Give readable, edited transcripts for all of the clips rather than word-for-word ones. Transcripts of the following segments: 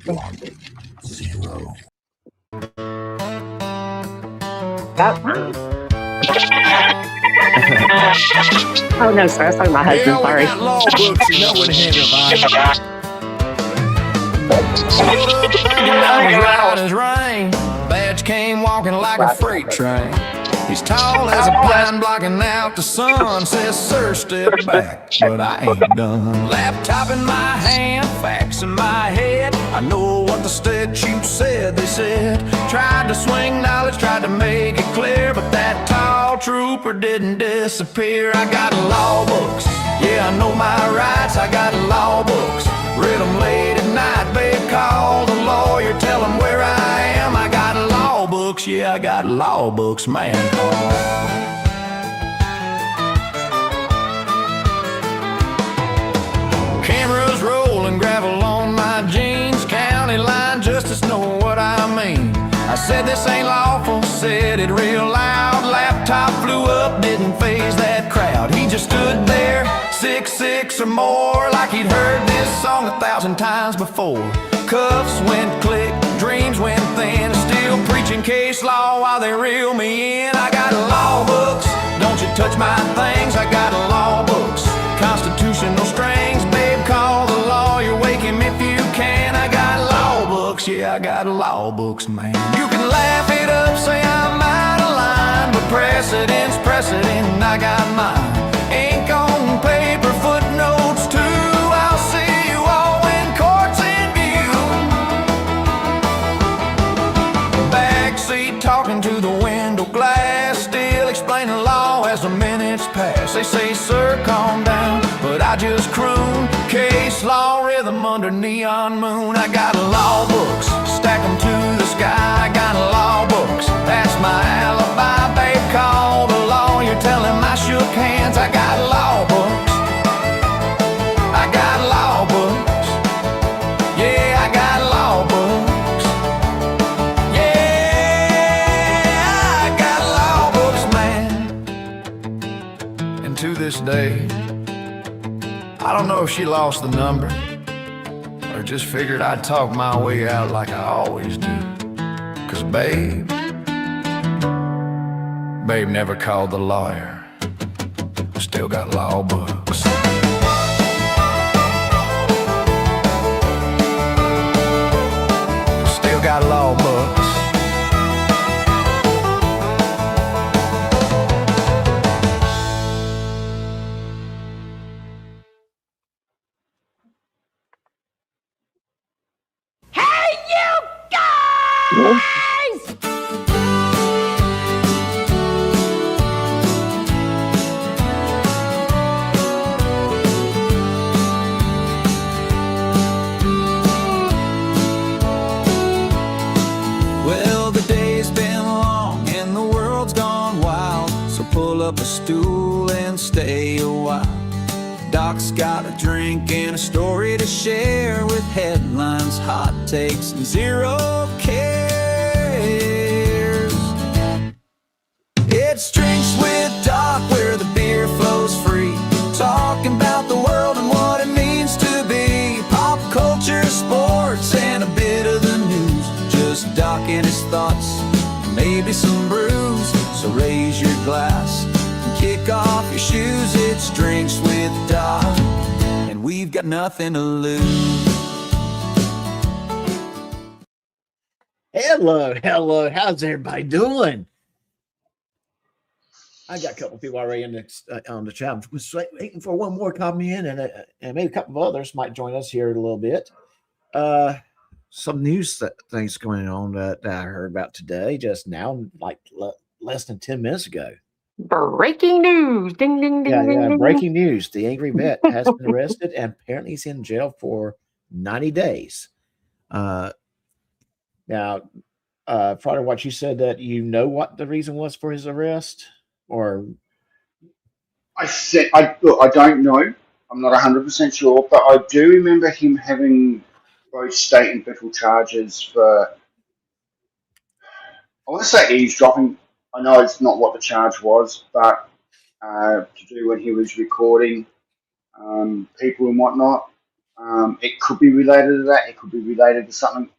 0. Oh no, sir. That's talking about my husband. Yeah, Sorry. we got law books. You know when to handle it. Pulled up thinking I was right as rain. Badge came walking like a freight train. He's tall as a pine, blocking out the sun. Says, sir, step back, but I ain't done. Laptop in my hand, facts in my head. I know what the statute said. They said, tried to swing knowledge, tried to make it clear, but that tall trooper didn't disappear. I got law books, yeah, I know my rights. I got law books, read them late at night. Babe, call the lawyer, tell him where I am. I got law books, yeah, I got law books, man. Cameras rolling, gravel on my jeans. County line justice know what I mean. I said this ain't lawful, said it real loud. Laptop flew up, didn't faze that crowd. He just stood there, 6'6" or more, like he'd heard this song 1,000 times before. Cuffs went click, dreams went thin. Still preaching case law while they reel me in. I got law books, don't you touch my things. I got law books, constitutional strings. Babe, call the lawyer, wake him if you can. I got law books, yeah, I got law books, man. You can laugh it up, say I'm out of line, but precedent's precedent, and I got mine. Ink on paper, footnotes too. I'll see you all when court's in view. Backseat talking to the window glass, still explaining law as the minutes pass. They say, sir, calm down, but I just croon. Case law rhythm under neon moon. I got law books, stack them to the sky. I got law books, that's my alibi. Babe, call the lawyer, tell him I shook hands. I got law books, I got law books, yeah, I got law books, yeah, I got law books, man. And to this day, I don't know if she lost the number or just figured I'd talk my way out like I always do. 'Cause babe never called the lawyer. Still got law books. Still got law books. Hey, you guys! Well, the day's been long and the world's gone wild, so pull up a stool and stay a while. Doc's got a drink and a story to share, with headlines, hot takes, and zero cares. It's Drinks with Doc, where the beer flows free, talking about the world and what it means to be. Pop culture, sports, and a bit of the news. Just Doc and his thoughts, maybe some brews. So raise your glass, kick off your shoes. It's Drinks with Doc, and we've got nothing to lose. Hello. How's everybody doing? I got a couple of people already in on the chat. I'm just waiting for one more to come in, and maybe a couple of others might join us here in a little bit. Some news things going on that I heard about today, just now, like less than 10 minutes ago. Breaking news! Ding, ding, ding, ding, ding. Breaking news. The angry vet has been arrested, and apparently he's in jail for 90 days. Now, Frater, what you said, that you know what the reason was for his arrest? Or I don't know. I'm not 100% sure, but I do remember him having both state and federal charges for, I want to say eavesdropping. I know it's not what the charge was, but to do when he was recording people and whatnot. It could be related to that. It could be related to something.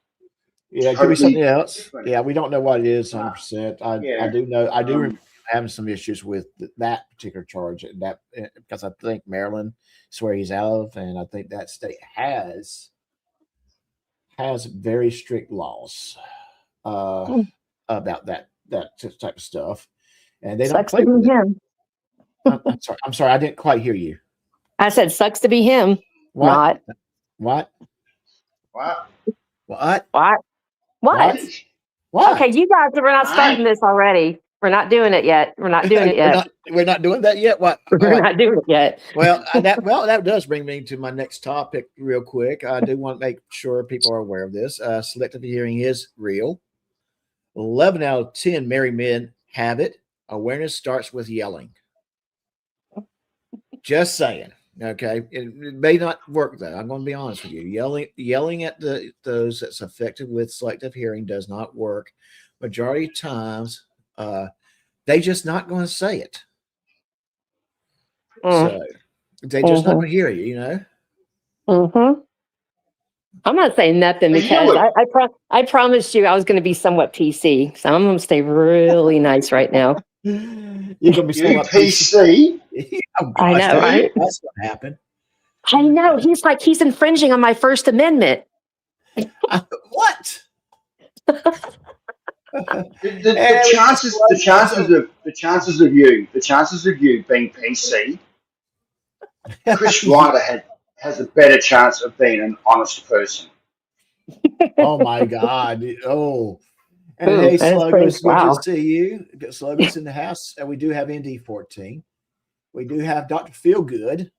Yeah, it could be something else. Different. Yeah, we don't know what it is 100%. I do know. I do remember having some issues with that particular charge. That because I think Maryland is where he's out of, and I think that state has very strict laws about that type of stuff, and they don't Sucks play to with be it. him. I'm sorry. I didn't quite hear you. I said, sucks to be him. What? Not. What? What? What? What? What? What? Okay, you guys, we're not starting this already. We're not doing it yet. We're not doing it yet. We're not doing that yet. What? We're not doing it yet. Well, that does bring me to my next topic real quick. I do want to make sure people are aware of this. Selective hearing is real. 11 out of 10 married men have it. Awareness starts with yelling. Just saying. Okay, it may not work though. I'm going to be honest with you. Yelling at those that's affected with selective hearing does not work. Majority of times, they just not going to say it. So they just not going to hear you. You know. I'm not saying nothing because I promised you I was going to be somewhat PC, so I'm going to stay really nice right now. You're going to be somewhat PC. Oh, I know, right? That's what happened. I know. He's infringing on my First Amendment. What? The chances of you being PC, Chris Reiter has a better chance of being an honest person. Oh my God! Oh, and hey, Sluggers, good to see you. Sluggers in the house, and we do have ND14. We do have Dr. Feelgood.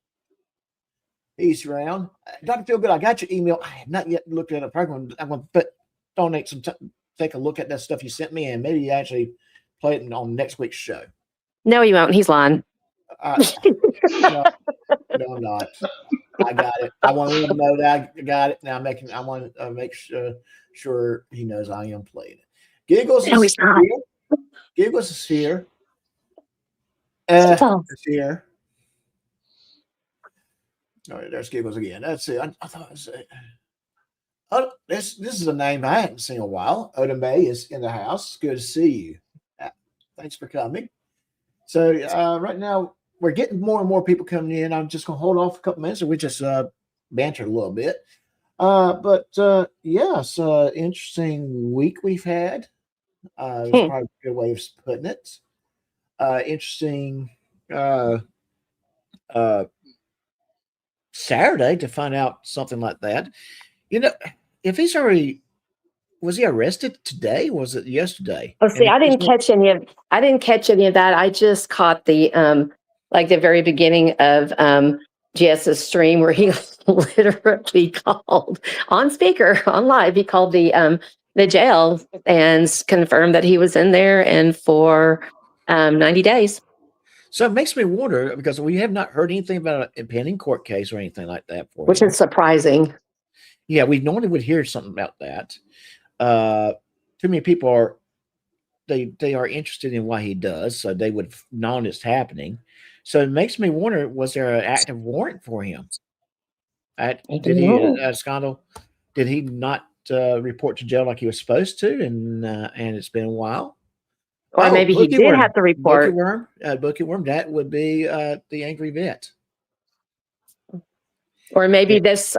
He's around. Dr. Feelgood, I got your email. I have not yet looked at it. I'm going to donate some time, take a look at that stuff you sent me, and maybe actually play it on next week's show. No, he won't. He's lying. No, I'm not. I got it. I want him to know that I got it. Now I want to make sure he knows I am playing it. Giggles is here. Giggles is here. Is here. All right, there's Giggles again. That's it. I thought it was this is a name I hadn't seen in a while. Oda May is in the house. Good to see you. Thanks for coming. So right now we're getting more and more people coming in. I'm just gonna hold off a couple minutes and we just banter a little bit. Yes, interesting week we've had. It's probably a good way of putting it. Interesting Saturday to find out something like that. You know, if he's already was he arrested today? Or was it yesterday? Oh, see, I didn't catch any of that. I just caught the the very beginning of GS's stream where he literally called on speaker on live. He called the jail and confirmed that he was in there and for 90 days. So it makes me wonder because we have not heard anything about a pending court case or anything like that for which is surprising. Yeah, we normally would hear something about that. Too many people are they are interested in what he does, so they would have known it's happening. So it makes me wonder: was there an active warrant for him? Did he Scandal? Did he not report to jail like he was supposed to? And it's been a while. Or maybe he did have to report. Bookie Worm. That would be the angry vet. Or maybe this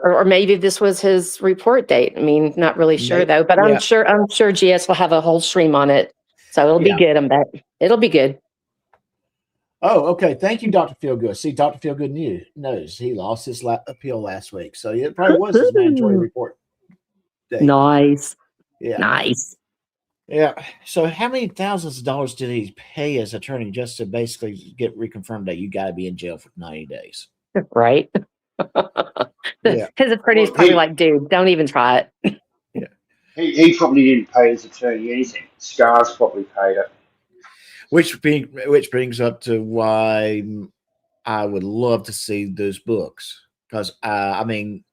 was his report date. I mean, not really sure though, but I'm sure GS will have a whole stream on it. So it'll be good. I bet it'll be good. Oh, okay. Thank you, Dr. Feelgood. See, Dr. Feelgood knows he lost his appeal last week. So it probably was his mandatory report date. Nice. Yeah. Nice. Yeah. So how many thousands of dollars did he pay his attorney just to basically get reconfirmed that you got to be in jail for 90 days? Right. His attorney's probably like, dude, don't even try it. Yeah. He probably didn't pay his attorney anything. Scars probably paid it. Which brings up to why I would love to see those books. Because I mean,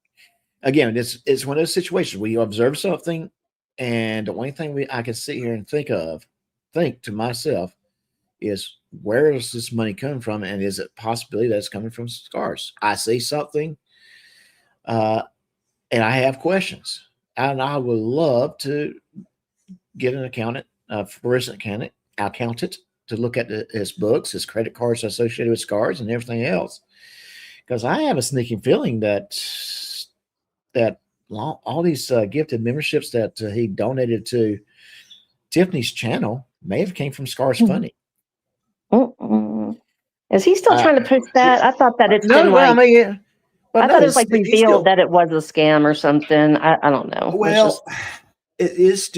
again, it's one of those situations where you observe something, and the only thing I can sit here and think to myself is, where is this money coming from, and is it possibility that it's coming from Scars? I see something. And I have questions, and I would love to get an accountant, forensic accountant, to look at his books, his credit cards associated with scars, and everything else. Because I have a sneaking feeling that all these gifted memberships that he donated to Tiffany's channel may have came from Scars Funny. Mm-mm. Is he still trying to push that? I thought that it's no, been well, like, I mean, I thought it was like revealed that it was a scam or something. I don't know. Well, it is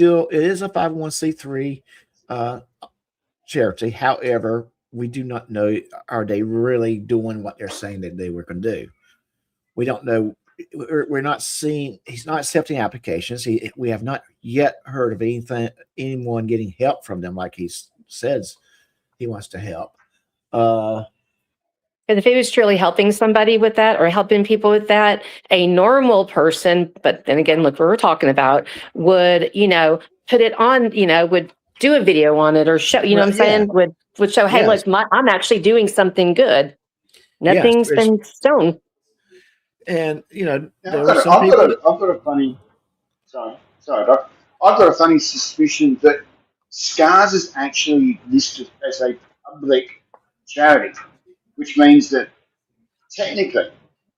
a 501c3 charity. However, we do not know, are they really doing what they're saying that they were going to do? We don't know. We're not seeing, he's not accepting applications. We have not yet heard of anyone getting help from them like he says he wants to help. And if he was truly helping somebody with that or helping people with that, a normal person, but then again, look what we're talking about, would, put it on, would do a video on it or show, what I'm saying? Would show, hey, look, I'm actually doing something good. Nothing's been shown. And, I've got a funny, but I've got a funny suspicion that Scars is actually listed as a public charity, which means that technically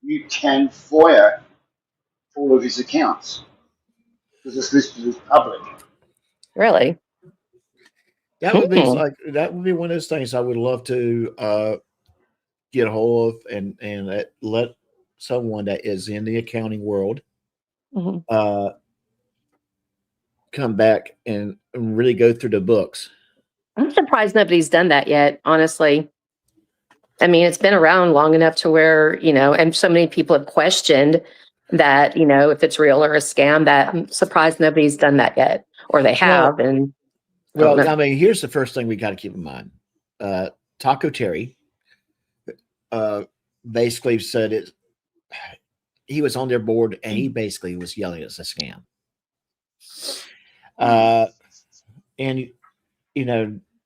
you can FOIA all of his accounts because it's listed as public. Really? That would be one of those things I would love to get a hold of and let someone that is in the accounting world come back and really go through the books. I'm surprised nobody's done that yet, honestly. I mean, it's been around long enough to where, and so many people have questioned that, if it's real or a scam, that I'm surprised nobody's done that yet, or they have. Well, I mean, here's the first thing we got to keep in mind. Taco Terry basically said he was on their board and he basically was yelling it's a scam. And,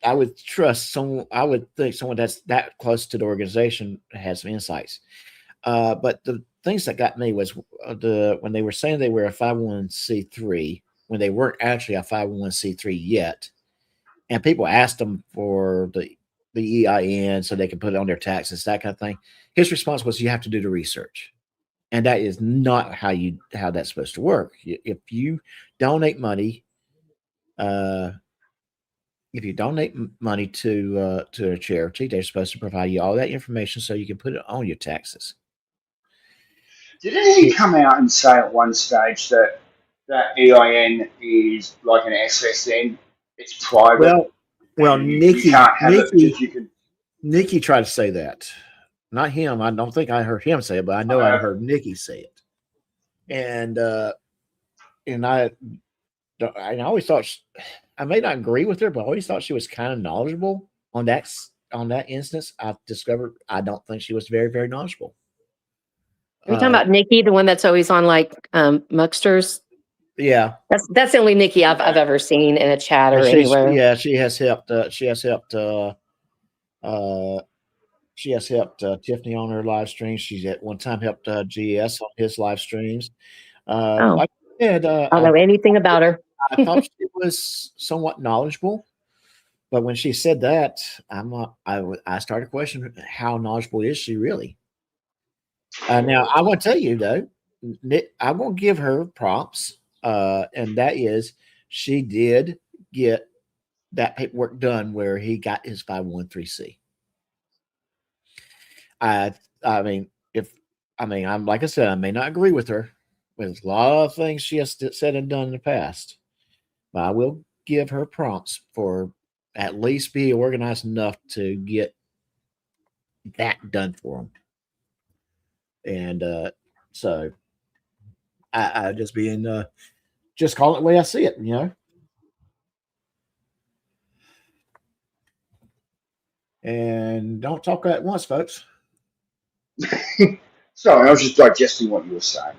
I would trust someone, I would think someone that's that close to the organization has some insights. But the things that got me was when they were saying they were a 501c3, when they weren't actually a 501c3 yet. And people asked them for the EIN so they could put it on their taxes, that kind of thing. His response was, you have to do the research. And that is not how that's supposed to work. If you donate money, to a charity, they're supposed to provide you all that information so you can put it on your taxes. Didn't he come out and say at one stage that EIN is like an SSN? It's private. Well, Nikki, you can't have it because you can. Nikki tried to say that. Not him. I don't think I heard him say it, but I know I heard Nikki say it. And I always thought I may not agree with her, but I always thought she was kind of knowledgeable on that instance. I discovered I don't think she was very, very knowledgeable. Are you talking about Nikki, the one that's always on like Mucksters? Yeah, that's the only Nikki I've ever seen in a chat or anywhere. Yeah, she has helped. She has helped Tiffany on her live streams. She's at one time helped GS on his live streams. Like I said, I don't know anything about her. I thought she was somewhat knowledgeable, but when she said that, I started questioning how knowledgeable is she really. Now I want to tell you though, I'm going to give her props, and that is she did get that paperwork done where he got his 501c3. I'm like I said, I may not agree with her with a lot of things she has said and done in the past, but I will give her prompts for at least be organized enough to get that done for them. And so I just just call it the way I see it, And don't talk at once, folks. Sorry, I was just digesting what you were saying.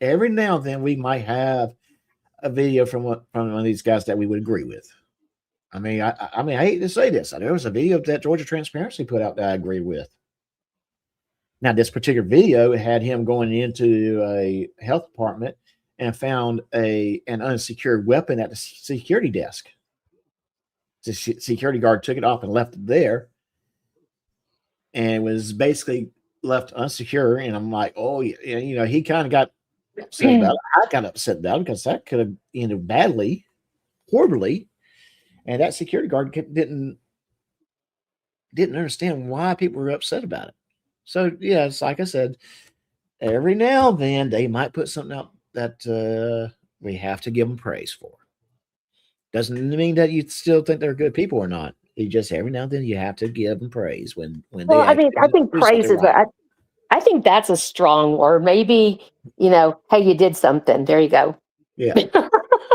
Every now and then we might have a video from one of these guys that we would agree with. I hate to say this. There was a video that Georgia Transparency put out that I agree with. Now, this particular video had him going into a health department and found an unsecured weapon at the security desk. The security guard took it off and left it there, and was basically left unsecure. And I'm like, oh, he kind of got upset about it. I got upset about it because that could have ended badly, horribly, and that security guard didn't understand why people were upset about it. So, yeah, it's like I said, every now and then they might put something out that we have to give them praise for. Doesn't mean that you still think they're good people or not. It just every now and then you have to give them praise when they. Well, I think praise is. Right. I think that's a strong word. Maybe, hey, you did something. There you go. Yeah.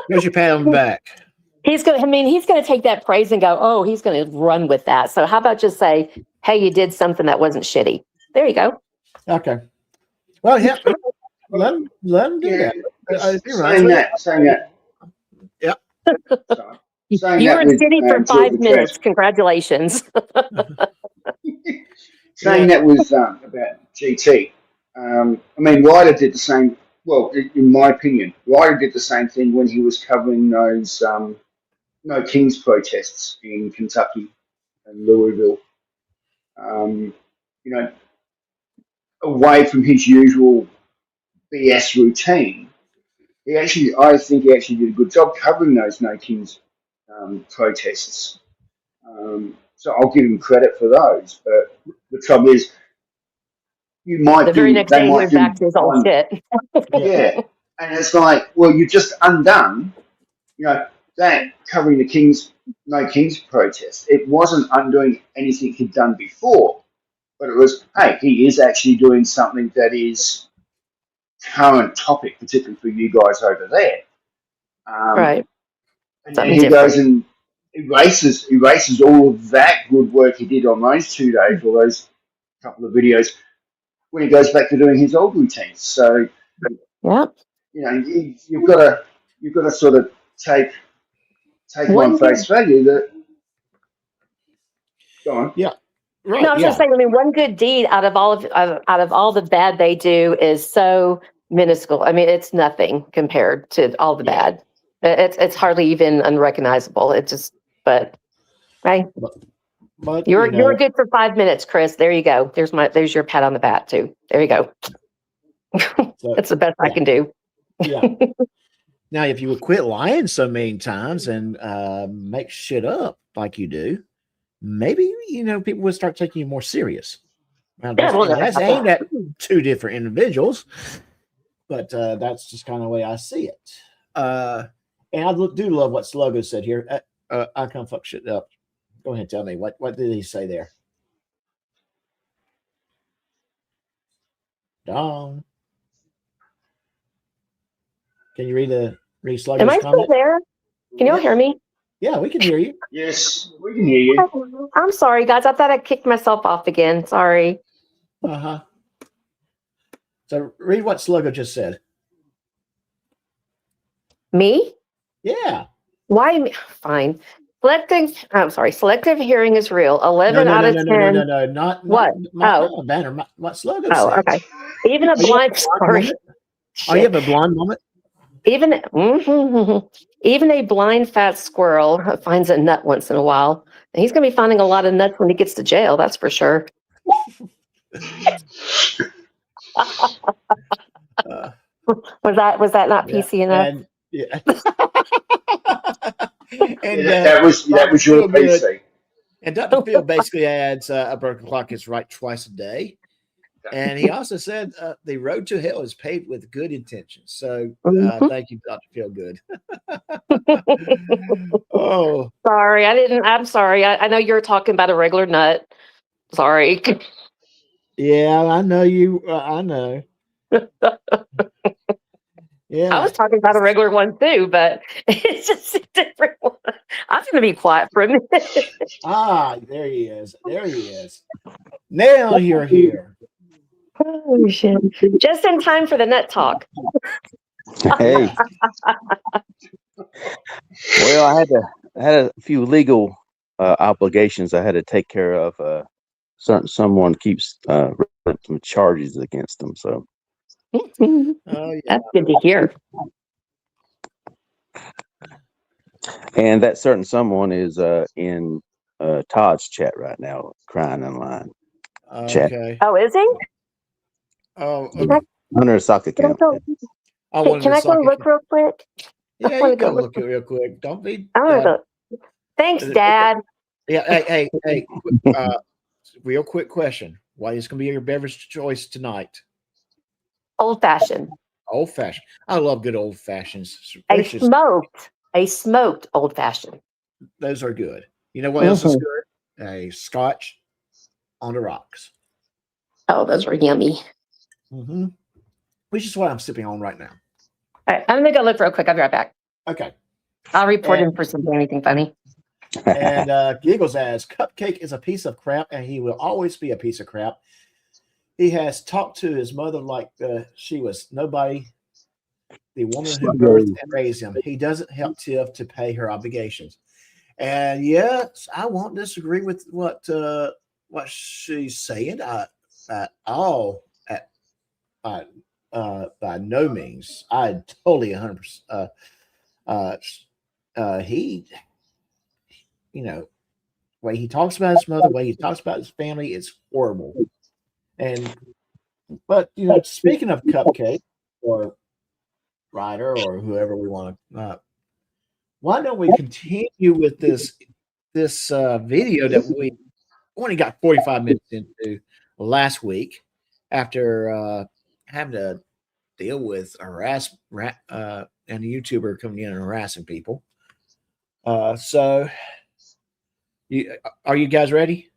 Here's your pat on the back. He's going to take that praise and go, oh, he's going to run with that. So how about just say, hey, you did something that wasn't shitty. There you go. Okay. Well, yeah, let him do that. Saying that. Yeah. You were shitty for 5 minutes. Congratulations. Saying that was about GT. Reiter did the same. Well, in my opinion, Reiter did the same thing when he was covering those No Kings protests in Kentucky and Louisville. Away from his usual BS routine, I think he actually did a good job covering those No Kings protests. So I'll give him credit for those. But the trouble is, the very next day he went back to his old shit. Yeah, and it's like, well, you just undone, that covering the No Kings protest. It wasn't undoing anything he'd done before, but it was, hey, he is actually doing something that is current topic, particularly for you guys over there. Right. And then he goes and erases all of that good work he did on those 2 days, or those couple of videos, when he goes back to doing his old routines. So, yep. You've got to sort of take on face value that. Go on. Yeah. Right. No, I was just saying. One good deed out of all the bad they do is so minuscule. It's nothing compared to all the bad. It's hardly even unrecognizable. It just, but right. But you're good for 5 minutes, Chris. There you go. There's your pat on the back too. There you go. So, that's the best I can do. Yeah. Now, if you would quit lying so many times and make shit up like you do, maybe people would start taking you more serious. Now, that's aimed at 2 different individuals, but that's just kind of the way I see it. And I do love what Slogo said here. I kind of fuck shit up. Go ahead, tell me what did he say there? Dom, can you read Slogo's Am I comment? still there? Can you all hear me? Yeah, we can hear you. Yes, we can hear you. I'm sorry, guys. I thought I kicked myself off again. Sorry. So read what Slogo just said. Me? Yeah. Why? Fine. Selective hearing is real. 11 out of 10. No, not what? Not banner. What Slogo said. Oh, okay. Even a blind. Sorry. Oh, you have a blonde moment? Even a blind fat squirrel finds a nut once in a while. And he's going to be finding a lot of nuts when he gets to jail. That's for sure. Was that not PC enough? And, yeah. That was your PC. And Dr. Phil basically adds a broken clock is right twice a day. And he also said the road to hell is paved with good intentions. So thank you, Dr. Phil Good. Oh, sorry. I'm sorry. I know you're talking about a regular nut. Sorry. Yeah, I know you. I know. Yeah, I was talking about a regular one too, but it's just a different one. I'm going to be quiet for a minute. There he is. Now you're here. Oh, shit. Just in time for the nut talk. Hey. Well, I had a few legal obligations I had to take care of someone keeps some charges against them. So Oh yeah. That's good to hear. and that certain someone is in Todd's chat right now, crying online. Chat. Okay. Oh, is he? Oh, Can I, Under a soccer can I account. go? I Hey, wanted can to I go suck look it. real quick? Yeah, I wanna you go go look it real quick. Don't be. I want to go. Thanks, Dad. Yeah. Hey. Real quick question. What is going to be your beverage choice tonight? Old fashioned. Old fashioned. I love good old fashions. A smoked old fashioned. Those are good. You know what else is Mhm. good? A Scotch on the rocks. Oh, those were yummy. Mm-hmm. Which is what I'm sipping on right now. All right, I'm gonna go look real quick. I'll be right back. Okay. I'll report him for something, anything funny. And Giggles adds, Cupcake is a piece of crap, and he will always be a piece of crap. He has talked to his mother like she was nobody, the woman who birthed and raised him. He doesn't help Tiff to pay her obligations. And yes, I won't disagree with what she's saying at all. By no means, I totally 100%. He, you know, way he talks about his mother, way he talks about his family, it's horrible. But speaking of Cupcake or Reiter or whoever we want to, why don't we continue with this video that we only got 45 minutes into last week after having to deal with and a YouTuber coming in and harassing people. So, are you guys ready?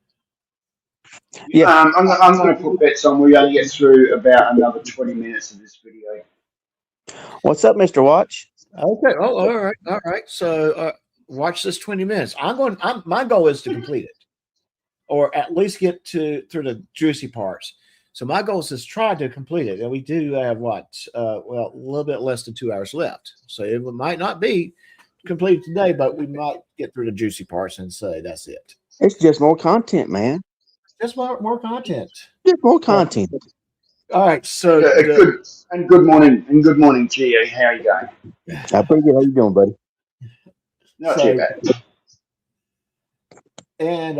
Yeah. I'm going to put bets on we only get through about another 20 minutes of this video. What's up, Mr. Watch? Okay. Oh, all right. So, watch this 20 minutes. My goal is to complete it, or at least get through the juicy parts. So my goal is to try to complete it, and we do have a little bit less than 2 hours left. So it might not be completed today, but we might get through the juicy parts and say that's it. It's just more content, man. Just more content. Just more content. All right. So Good morning, Gio. How are you going? I'm pretty good. How you doing, buddy? Not too bad. And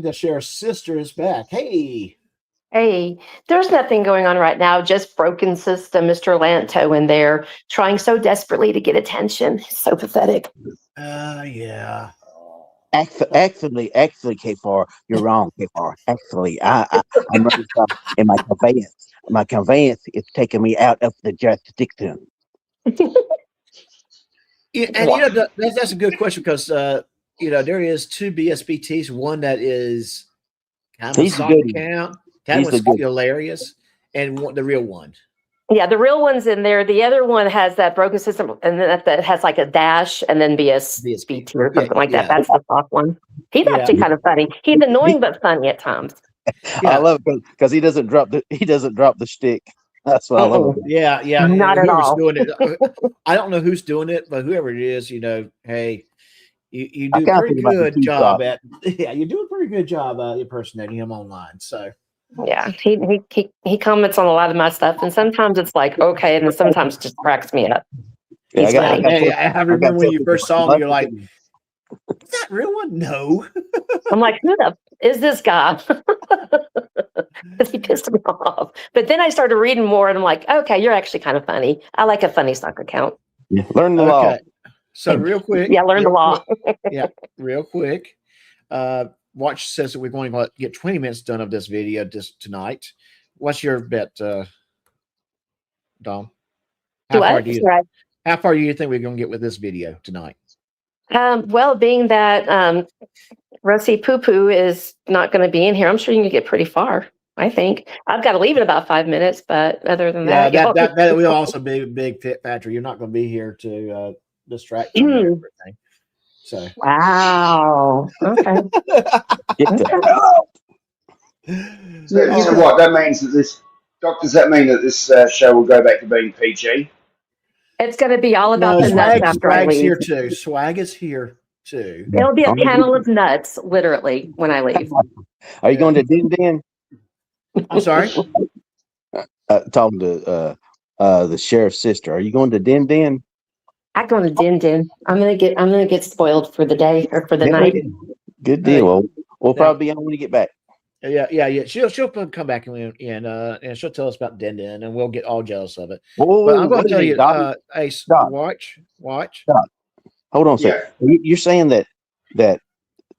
the sheriff's sister is back. Hey. Hey, there's nothing going on right now, just broken system, Mr. Lanto in there, trying so desperately to get attention. It's so pathetic. Yeah. Actually, K4, you're wrong, K4. Actually, I'm running in my conveyance. My conveyance is taking me out of the jurisdiction. Yeah, and that's a good question because there is two BSBTs. One that is kind of a stock account. That was hilarious, and the real one. Yeah, the real one's in there. The other one has that broken system, and that has like a dash and then BSBT or something like that. That's the soft one. He's actually kind of funny. He's annoying but funny at times. I love it because he doesn't drop the shtick. That's what I love. Yeah. Not at all. Doing it, I don't know who's doing it, but whoever it is, hey, you do a pretty good job at. Yeah, you do a pretty good job impersonating him online. So. Yeah, he comments on a lot of my stuff, and sometimes it's like okay, and then sometimes it just cracks me up. Yeah, I remember when you first saw him, you're like, "Is that real one?" No. I'm like, who the is this guy? Because he pissed me off. But then I started reading more, and I'm like, okay, you're actually kind of funny. I like a funny stock account. Yeah. Learn the law. So real quick, learn the law. Real quick. Watch says that we're going to get 20 minutes done of this video tonight. What's your bet, Dom? How far do you think we're going to get with this video tonight? Well, being that Rusty Poo Poo is not going to be in here, I'm sure you can get pretty far. I think I've got to leave in about 5 minutes, but other than that will also be a big factor. You're not going to be here to distract you and everything. So wow. Okay. So what that means does that mean that this show will go back to being PG? It's going to be all about the nuts after I leave. Swag's here too. Swag is here. too. It'll be a panel of nuts, literally, when I leave. Are you going to Din Din? I'm sorry. Talking to the sheriff's sister. Are you going to Din Din? I'm going to Din Din. I'm gonna get spoiled for the day or for the night. Good deal. Well, we'll probably be on when you get back. Yeah. She'll come back and she'll tell us about Din Din, and we'll get all jealous of it. Whoa, But I'm going to tell you, Ace, Doc. watch. Doc, hold on a second. You're saying that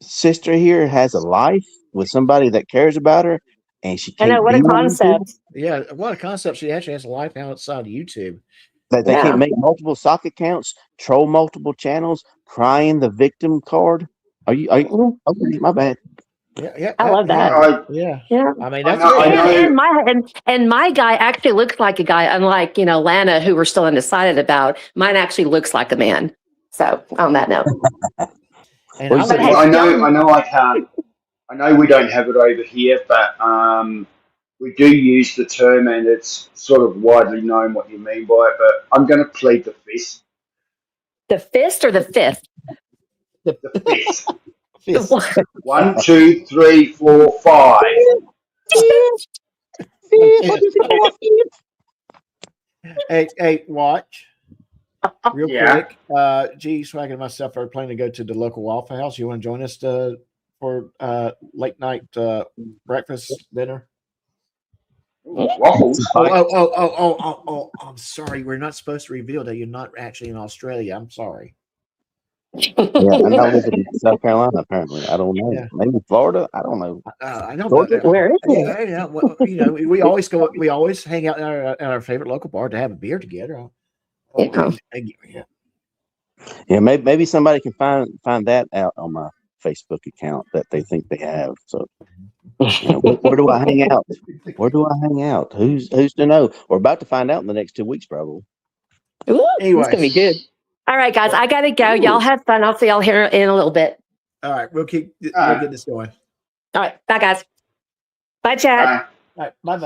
sister here has a life with somebody that cares about her, and she I can't. know, what a concept. Yeah, what a concept. She actually has a life outside of YouTube. That they can't make multiple sock accounts, troll multiple channels, crying the victim card. Are you? Okay, my bad. Yeah. I love that. Yeah. I mean, that's and my guy actually looks like a guy, unlike Lana, who we're still undecided about. Mine actually looks like a man. So on that note, and I know we don't have it over here, but we do use the term, and it's sort of widely known what you mean by it. But I'm going to plead the fifth. The fist or the fifth? The fifth. Fifth. 1, 2, 3, 4, 5. Hey, watch. Real quick. G Swag and myself are planning to go to the local Waffle House. You want to join us for late night breakfast dinner? Waffles. Oh, I'm sorry. We're not supposed to reveal that you're not actually in Australia. I'm sorry. Yeah, I'm not living in South Carolina, apparently. I don't know. Yeah. Maybe Florida. I don't know. I don't know. Where is it? Yeah. Well, we always go. We always hang out in our favorite local bar to have a beer together. Yeah, maybe somebody can find that out on my Facebook account that they think they have. So, where do I hang out? Where do I hang out? Who's to know? We're about to find out in the next 2 weeks, probably. Ooh, it's gonna be good. All right, guys, I gotta go. Y'all have fun. I'll see y'all here in a little bit. All right, we'll get this going. All right, bye, guys. Bye, Chad. All right, bye.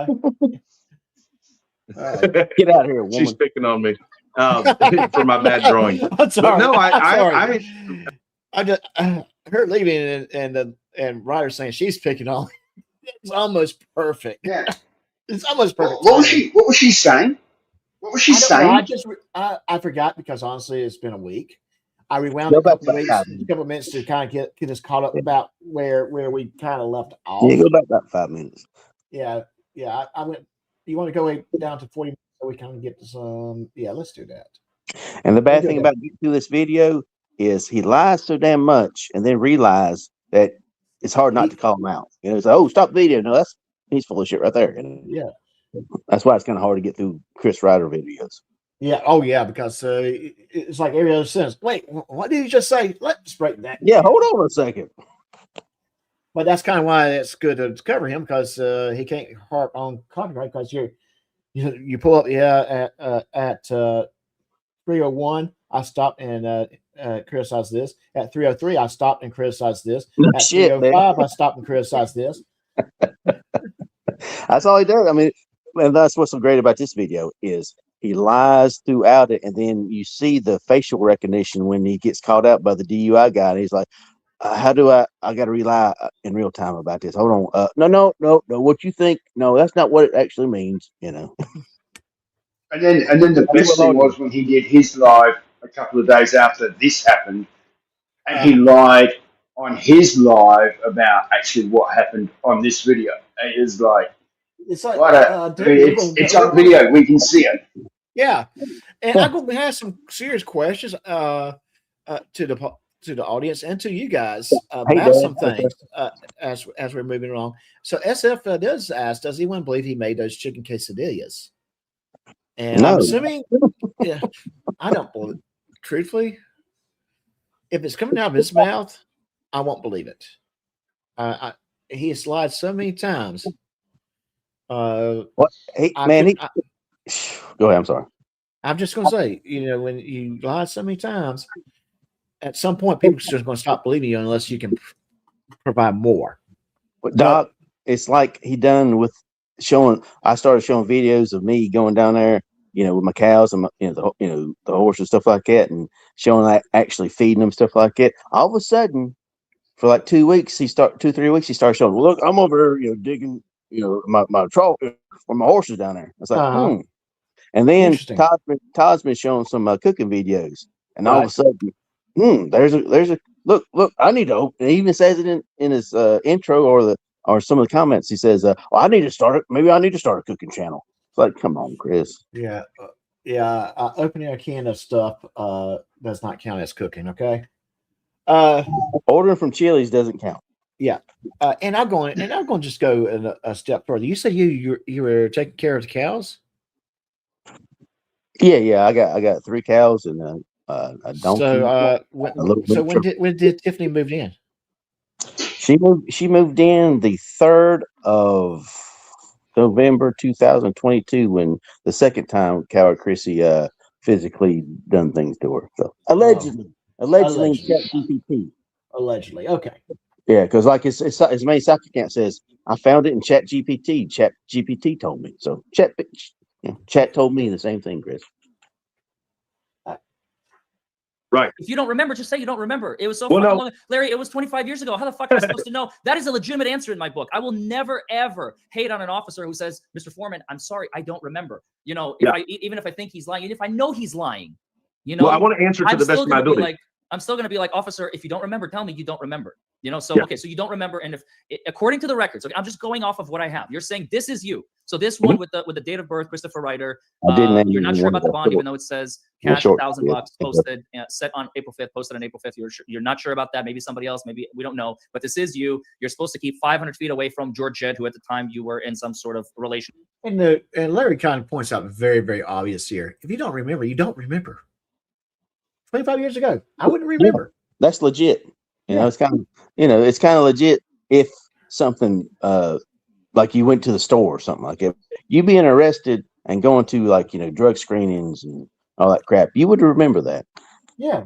Get out of here, woman. She's picking on me for my bad drawing. I'm sorry. But no, I just her leaving and Reiter saying she's picking on. It's almost perfect. Yeah, it's almost perfect. What was she saying? What was she saying? I forgot because honestly, it's been a week. I rewound a couple of minutes to kind of get us caught up about where we kind of left off. Yeah, go back about 5 minutes. Yeah. I went. You want to go down to 40 minutes so we kind of get to some? Yeah, let's do that. And the bad thing about getting through this video is he lies so damn much, and then realize that it's hard not to call him out. It's like, oh, stop the video. No, he's full of shit right there. Yeah. That's why it's kind of hard to get through Chris Reiter videos. Yeah. Oh, yeah. Because it's like every other sentence. Wait, what did you just say? Let's break that. Yeah. Hold on a second. But that's kind of why it's good to cover him because he can't harp on copyright because you pull up at 301 I stopped and criticized this. At 303 I stopped and criticized this. At 305 I stopped and criticized this. That's all he does. I mean, and that's what's so great about this video is he lies throughout it, and then you see the facial recognition when he gets caught out by the DUI guy, and he's like, how do I got to rely in real time about this? Hold on. No. What you think? No, that's not what it actually means, And then the best thing was when he did his live a couple of days after this happened, and he lied on his live about actually what happened on this video. It's like it's on video. We can see it. Yeah, and I'm going to have some serious questions to the audience and to you guys about some things as we're moving along. So SF does ask, does anyone believe he made those chicken quesadillas? And I'm assuming, I don't believe it. Truthfully, if it's coming out of his mouth, I won't believe it. He has lied so many times. Go ahead. I'm sorry. I'm just going to say, when you lie so many times, at some point, people are just going to stop believing you unless you can provide more. But Doc, it's like he done with showing. I started showing videos of me going down there with my cows and the horse and stuff like that, and showing like actually feeding them stuff like that. All of a sudden, for like 2 weeks, 2-3 weeks, he started showing, look, I'm over here, digging, my trough where my horse is down there. I was like, And then Interesting. Todd's been showing some cooking videos, and all of Right. a sudden, there's a look. I need to open. And he even says it in his intro or some of the comments. He says, well, maybe I need to start a cooking channel. It's like, come on, Chris. Yeah. Opening a can of stuff does not count as cooking. Okay. Ordering from Chili's doesn't count. Yeah. And I'm going to just go a step further. You said you were taking care of the cows. Yeah. I got 3 cows and a donkey. So when did Tiffany move in? She moved in the 3rd of November 2022 when the second time Coward Chrissy physically done things to her. So allegedly in ChatGPT. Allegedly, okay. Yeah, because like his main soccer account says, I found it in ChatGPT. ChatGPT told me. So Chat told me the same thing, Chris. Right. If you don't remember, just say you don't remember. It was so Well, fucking no. long. Larry, it was 25 years ago. How the fuck am I supposed to know? That is a legitimate answer in my book. I will never, ever hate on an officer who says, Mr. Foreman, I'm sorry, I don't remember. Even if I think he's lying, and if I know he's lying, Well, I want to answer to the best of my ability. I'm still going to be like, officer, if you don't remember, tell me you don't remember. Yeah. Okay, so you don't remember, and if according to the records, okay, I'm just going off of what I have. You're saying this is you. So this one with the date of birth, Christopher Reiter. You're not sure about the bond, even though it says cash $1,000 posted, set on April 5th, posted on April 5th. You're not sure about that. Maybe somebody else. Maybe we don't know. But this is you. You're supposed to keep 500 feet away from George Jed, who at the time you were in some sort of relation. And Larry kind of points out very, very obvious here. If you don't remember, you don't remember. 25 years ago, I wouldn't remember. That's legit. It's kind of legit if something like you went to the store or something like that. You being arrested and going to drug screenings and all that crap, you would remember that. Yeah,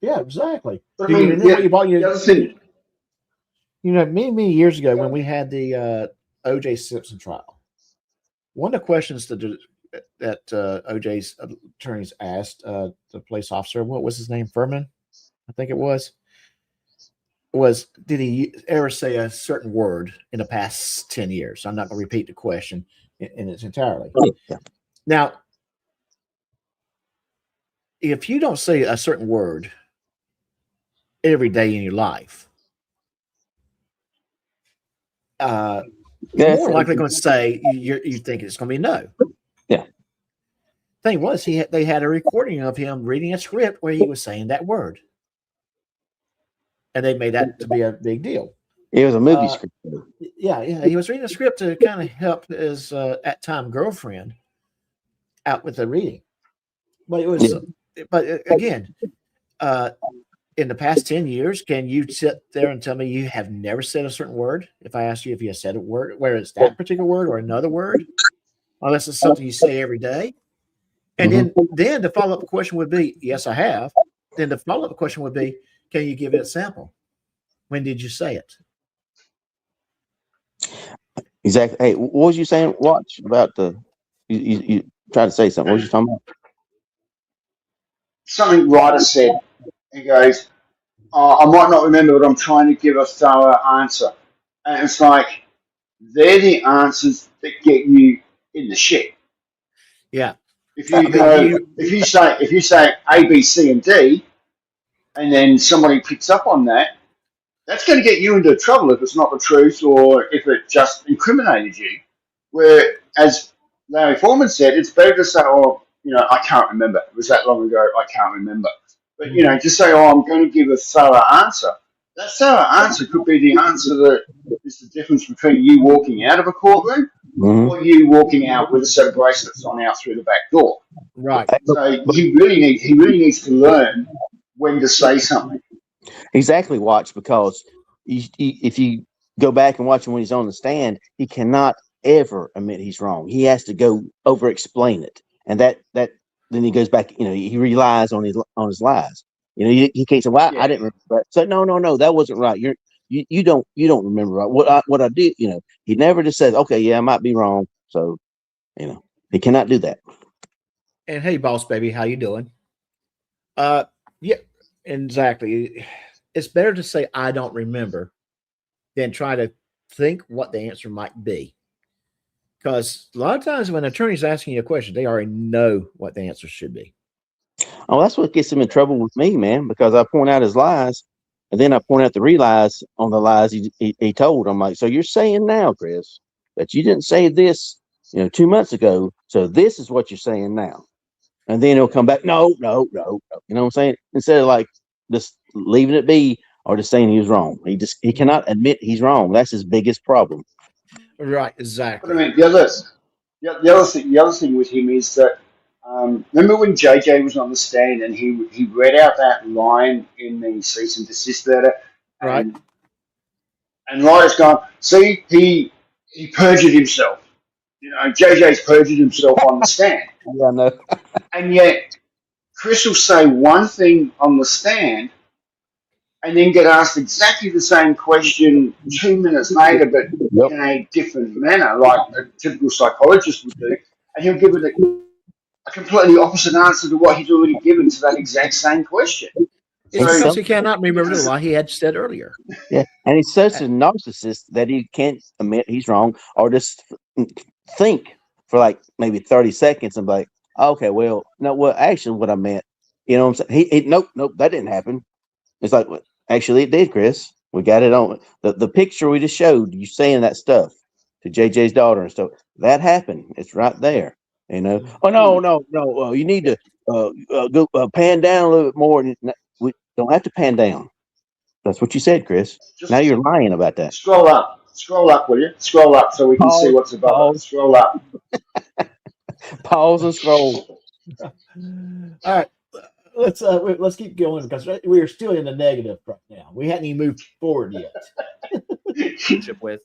exactly. But I mean, the other thing, many years ago when we had the O.J. Simpson trial, one of the questions that O.J.'s attorneys asked the police officer, what was his name, Forman, I think it was did he ever say a certain word in the past 10 years? I'm not going to repeat the question in its entirety. Yeah. Now, if you don't say a certain word every day in your life, you're more likely going to say you think it's going to be no. Yeah. Thing was, they had a recording of him reading a script where he was saying that word. And they made that to be a big deal. It was a movie script. Yeah. He was reading a script to kind of help his at-time girlfriend out with the reading. But it was, again, in the past 10 years, can you sit there and tell me you have never said a certain word? If I ask you if you have said a word, whether it's that particular word or another word, unless it's something you say every day. And then the follow-up question would be, yes, I have. Then the follow-up question would be, can you give it a sample? When did you say it? Exactly. Hey, what was you saying? Watch about you tried to say something. What was you talking about? something Reiter said. He goes, I might not remember, but I'm trying to give a thorough answer. And it's like, they're the answers that get you in the shit. Yeah. If you say A, B, C, and D, and then somebody picks up on that, that's going to get you into trouble if it's not the truth or if it just incriminated you. Where, as Larry Forman said, it's better to say, I can't remember. It was that long ago, I can't remember. But, just say, I'm going to give a thorough answer. That thorough answer could be the answer that is the difference between you walking out of a courtroom or you walking out with a set of bracelets on out through the back door. Right. So he really needs to learn when to say something. Exactly, Watch, because if you go back and watch him when he's on the stand, he cannot ever admit he's wrong. He has to go over explain it, and that then he goes back. He relies on his lies. He can't say, "Well, I didn't remember that." So no, that wasn't right. You don't remember right. What I did. He never just says, "Okay, yeah, I might be wrong." So he cannot do that. And hey, boss baby, how you doing? Yeah, exactly. It's better to say I don't remember than try to think what the answer might be. Because a lot of times when an attorney's asking you a question, they already know what the answer should be. Oh, that's what gets him in trouble with me, man, because I point out his lies and then I point out the relies on the lies he told. I'm like, so you're saying now, Chris, that you didn't say this, 2 months ago. So this is what you're saying now. And then he'll come back. No. You know what I'm saying? Instead of like just leaving it be or just saying he was wrong. He cannot admit he's wrong. That's his biggest problem. Right, But exactly. I mean, the other thing with him is that remember when JJ was on the stand and he read out that line in the cease and desist letter, Right. and Reiter's gone, see, he perjured himself. JJ's perjured himself on the stand. Yeah, I know. And yet, Chris will say one thing on the stand and then get asked exactly the same question 2 minutes later, but in a different manner, like a typical psychologist would do. And he'll give it a completely opposite answer to what he's already given to that exact same question. It's because he cannot remember the lie he had said earlier. Yeah, and he's such a narcissist that he can't admit he's wrong or just think for like maybe 30 seconds and be like, okay, well, no, well, actually what I meant, you know what I'm saying? Nope, that didn't happen. It's like, well, actually it did, Chris. We got it on the picture we just showed you saying that stuff to JJ's daughter and stuff. That happened. It's right there. Oh, no. You need to go pan down a little bit more. We don't have to pan down. That's what you said, Chris. Now you're lying about that. Scroll up, will you? Scroll up so we can see what's above it. Scroll up. Pause and scroll. All right, let's keep going because we are still in the negative right now. We hadn't even moved forward yet. With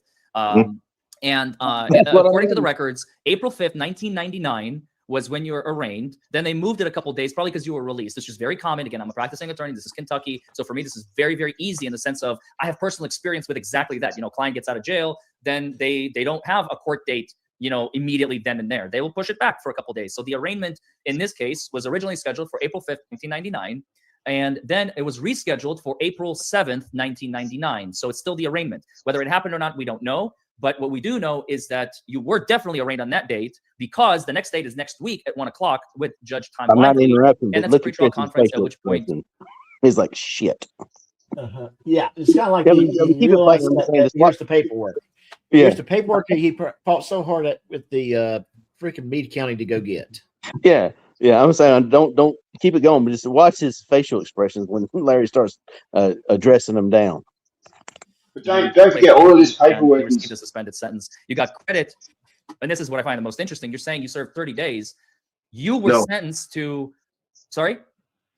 and according to the records, April 5th, 1999 was when you were arraigned. Then they moved it a couple of days, probably because you were released. This is very common. Again, I'm a practicing attorney. This is Kentucky. So for me, this is very, very easy in the sense of I have personal experience with exactly that. Client gets out of jail, then they don't have a court date, immediately then and there. They will push it back for a couple of days. So the arraignment in this case was originally scheduled for April 5th, 1999. And then it was rescheduled for April 7th, 1999. So it's still the arraignment. Whether it happened or not, we don't know. But what we do know is that you were definitely arraigned on that date because the next date is next week at 1 o'clock with Judge Time. I'm not interrupting, and that's a pre-trial conference, at which point he's like, shit. Yeah, it's kind of like he realized that here's the paperwork. Yeah. Here's the paperwork that he fought so hard at with the freaking Meade County to go get. Yeah. I'm saying don't keep it going, but just watch his facial expressions when Larry starts addressing them down. But don't forget all of this paperwork. You received a suspended sentence. You got credit, and this is what I find the most interesting. You're saying you served 30 days. You were sentenced to. Sorry.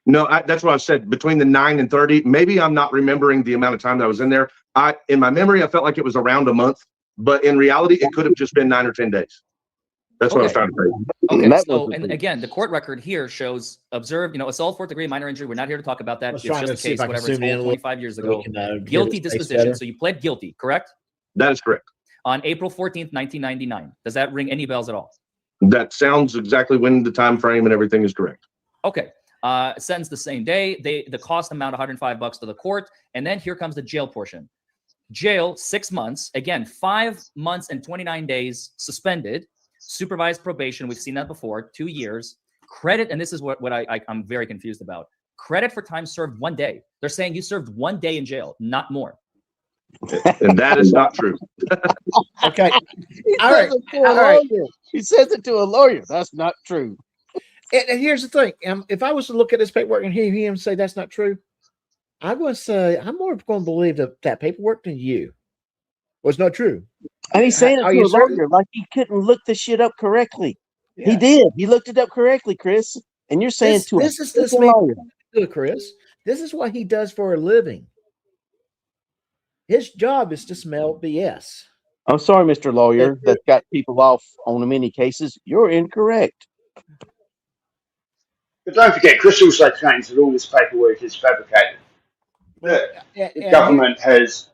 No, that's what I said. Between the 9 and 30, maybe I'm not remembering the amount of time that I was in there. In my memory, I felt like it was around a month, but in reality, it could have just been 9 or 10 days. That's what I was trying to say. Okay, so and again, the court record here shows observed, assault, fourth degree, minor injury. We're not here to talk about that. It's just a case, whatever. It's 25 years ago. Guilty disposition. So you pled guilty, correct? That is correct. On April 14th, 1999. Does that ring any bells at all? That sounds exactly when the time frame and everything is correct. Okay. Sentenced the same day. The cost amount $105 to the court, and then here comes the jail portion. Jail 6 months. Again, 5 months and 29 days suspended. Supervised probation, we've seen that before, 2 years. Credit, and this is what I'm very confused about. Credit for time served 1 day. They're saying you served 1 day in jail, not more. And that is not true. Okay. All right. He says it to a lawyer. That's not true. And here's the thing. If I was to look at this paperwork and hear him say that's not true, I'm going to say I'm more going to believe that paperwork than you was not true. And he's saying it to a lawyer like he couldn't look this shit up correctly. Yeah. He did. He looked it up correctly, Chris. And you're saying this is this man, Chris. This is what he does for a living. His job is to smell BS. I'm sorry, Mr. Lawyer, that got people off on many cases. You're incorrect. But don't forget, Chris also claims that all this paperwork is fabricated. The government's,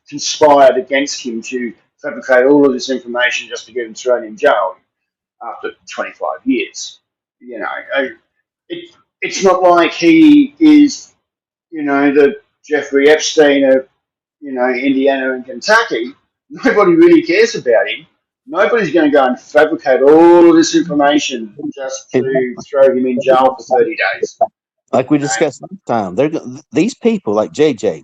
conspired against him to fabricate all of this information just to get him thrown in jail. after 25 years. You know, it's not like he is, you know, the Jeffrey Epstein of, you know, Indiana and Kentucky. Nobody really cares about him. Nobody's going to go and fabricate all of this information just to throw him in jail for 30 days. Like we discussed last time, these people like JJ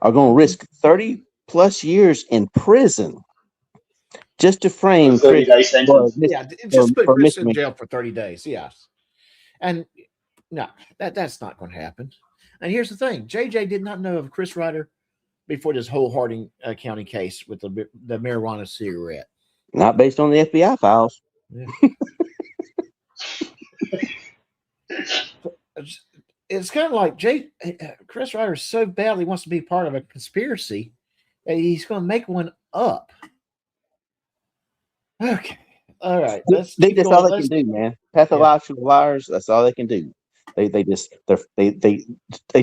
are going to risk 30 plus years in prison just to frame 30-day sentence. Yeah, just put for Chris in misdemeanor. jail for 30 days. Yes. And no, that's not going to happen. And here's the thing: JJ did not know of Chris Reiter before this whole Harding County case with the marijuana cigarette. Not based on the FBI files. Yeah. It's kind of like Chris Reiter so badly wants to be part of a conspiracy that he's going to make one up. Okay. All right. That's all they can do, man. Pathological liars. That's all they can do. They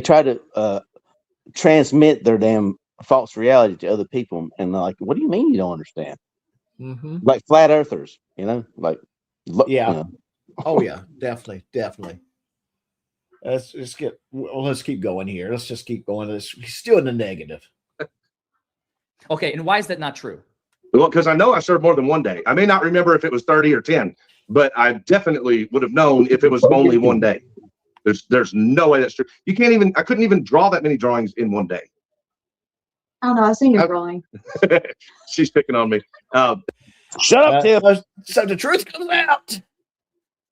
try to transmit their damn false reality to other people, and they're like, "What do you mean you don't understand?" Mm-hmm. Like flat earthers, you know, like yeah. You know. Oh yeah, definitely. Let's keep going here. Let's just keep going. He's still in the negative. Okay, and why is that not true? Well, because I know I served more than one day. I may not remember if it was 30 or 10, but I definitely would have known if it was only one day. There's no way that's true. I couldn't even draw that many drawings in one day. I don't know. I've seen your drawing. She's picking on me. Shut up, Tim. So the truth comes out.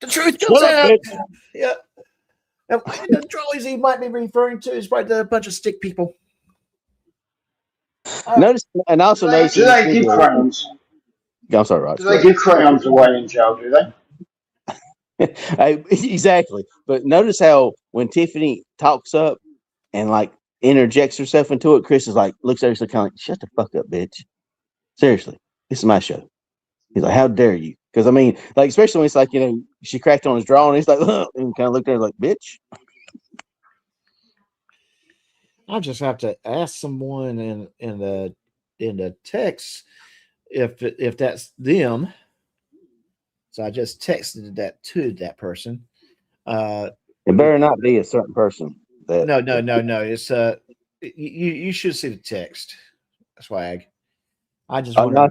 The truth comes out. Yeah. And the drawings he might be referring to is probably a bunch of stick people. Notice, and also notice. Do they give crayons? I'm sorry, Ross. Do they give crayons away in jail? Do they? Exactly. But notice how when Tiffany talks up and like interjects herself into it, Chris is like, looks at her kind of like, shut the fuck up, bitch. Seriously, this is my show. He's like, how dare you? Because I mean, like, especially when it's like, you know, she cracked on his drawing, he's like, ugh, and kind of looked at her like, bitch. I just have to ask someone in the text if that's them. So I just texted that to that person. It better not be a certain person. No. It's you should see the text. Swag. I just wonder.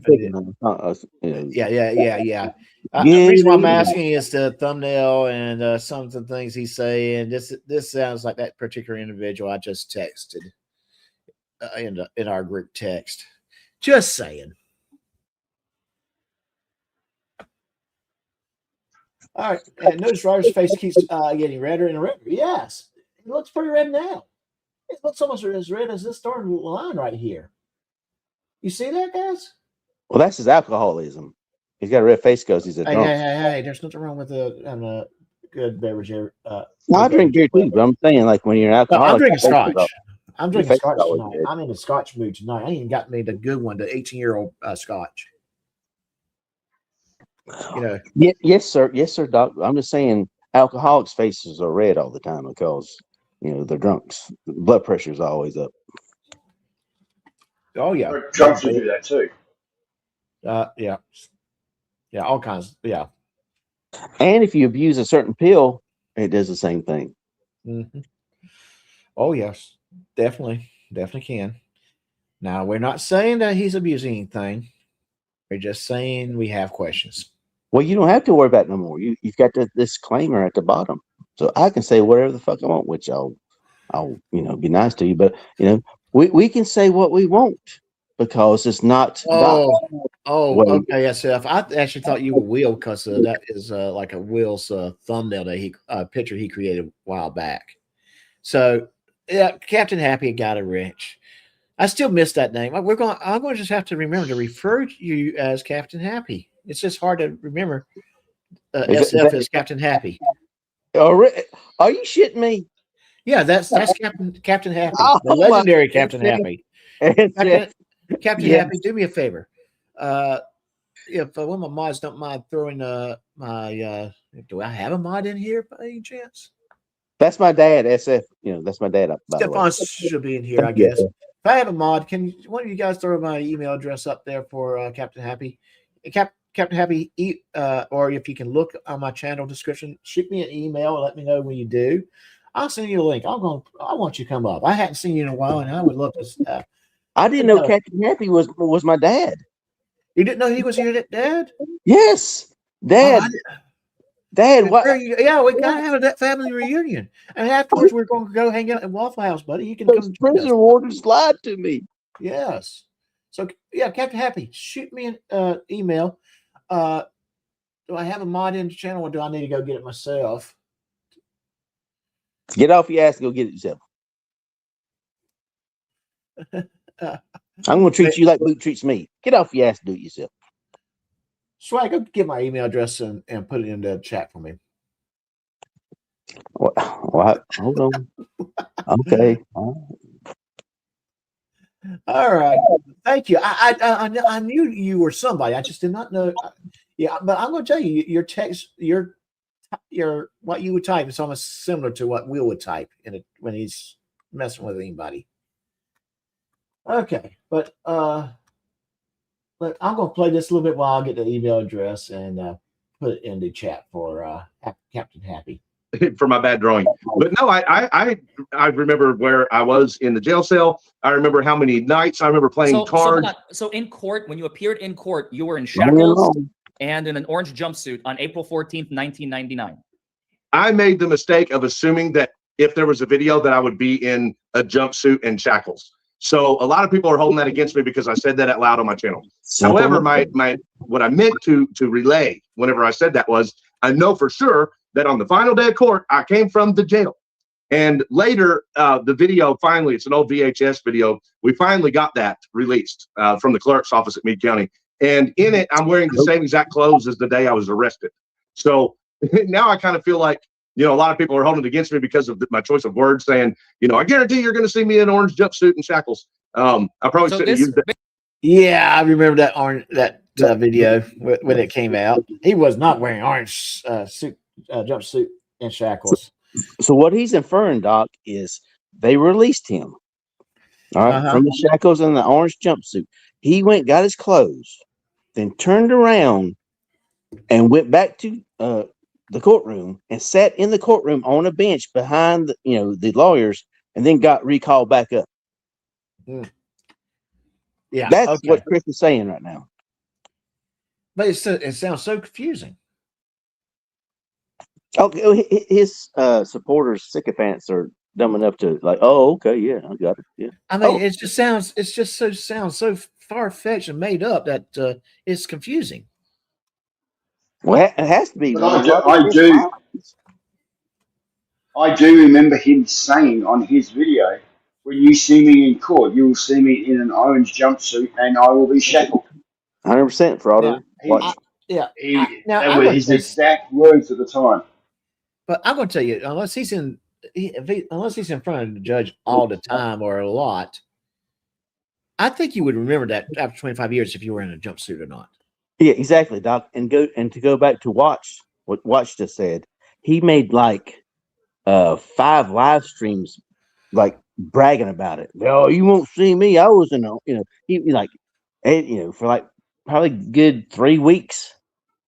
Yeah. The reason why I'm asking is the thumbnail and some of the things he's saying. This sounds like that particular individual I just texted in our group text. Just saying. All right. And notice Ryder's face keeps getting redder and redder. Yes, it looks pretty red now. It looks almost as red as this darn line right here. You see that, guys? Well, that's his alcoholism. He's got a red face because he's a drunk. Hey, there's nothing wrong with having a good beverage here. I drink beer too, but I'm saying, like, when you're an alcoholic. I'm drinking scotch. I'm drinking scotch always tonight. good. I'm in the scotch mood tonight. I even got me the good one, the 18-year-old scotch. You know. Yes, sir, doc. I'm just saying, alcoholics' faces are red all the time because, you know, they're drunks. Blood pressure is always up. Oh yeah, drunks will do that too. Yeah, all kinds. Yeah, and if you abuse a certain pill, it does the same thing. Mm-hmm. Oh yes, definitely can. Now we're not saying that he's abusing anything. We're just saying we have questions. Well, you don't have to worry about it no more. You've got the disclaimer at the bottom, so I can say whatever the fuck I want, which I'll be nice to you, but we can say what we want because it's not. Okay, yes, I actually thought you were Will because that is like a Will's thumbnail that he picture he created a while back. So yeah, Captain Happy got a wrench. I still miss that name. I'm going to just have to remember to refer to you as Captain Happy. It's just hard to remember. SF is Captain Happy. Are you shitting me? Yeah, that's Captain Happy, the legendary Captain Happy. Captain Happy, do me a favor. If one of my mods don't mind throwing my do I have a mod in here by any chance? That's my dad, SF. That's my dad. Stefan should be in here, I guess. If I have a mod, can one of you guys throw my email address up there for Captain Happy? Captain Happy, or if you can look on my channel description, shoot me an email and let me know when you do. I'll send you a link. I want you to come up. I hadn't seen you in a while, and I would love to. I didn't know Captain Happy was my dad. You didn't know he was your dad? Yes, Dad. Dad, what? Yeah, we gotta have that family reunion, and afterwards we're going to go hang out in Waffle House, buddy. You can Those come. prison wardens lied to me. Yes. So yeah, Captain Happy, shoot me an email. Do I have a mod in the channel, or do I need to go get it myself? Get off your ass and go get it yourself. I'm going to treat you like Boot treats me. Get off your ass and do it yourself. Swag, go get my email address and put it in the chat for me. What? Hold on. Okay. All right. Thank you. I knew you were somebody. I just did not know. Yeah, but I'm going to tell you, your text, your what you would type is almost similar to what Will would type when he's messing with anybody. Okay, but I'm going to play this a little bit while I get the email address and put it in the chat for Captain Happy. For my bad drawing. But no, I remember where I was in the jail cell. I remember how many nights. I remember playing cards. So in court, when you appeared in court, you were in shackles and in an orange jumpsuit on April 14th, 1999. I made the mistake of assuming that if there was a video that I would be in a jumpsuit and shackles. So a lot of people are holding that against me because I said that out loud on my channel. However, what I meant to relay whenever I said that was, I know for sure that on the final day of court, I came from the jail. And later, the video finally, it's an old VHS video. We finally got that released from the clerk's office at Meade County. And in it, I'm wearing the same exact clothes as the day I was arrested. So now I kind of feel like, a lot of people are holding it against me because of my choice of words, saying, I guarantee you're going to see me in an orange jumpsuit and shackles. I probably shouldn't have used that. Yeah, I remember that video when it came out. He was not wearing orange jumpsuit and shackles. So what he's inferring, Doc, is they released him, all right, from the shackles and the orange jumpsuit. He went, got his clothes, then turned around and went back to the courtroom and sat in the courtroom on a bench behind the lawyers, and then got recalled back up. Yeah, that's what Chris is saying right now. But it sounds so confusing. Okay, his supporters, sycophants, are dumb enough to oh, okay, yeah, I got it. Yeah, I mean, it just sounds so far fetched and made up that it's confusing. Well, it has to be. I do remember him saying on his video, "When you see me in court, you will see me in an orange jumpsuit, and I will be shackled." 100% for all that were his exact words at the time. But I'm going to tell you, unless he's in front of the judge all the time or a lot, I think you would remember that after 25 years if you were in a jumpsuit or not. Yeah, exactly, Doc. And to go back to what Watch just said, he made 5 live streams bragging about it. Oh, you won't see me. I was in for probably good 3 weeks.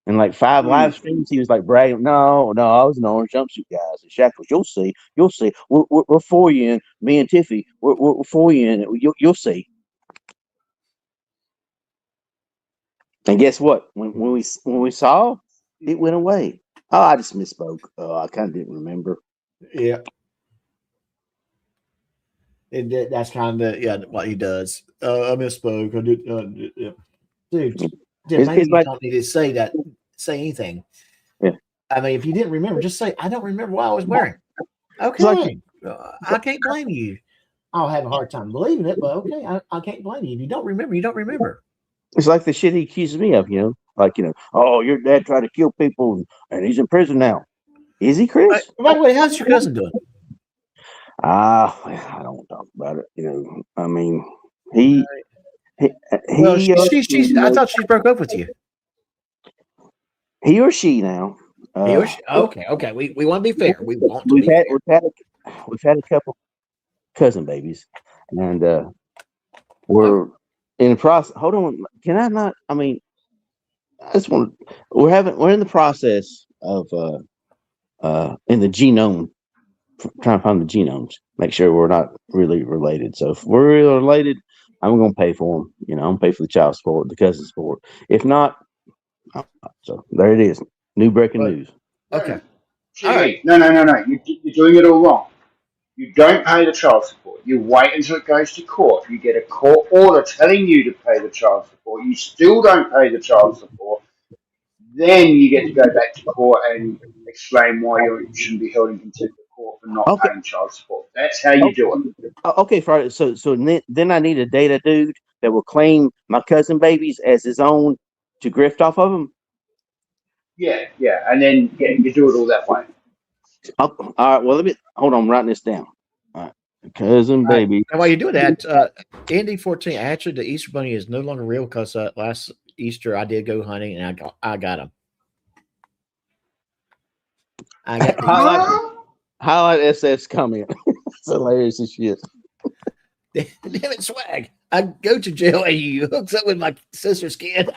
And 5 live streams, he was bragging. No, I was in the orange jumpsuit, guys. And shackles, you'll see. We're for you, and me and Tiffy, we're for you, and you'll see. And guess what? When we saw, it went away. Oh, I just misspoke. I kind of didn't remember. Yeah, that's kind of what he does. I misspoke. I did. Dude. Maybe you don't need to say anything. Yeah. I mean, if you didn't remember, just say, I don't remember what I was wearing. Okay. I can't blame you. I'll have a hard time believing it, but okay, I can't blame you. If you don't remember, you don't remember. It's like the shit he accuses me of, oh, your dad tried to kill people and he's in prison now. Is he, Chris? By the way, how's your cousin doing? I don't talk about it. I mean, I thought she broke up with you. He or she now. He or she. Okay. We want to be fair. We've had a couple cousin babies, and we're in the process. Hold on. Can I not? I mean, I just want. We're in the process of in the genome, trying to find the genomes, make sure we're not really related. So if we're really related, I'm going to pay for them. I'm going to pay for the child support, the cousin support. If not, so there it is. New breaking news. Okay. All right. No. You're doing it all wrong. You don't pay the child support. You wait until it goes to court. You get a court order telling you to pay the child support. You still don't pay the child support. Then you get to go back to court and explain why you shouldn't be held in contempt of court for not paying child support. That's how you do it. Okay, Friday. So then I need a data dude that will claim my cousin babies as his own to grift off of them. Yeah, and then you do it all that way. All right. Well, hold on. I'm writing this down. All right, cousin baby. And while you do that, Andy 14. Actually, the Easter Bunny is no longer real because last Easter I did go hunting and I got him. I got highlight SS comment. It's hilarious as shit. Damn it, swag! I go to jail and you hooks up with my sister's kid.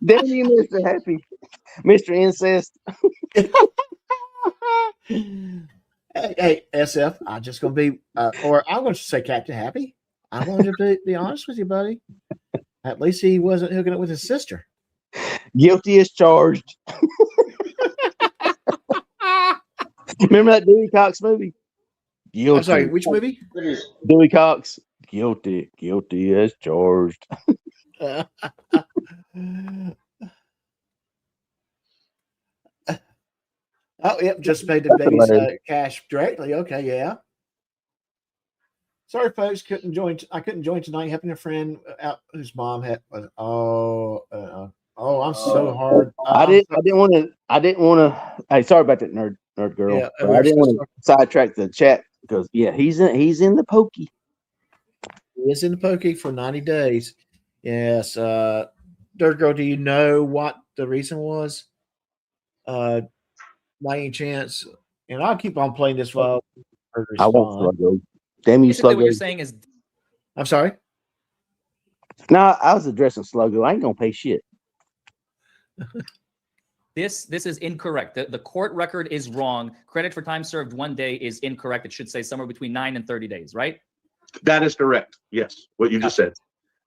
Damn you, Mr. Happy, Mr. Incest. Hey, SF, I'm just going to be, or I'm going to say Captain Happy. I'm going to be honest with you, buddy. At least he wasn't hooking up with his sister. Guilty as charged. Remember that Dewey Cox movie? Guilty. I'm sorry, which movie? Dewey Cox. Guilty as charged. Oh, yep, just paid the baby's cash directly. Okay, yeah. Sorry, folks, I couldn't join tonight. Helping a friend out whose mom had. I'm so hard. I didn't want to. Hey, sorry about that, nerd girl. Yeah, I didn't want to sidetrack the chat because he's in the pokey. He is in the pokey for 90 days. Yes, nerd girl. Do you know what the reason was? By any chance? And I'll keep on playing this while I won't Sluggo. Damn you, Sluggo. What you're saying is, I'm sorry. No, I was addressing Sluggo. I ain't gonna pay shit. This is incorrect. The court record is wrong. Credit for time served 1 day is incorrect. It should say somewhere between 9 and 30 days, right? That is correct. Yes, what you just said.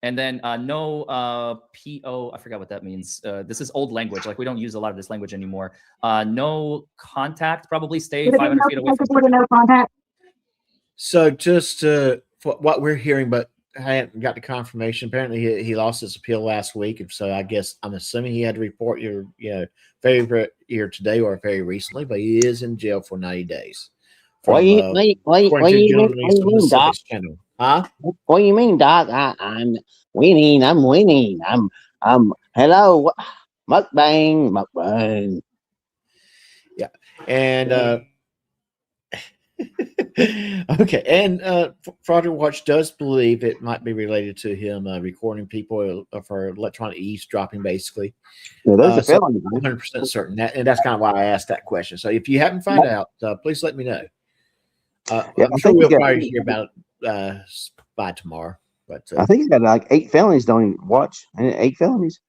And then no PO, I forgot what that means. This is old language. Like we don't use a lot of this language anymore. No contact, probably stay 500 feet away from no contact. So just for what we're hearing, but I haven't got the confirmation. Apparently he lost his appeal last week. And so I guess I'm assuming he had to report your favorite here today or very recently, but he is in jail for 90 days. What do you mean, Doc? Huh? What do you mean, Doc? I'm winning. I'm hello. Mukbang. Yeah. And okay. And Fraudulent Watch does believe it might be related to him recording people for electronic eavesdropping, basically. Yeah, there's a felony. 100% certain. And that's kind of why I asked that question. So if you haven't found out, please let me know. I'm sure we'll probably hear about it by tomorrow. But I think he got like 8 felonies. Don't even watch 8 felonies.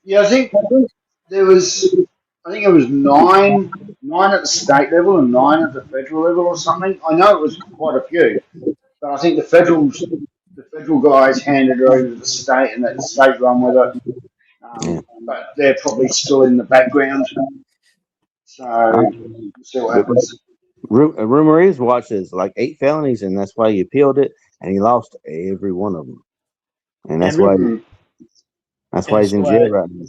Yeah, I think it was 9 at the state level and 9 at the federal level or something. I know it was quite a few, but I think the federal guys handed it over to the state and that the state run with it. But they're probably still in the background. So we'll see what happens. Rumor is Watch is like 8 felonies, and that's why he appealed it, and he lost every one of them, and that's why he's in jail right now.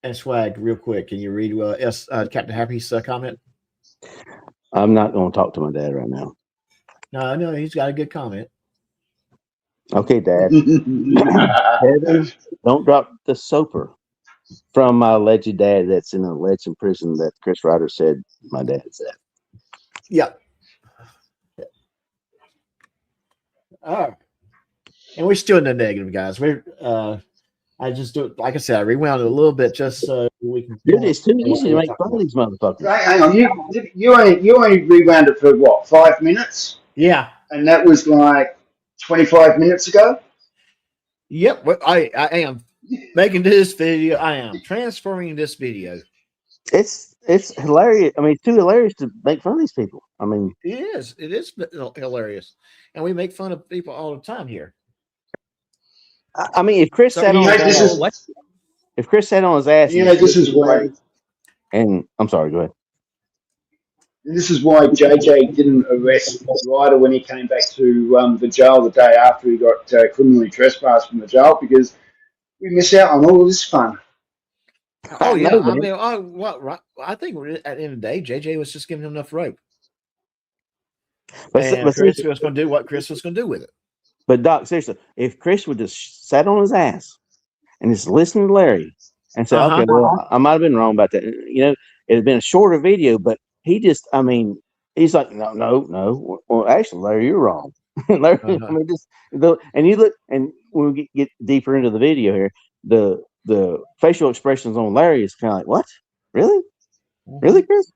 And Swag, real quick, can you read Captain Happy's comment? I'm not going to talk to my dad right now. No, he's got a good comment. Okay, Dad. Heaven, don't drop the soper from my alleged dad that's in a alleged prison that Chris Reiter said my dad's at. Yeah. All right. And we're still in the negative, guys. We're I just do it, like I said, I rewound it a little bit just so we can. Dude, it's too easy to make fun of these motherfuckers. Right, hang on, you only rewound it for what, 5 minutes? Yeah. And that was like 25 minutes ago? Yep. Well, I am making this video. I am transferring this video. It's hilarious. I mean, it's too hilarious to make fun of these people. I mean, It is. It is hilarious, and we make fun of people all the time here. I mean, if Chris So sat on You his know, this ass, is What? if Chris sat on his ass, you and know just this is listened to why Larry, and I'm sorry, go ahead. this is why JJ didn't arrest Ryder when he came back to the jail the day after he got criminally trespassed from the jail, because we miss out on all this fun. Oh I yeah, know, I man. mean, I think at the end of the day, JJ was just giving him enough rope, But, and Chris was going to do what Chris was going to do with it. but Doc, seriously, if Chris would just sat on his ass and just listened to Larry and said, Uh-huh. okay, well, I might have been wrong about that. You know, it had been a shorter video, but he just, I mean, he's like, no. Well, actually, Larry, you're wrong. Larry, I Uh-huh. mean, and you look, and when we get deeper into the video here, the facial expressions on Larry is kind of like, what? Really? Really, Chris?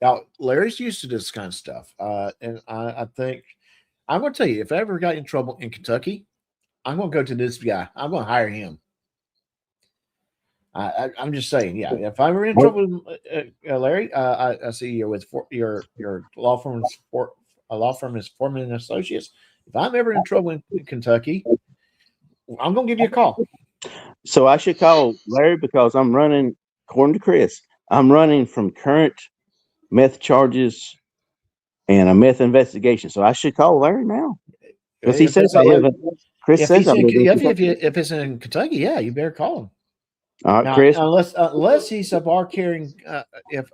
Now, Larry's used to this kind of stuff, and I think I'm going to tell you, if I ever got in trouble in Kentucky, I'm going to go to this guy. I'm going to hire him. I'm just saying, yeah. If I'm in trouble with Larry, I see you're with your law firm is Forman and Associates. If I'm ever in trouble in Kentucky, I'm going to give you a call. So I should call Larry because I'm running, according to Chris, I'm running from current meth charges and a meth investigation. So I should call Larry now because he If says it's, Chris if says he's I'm in, going to if it's in Kentucky, yeah, you better call him. All right, Now, Chris. unless he's a bar carrying,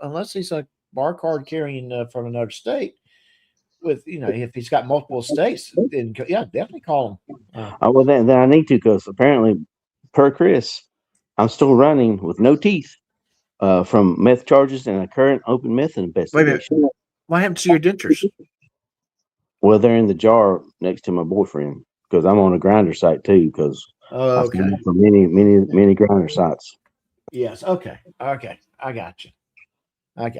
unless he's a bar card carrying from another state, with if he's got multiple states, then yeah, definitely call him. Well, then I need to because apparently, per Chris, I'm still running with no teeth from meth charges and a current open meth investigation. What happened to your dentures? Well, they're in the jar next to my boyfriend because I'm on a grinder site too because I've Okay. been for many grinder sites. Yes. Okay. Okay. I got you. All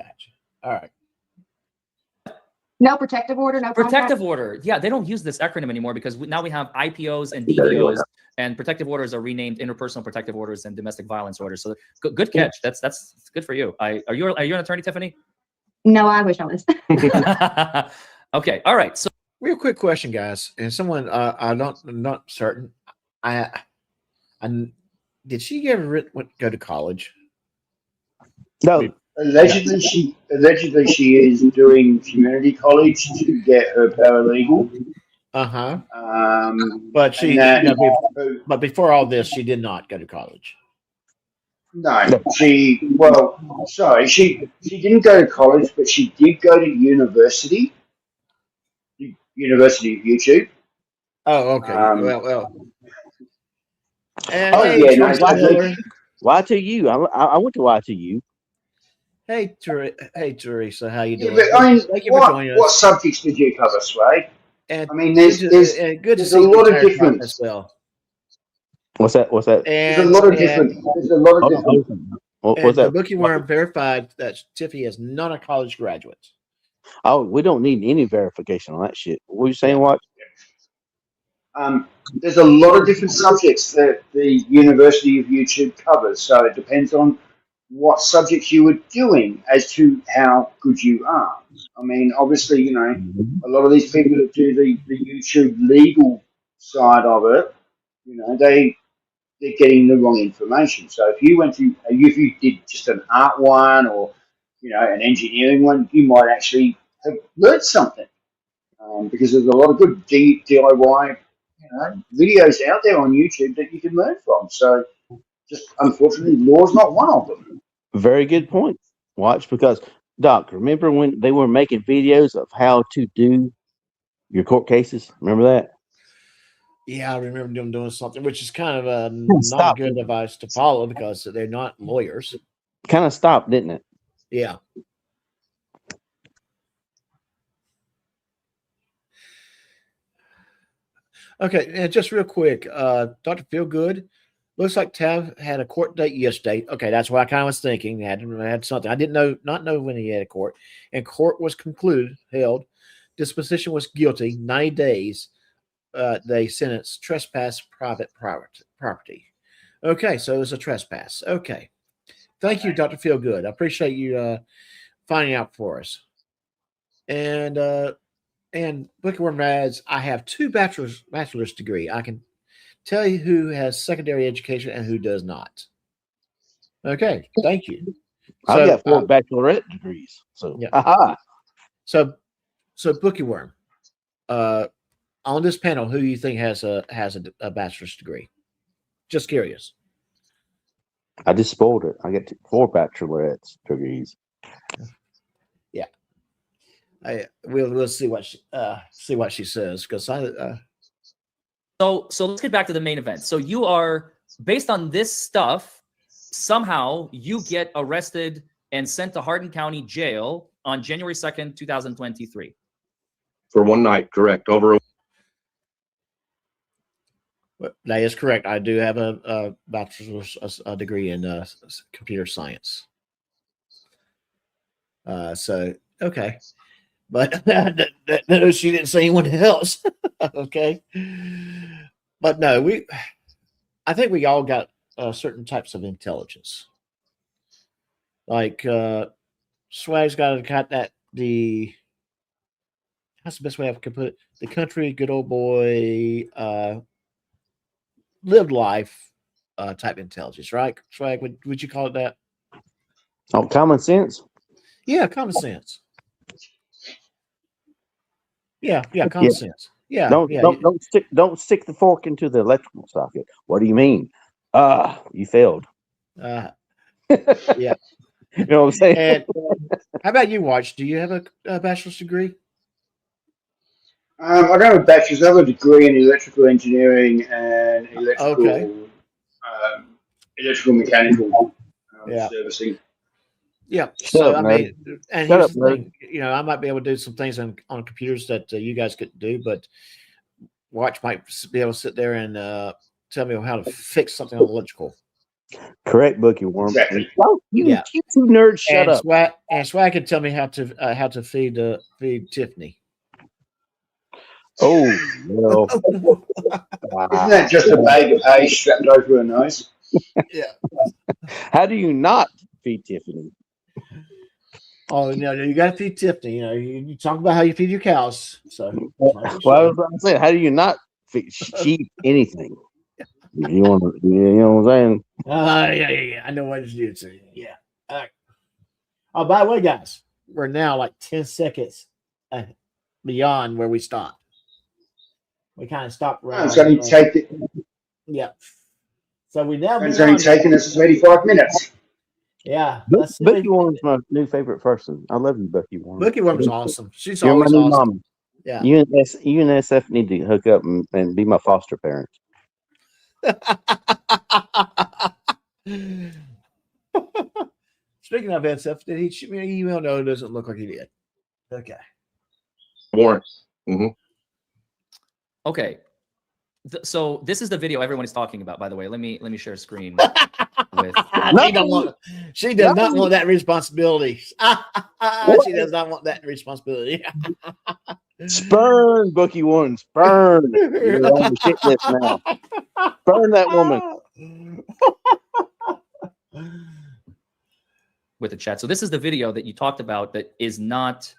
right. No protective order, no Protective contract? order. Yeah, they don't use this acronym anymore because now we have IPOs and DPOs, and protective orders are renamed interpersonal protective orders and domestic violence orders. So good catch. That's good for you. Are you an attorney, Tiffany? No, I wish I was. Okay. All right. So Real quick question, guys, and someone I'm not certain. I did she ever go to college? No, Allegedly, she is doing community college to get her paralegal. But she, and that, but before all this, she did not go to college. No, she didn't go to college, but she did go to university. University of YouTube. Oh, okay. Well. And yeah, no, Y2U. I went to Y2U. Hey, Teresa, how you doing? But I mean, Thank you for joining us. what subjects did you cover, Sway? And I mean, there's good to there's see a lot you of difference as well. What's that? There's a lot of different. There's a lot of different. What's that? The Bookie Worm verified that Tiffy is not a college graduate. Oh, we don't need any verification on that shit. What are you saying? What? There's a lot of different subjects that the University of YouTube covers, so it depends on what subjects you were doing as to how good you are. I mean, obviously, a lot of these people that do the YouTube legal side of it, they're getting the wrong information. So if you did just an art one or, an engineering one, you might actually have learned something because there's a lot of good DIY videos out there on YouTube that you can learn from. So just unfortunately, law's not one of them. Very good point. Watch, because Doc, remember when they were making videos of how to do your court cases? Remember that? Yeah, I remember them doing something, which is kind of not good advice to follow because they're not lawyers. Kind of stopped, didn't it? Yeah. Okay, and just real quick, Dr. Feelgood, looks like Tav had a court date yesterday. Okay, that's what I kind of was thinking. He had something. I didn't not know when he had a court. And court was held disposition was guilty, 90 days. They sentenced trespass private property. Okay, so it was a trespass. Okay. Thank you, Dr. Feelgood. I appreciate you finding out for us. And Bookworm adds, I have 2 bachelor's degree. I can tell you who has secondary education and who does not. Okay, thank you. I've got 4 bachelorette degrees. So, yeah. Aha. So Bookworm, on this panel, who do you think has a bachelor's degree? Just curious. I just spoiled it. I got 4 bachelorette degrees. Yeah, we'll see what she says, because So let's get back to the main event. So you are, based on this stuff, somehow you get arrested and sent to Hardin County Jail on January 2nd, 2023. For one night, correct? That is correct. I do have a bachelor's degree in computer science. So okay, but no, she didn't say anyone else. Okay, but no, I think we all got certain types of intelligence. Like Swag's got that that's the best way I can put it. The country, good old boy, lived life type intelligence, right? Swag, would you call it that? Oh, common sense. Yeah, common sense. Yeah, common sense. Yeah, don't stick the fork into the electrical socket. What do you mean? You failed. Yeah. You know what I'm saying? And how about you, Watch? Do you have a bachelor's degree? I don't have a bachelor's. I have a degree in electrical engineering and electrical mechanical servicing. Yeah. So I mean, and here's the thing, I might be able to do some things on computers that you guys couldn't do, but Watch might be able to sit there and tell me how to fix something on electrical. Correct, Bookie Worm. Exactly. You two nerds, shut up. Swag can tell me how to feed Tiffany. Oh, no. Isn't that just a bag of hay strapped over her nose? Yeah. How do you not feed Tiffany? Oh, you got to feed Tiffany. You talk about how you feed your cows. So, well, I'm saying, how do you not feed sheep anything? You know what I'm saying? Yeah. I know what you're saying. Yeah. All right. Oh, by the way, guys, we're now like 10 seconds beyond where we stopped. We kind of stopped right. It's only taken. Yeah. So we now. It's only taken us 35 minutes. Yeah. Bucky Worm's my new favorite person. I love you, Bucky Worm. Bucky Worm's awesome. She's You're always my new awesome. mom. Yeah. You and SF need to hook up and be my foster parents. Speaking of SF, did he shoot me an email? No, it doesn't look like he did. Okay. Warrant. Mm-hmm. Okay. So this is the video everyone is talking about, by the way. Let me share a screen with she does not want that responsibility. She does not want that responsibility. Spurn, Bookie Worm. Spurn. You're on the shit list now. Burn that woman. with the chat. So this is the video that you talked about that is not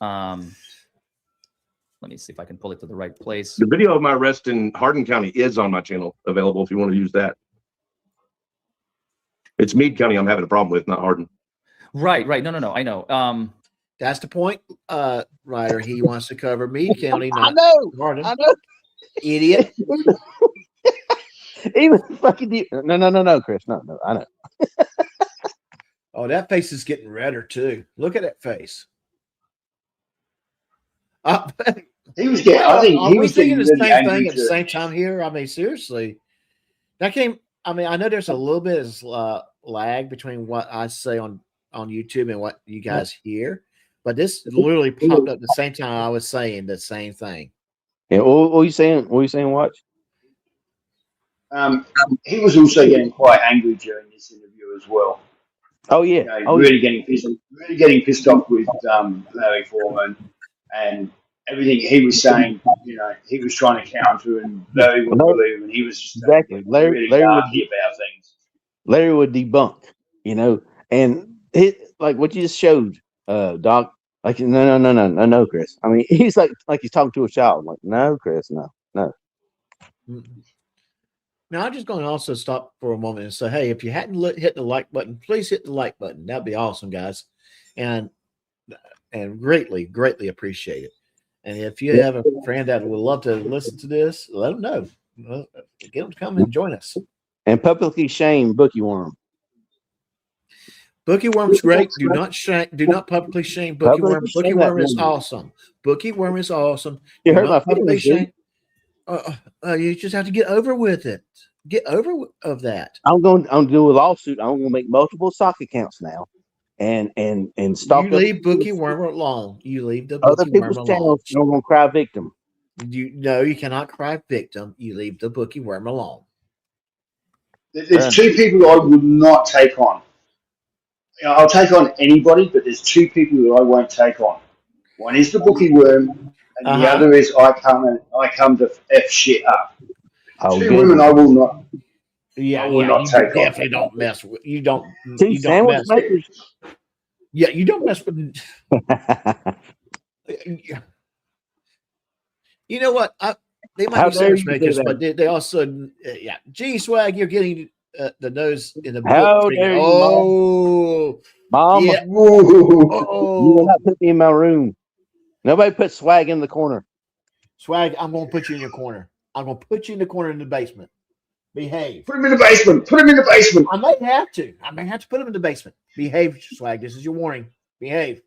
let me see if I can pull it to the right place. The video of my arrest in Hardin County is on my channel, available if you want to use that. It's Meade County I'm having a problem with, not Hardin. Right. No. I know. That's the point, Reiter. He wants to cover Meade County, not Hardin. I know. Idiot. Even fucking no, Chris. No, I know. Oh, that face is getting redder too. Look at that face. He was getting. I think he was thinking getting the really same angry thing at the too. same time here. I mean, seriously, that came. I mean, I know there's a little bit of lag between what I say on YouTube and what you guys hear, but this literally popped up the same time I was saying the same thing. Yeah, what were you saying? What were you saying? Watch. He was also getting quite angry during this interview as well. Oh yeah, Really getting pissed off with Larry Forman, and everything he was saying, he was trying to counter and Larry wouldn't believe him, and he was just Exactly. really narky about things. Larry would debunk, and like what you just showed, Doc. Like no, Chris. I mean, he's like he's talking to a child. I'm like, no, Chris, no. Now, I'm just going to also stop for a moment and say, hey, if you hadn't hit the like button, please hit the like button. That'd be awesome, guys, and greatly appreciate it. And if you have a friend that would love to listen to this, let them know. Get them to come and join us. And publicly shame Bookie Worm. Bookie Worm's great. Do not publicly shame Bookie Worm. Bookie Worm is awesome. Bookie Worm is awesome. You hurt my feelings, dude. You just have to get over with it. Get over of that. I'm going to do a lawsuit. I'm going to make multiple sock accounts now, and stalk. You leave Bookie Worm alone. You leave the other Bookie Worm people's alone. channels. You're going to cry victim. You cannot cry victim. You leave the Bookie Worm alone. There's two people I would not take on. I'll take on anybody, but there's two people that I won't take on. One is the Bookie Worm, and the other is I come to F shit up. Two women I will not. Yeah, I will not take on. Definitely don't mess with. You don't sandwich makers. Yeah, you don't mess with. You know what? They might be sandwich makers, but they also, Gee, Swag, you're getting the nose in the book. How dare you, Mom? Yeah. You will not put me in my room. Nobody put Swag in the corner. Swag, I'm going to put you in your corner. I'm going to put you in the corner in the basement. Behave. Put him in the basement. Put him in the basement. I might have to. Put him in the basement. Behave, Swag. This is your warning. Behave.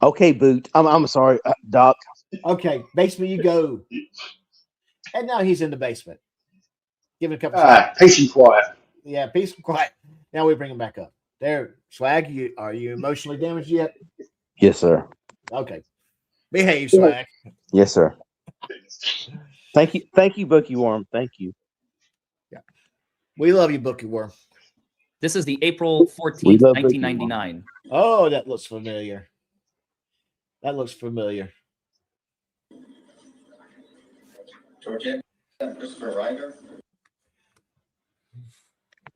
Okay, Boot. I'm sorry, Doc. Okay, basement you go. And now he's in the basement. Give it a couple peace and quiet. Yeah, peace and quiet. Now we bring him back up. There, Swag, are you emotionally damaged yet? Yes, sir. Okay. Behave, Swag. Yes, sir. Thank you, Bookie Worm. Thank you. Yeah. We love you, Bookie Worm. This is the April 14th, 1999. Oh, that looks familiar. That looks familiar. Christopher Reiter.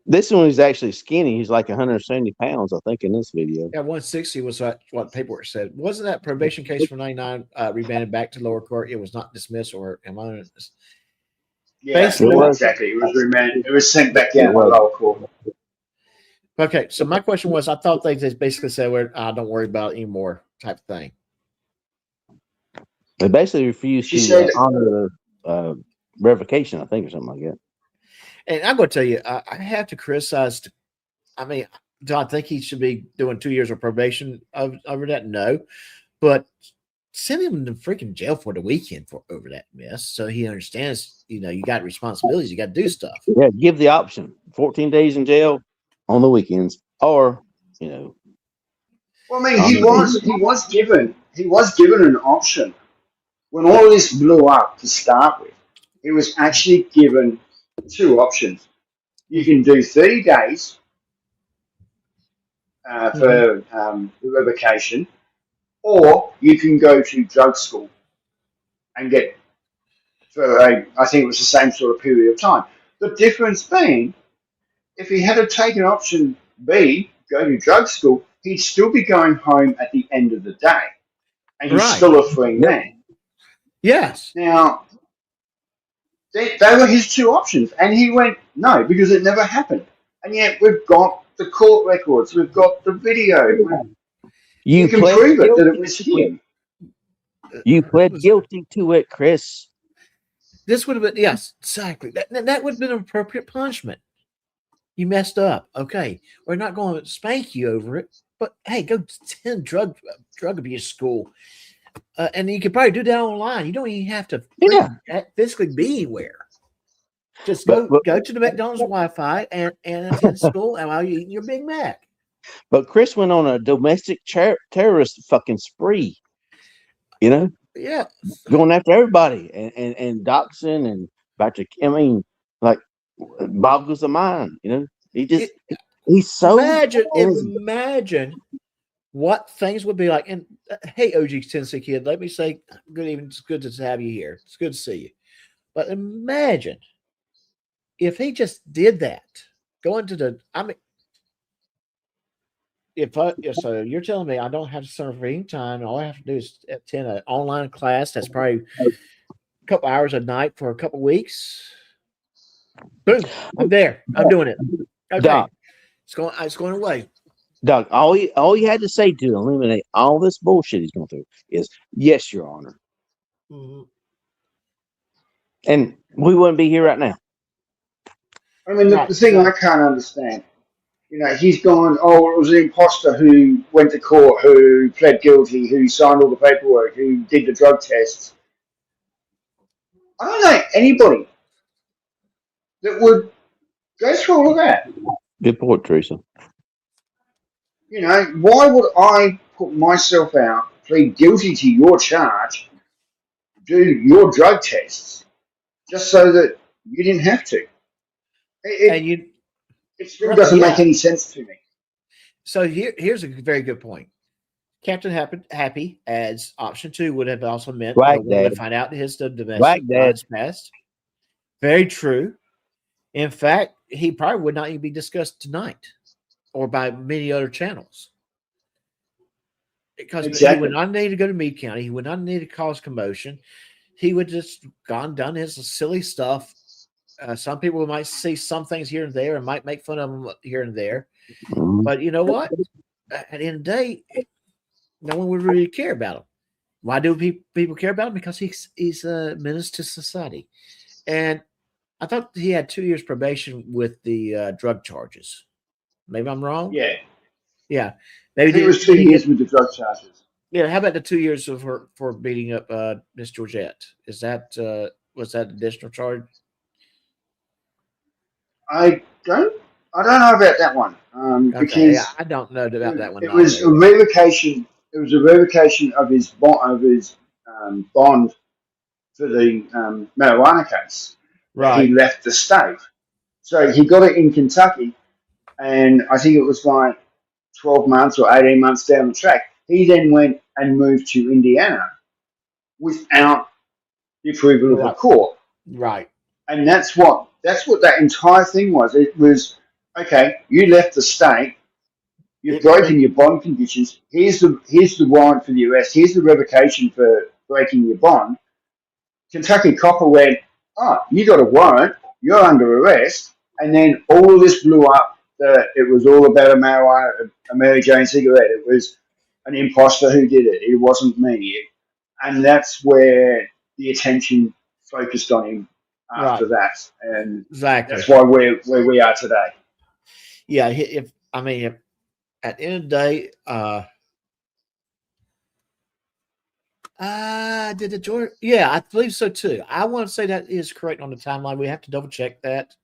This one is actually skinny. He's like 170 pounds, I think, in this video. Yeah, 160 was what paperwork said. Wasn't that probation case from 99 remanded back to lower court? It was not dismissed, or am I? Yeah, exactly. It was remanded. It was sent back down to lower court. Okay, so my question was, I thought they just basically said, "Well, don't worry about it anymore," type of thing. They basically refused to honor the revocation, I think, or something like that. And I'm going to tell you, I have to criticize. I mean, do I think he should be doing 2 years of probation over that? No, but send him to freaking jail for the weekend over that mess, so he understands. You got responsibilities. You got to do stuff. Yeah, give the option: 14 days in jail on the weekends, or Well, I mean, he was given an option when all this blew up to start with. He was actually given two options. You can do 30 days for the revocation, or you can go to drug school and get I think it was the same sort of period of time. The difference being, if he had taken option B, go to drug school, he'd still be going home at the end of the day, and he's still a free man. Yes. Now, they were his two options, and he went no because it never happened. And yet we've got the court records, we've got the video. You can prove it that it was him. You pled guilty to it, Chris. This would have been, yes, exactly. That would have been an appropriate punishment. You messed up. Okay, we're not going to spank you over it, but hey, go to drug abuse school. And you could probably do that online. You don't even have to physically be anywhere. Just go to the McDonald's Wi-Fi and attend school while you're eating your Big Mac. But Chris went on a domestic terrorist fucking spree. Yeah. Going after everybody and doxing and like boggles the mind. He's so imagine what things would be like. And hey, OG Tennessee kid, let me say good evening. It's good to have you here. It's good to see you. But imagine if he just did that, going to the, I mean, so you're telling me I don't have to serve for any time. All I have to do is attend an online class that's probably a couple hours a night for a couple weeks. Boom, I'm there. I'm doing it. Okay, Doc, it's going away. Doc, all you had to say to eliminate all this bullshit he's going through is yes, Your Honor, and we wouldn't be here right now. I mean, the thing I can't understand, he's gone, oh, it was an imposter who went to court, who pled guilty, who signed all the paperwork, who did the drug tests. I don't know anybody that would go through all of that. Good point, Teresa. Why would I put myself out, plead guilty to your charge, do your drug tests, just so that you didn't have to? It still doesn't make any sense to me. So here's a very good point. Captain Happy adds option 2 would have also meant no one would find out his domestic violence past. Very true. In fact, he probably would not even be discussed tonight or by many other channels. Because he would not need to go to Meade County. He would not need to cause commotion. He would just done his silly stuff. Some people might see some things here and there and might make fun of him here and there. But you know what? At the end of the day, no one would really care about him. Why do people care about him? Because he's a menace to society. And I thought he had 2 years probation with the drug charges. Maybe I'm wrong. Yeah. Maybe it was 2 years with the drug charges. Yeah. How about the 2 years for beating up Miss Georgette? Was that additional charge? I don't know about that one. Because I don't know about that one. It was a revocation. It was a revocation of his bond for the marijuana case. Right. He left the state, so he got it in Kentucky, and I think it was like 12 months or 18 months down the track. He then went and moved to Indiana without the approval of the court. Right. And that's what that entire thing was. It was, okay, you left the state, you've broken your bond conditions, here's the warrant for the arrest, here's the revocation for breaking your bond. Kentucky copper went, oh, you got a warrant, you're under arrest, and then all of this blew up that it was all about a Mary Jane cigarette. It was an imposter who did it. It wasn't me. And that's where the attention focused on him after that. And that's why we're where we are today. Yeah, if at the end of the day, did the Georgia? Yeah, I believe so too. I want to say that is correct on the timeline. We have to double check that,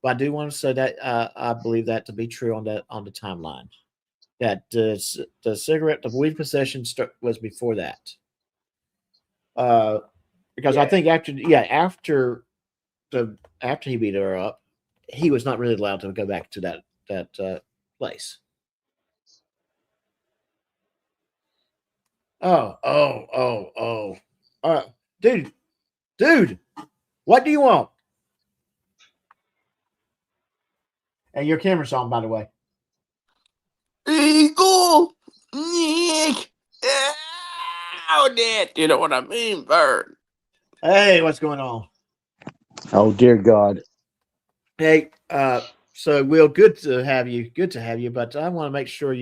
but I do want to say that I believe that to be true on the timeline. That the cigarette, the weed possession was before that. Because I think after he beat her up, he was not really allowed to go back to that place. Oh. Dude, what do you want? And your camera's on, by the way. Eagle, Nick, that. You know what I mean, Bird? Hey, what's going on? Oh, dear God. Hey, so Will, good to have you. But I want to make sure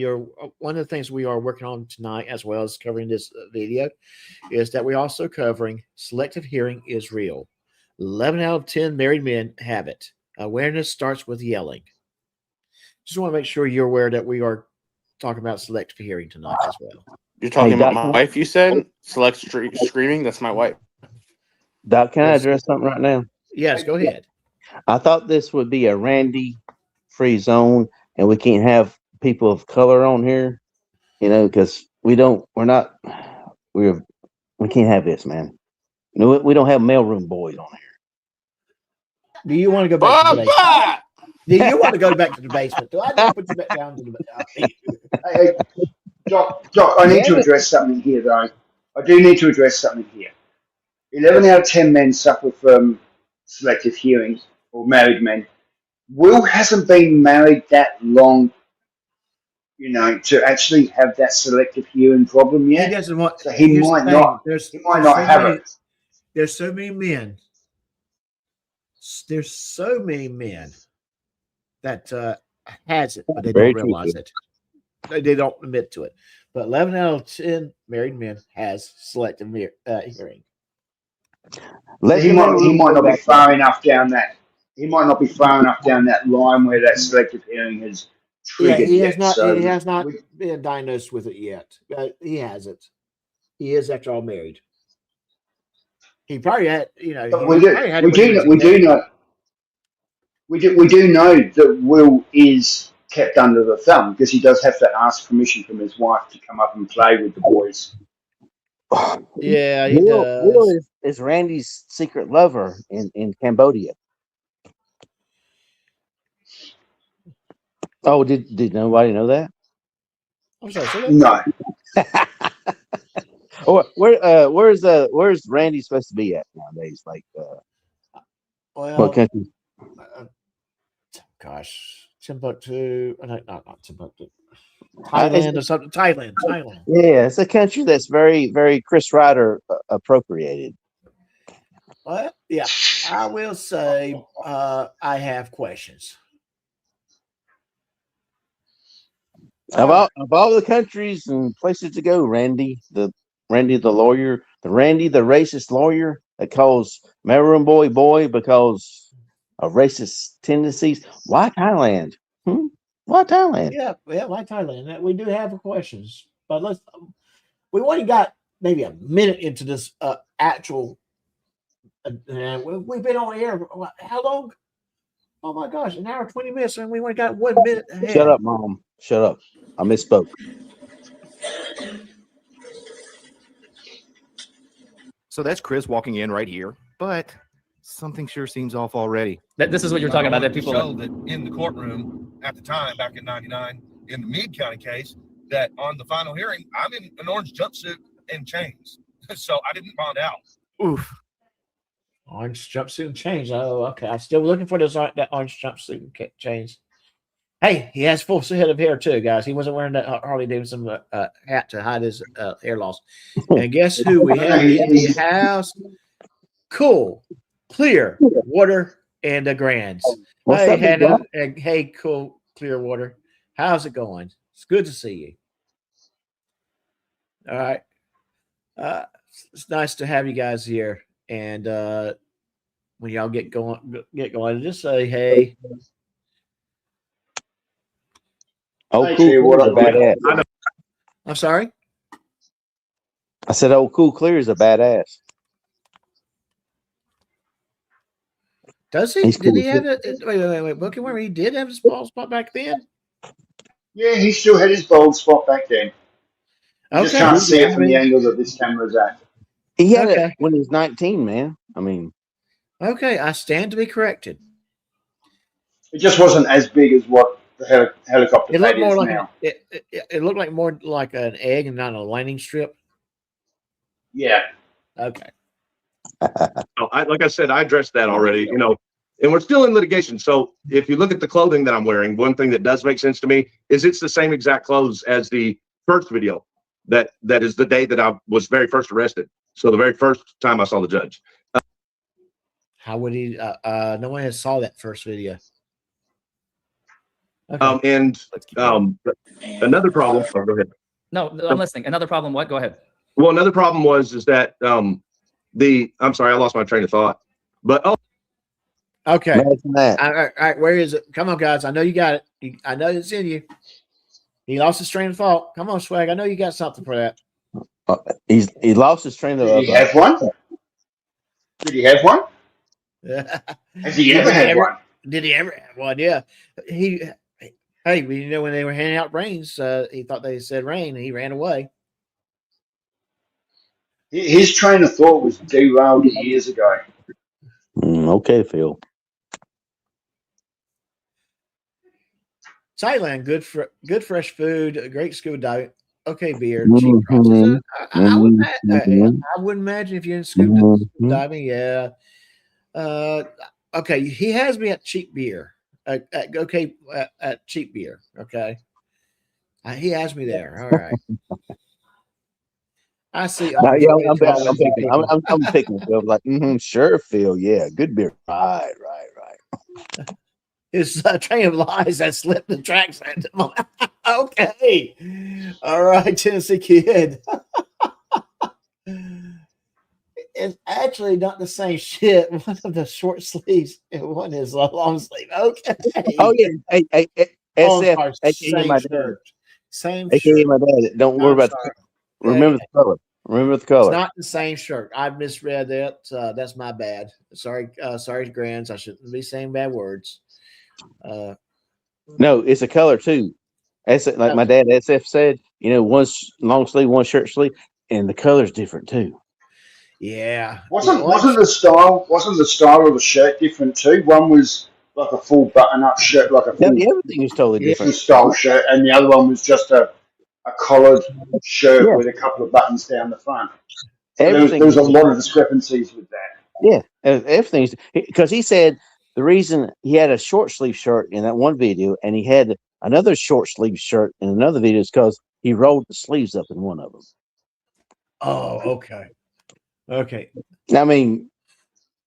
one of the things we are working on tonight, as well as covering this video, is that we're also covering selective hearing is real. 11 out of 10 married men have it. Awareness starts with yelling. Just want to make sure you're aware that we are talking about selective hearing tonight as well. You're talking about my wife, you said? Screaming? That's my wife. Doc, can I address something right now? Yes, go ahead. I thought this would be a Randy-free zone, and we can't have people of color on here, because we can't have this, man. We don't have mailroom boys on here. Do you want to go back to the basement? Do you want to go back to the basement? Do I need to put you back down to the basement? Hey, Doc, Doc, I need to address something here, though. I do need to address something here. 11 out of 10 men suffer from selective hearing, or married men. Will hasn't been married that long, to actually have that selective hearing problem He yet. doesn't want. So he Here's the might thing. not. He might not have it. There's so many men. There's so many men that has it, but they don't realize it. They don't admit to it. But 11 out of 10 married men has selective hearing. He might not be far enough down that. He might not be far enough down that line where that selective hearing has triggered He yet. has not been diagnosed with it yet. He has it. He is, after all, married. He probably had, We do know that Will is kept under the thumb because he does have to ask permission from his wife to come up and play with the boys. Yeah, he does. Will is Randy's secret lover in Cambodia. Oh, did nobody know that? I'm sorry, no. Where's Randy supposed to be at nowadays? Like, what country? Gosh, Timbuktu. Not Timbuktu. Thailand or something. Thailand. Yeah, it's a country that's very, very Chris Reiter appropriated. Well, yeah, I will say I have questions. Of all the countries and places to go, Randy the lawyer, the racist lawyer that calls Maroon boy because of racist tendencies. Why Thailand? Why Thailand? Yeah, why Thailand? We do have questions, but we've only got maybe a minute into this actual. We've been on air. How long? Oh my gosh, an hour 20 minutes, and we only got 1 minute ahead. Shut up, Mom. Shut up. I misspoke. So that's Chris walking in right here, but something sure seems off already. This is what you're talking about. That people show that in the courtroom at the time, back in '99, in the Meade County case, that on the final hearing, I'm in an orange jumpsuit and chains, so I didn't bond out. Oof. Orange jumpsuit and chains. Oh, okay. I'm still looking for that orange jumpsuit and chains. Hey, he has full head of hair too, guys. He wasn't wearing that Harley Davidson hat to hide his hair loss. And guess who we have in the house? Cool, clear water and the Grands. Hey, Hannah. Hey, cool, clear water. How's it going? It's good to see you. All right. It's nice to have you guys here. And when y'all get going, just say hey. Oh, cool. What a badass. I'm sorry. I said, "Oh, cool, clear is a badass." Does he? Did he have it? Wait. Bookie, where he did have his bald spot back then? Yeah, he still had his bald spot back then. You just can't see it from the angle that this camera's at. He had it when he was 19, man. I mean, okay, I stand to be corrected. It just wasn't as big as what the helicopter pad is now. It looked like more like an egg and not a landing strip. Yeah. Okay. Like I said, I addressed that already, and we're still in litigation. So if you look at the clothing that I'm wearing, one thing that does make sense to me is it's the same exact clothes as the first video. That is the day that I was very first arrested. So the very first time I saw the judge. How would he? No one has saw that first video. Okay. Another problem. Oh, go ahead. No, I'm listening. Another problem. What? Go ahead. Well, another problem is that I'm sorry, I lost my train of thought. But okay. All right, where is it? Come on, guys. I know you got it. I know it's in you. He lost his train of thought. Come on, Swag. I know you got something for that. He lost his train of thought. Did he have one? Did he have one? Has he ever had one? Did he ever have one? Yeah. Hey, when they were handing out reins, he thought they said rain, and he ran away. His train of thought was derailed years ago. Okay, Phil. Thailand, good fresh food, great scuba dive. okay, beer, cheap prices. I wouldn't imagine if you're in scuba diving. Yeah. Okay, he has me at cheap beer. At cheap beer. Okay, he has me there. All right. I see. No, yeah, I'm picking myself like, sure, Phil. Yeah, good beer. Right. His train of lies that slipped the tracks. Okay. All right, Tennessee Kid. It's actually not the same shit. One of the short sleeves and one is a long sleeve. Okay. Oh yeah, hey, SF, sorry. aka my Same dad, shirt. Same aka shirt. my dad. Don't worry I'm about sorry. remember the color. Remember the It's color. not the same shirt. I misread that. That's my bad. Sorry, Grands. I shouldn't be saying bad words. No, it's a color too. Like my dad SF said, one's long sleeve, one shirt sleeve, and the color's different too. Yeah. Wasn't the style of the shirt different too? One was like a full button up shirt, like a full Everything is totally different. style shirt, and the other one was just a collared shirt with a couple of buttons down the front. So there was a lot of discrepancies with that. Yeah, everything's because he said the reason he had a short sleeve shirt in that one video and he had another short sleeve shirt in another video is because he rolled the sleeves up in one of them. Oh, okay. Okay. I mean,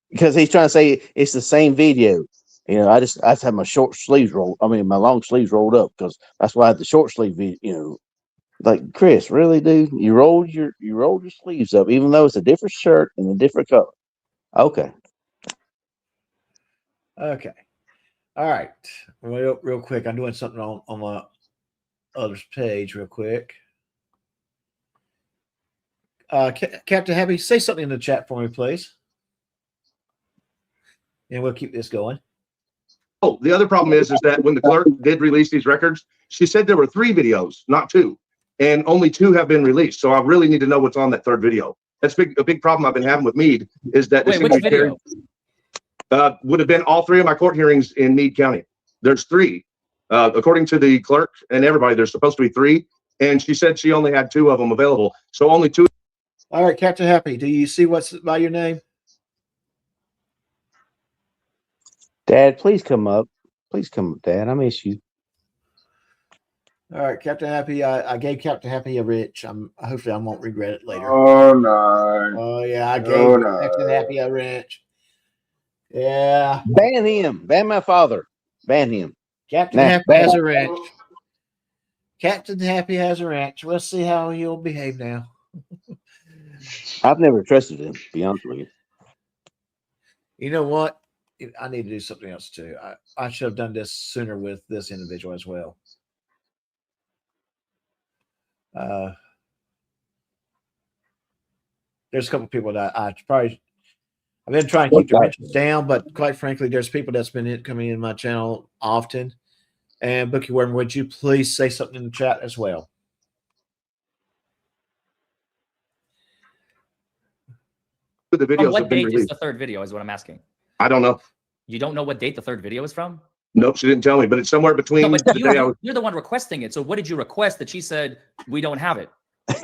because he's trying to say it's the same video. I just have my short sleeves rolled. I mean, my long sleeves rolled up because that's why I had the short sleeve video. Like Chris, really, dude? You rolled your sleeves up, even though it's a different shirt and a different color. Okay. Okay. All right. Real quick. I'm doing something on my other page real quick. Captain Happy, say something in the chat for me, please. And we'll keep this going. Oh, the other problem is that when the clerk did release these records, she said there were 3 videos, not 2, and only 2 have been released. So I really need to know what's on that 3rd video. That's a big problem I've been having with Meade is that Wait, which video? Would have been all 3 of my court hearings in Meade County. There's 3, according to the clerk and everybody. There's supposed to be 3, and she said she only had 2 of them available. So only 2. All right, Captain Happy, do you see what's by your name? Dad, please come up. Please come up, Dad. I miss you. All right, Captain Happy. I gave Captain Happy a wrench. Hopefully I won't regret it later. Oh no! Oh yeah, I gave Captain Happy a wrench. Yeah. Ban him. Ban my father. Ban him. Captain Happy has a wrench. Captain Happy has a wrench. We'll see how he'll behave now. I've never trusted him, to be honest with you. You know what? I need to do something else too. I should have done this sooner with this individual as well. There's a couple people that I've been trying to keep the wrenches down, but quite frankly, there's people that's been coming in my channel often. And Bookie Worm, would you please say something in the chat as well? The videos On what have been date is released. the 3rd video is what I'm asking. I don't know. You don't know what date the 3rd video is from? Nope, she didn't tell me, but it's somewhere between No, the day you're the one requesting it. So what did you request that she said we don't have it?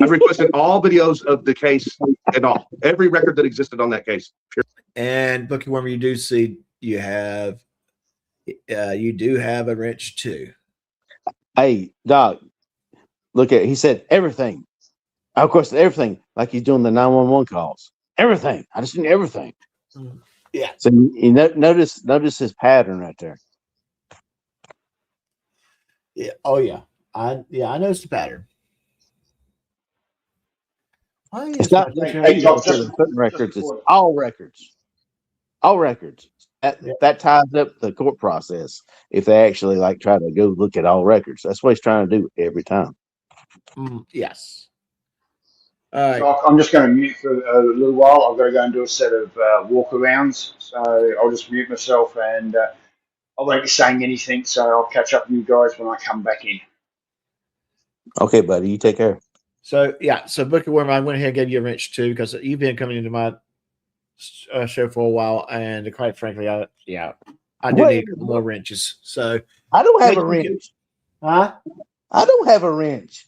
I requested all videos of the case and every record that existed on that case. And Bookie Worm, you do see you do have a wrench too. Hey, Doc, look at he said everything. Of course, everything, like he's doing the 911 calls. Everything. I just need everything. Yeah. So you notice his pattern right there. Yeah. Oh yeah. I noticed the pattern. It's not certain records. It's all records. All records. That ties up the court process. If they actually try to go look at all records, that's what he's trying to do every time. Yes. All right. Doc, I'm just going to mute for a little while. I've got to go and do a set of walkarounds, so I'll just mute myself and I won't be saying anything. So I'll catch up with you guys when I come back in. Okay, buddy. You take care. So yeah, so Bookie Worm, I went ahead and gave you a wrench too because you've been coming into my show for a while, and quite frankly, I do need more wrenches. So I don't have a wrench. Huh? I don't have a wrench.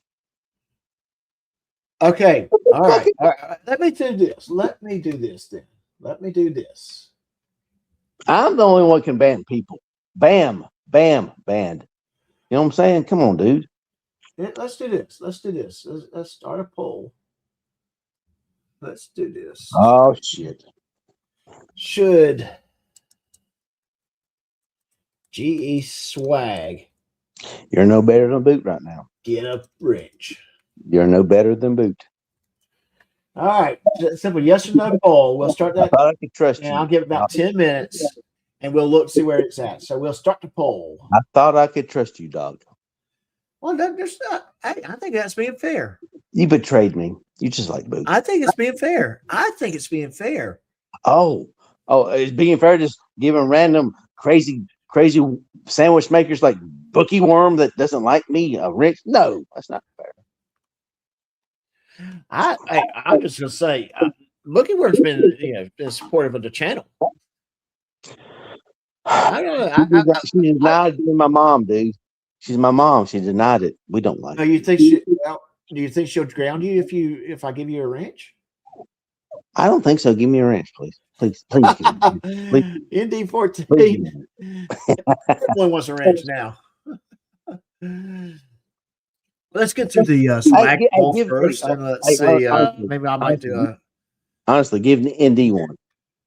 Okay. All right. All right. Let me do this. Let me do this then. Let me do this. I'm the only one who can ban people. Bam, bam, banned. You know what I'm saying? Come on, dude. Let's do this. Let's do this. Let's start a poll. Let's do this. Oh shit. Should GE Swag You're no better than Boot right now. get a wrench? You're no better than Boot. All right. Simple yes or no poll. We'll start I that. thought I could trust And you. I'll give it about 10 minutes and we'll look, see where it's at. So we'll start the poll. I thought I could trust you, dog. Well, there's not. I think that's being fair. You betrayed me. You just like Boot. I think it's being fair. I think it's being fair. Oh, it's being fair just giving random crazy sandwich makers like Bookie Worm that doesn't like me a wrench. No, that's not fair. I'm just gonna say, Bookie Worm's been been supportive of the channel. I don't know. She denied being my mom, dude. She's my mom. She denied it. We don't like it. You think do you think she'll ground you if I give you a wrench? I don't think so. Give me a wrench, please. Please. Please. ND14. Everyone wants a wrench now. Let's get through the swag poll first, and let's see. Maybe I might do a. Honestly, give ND one.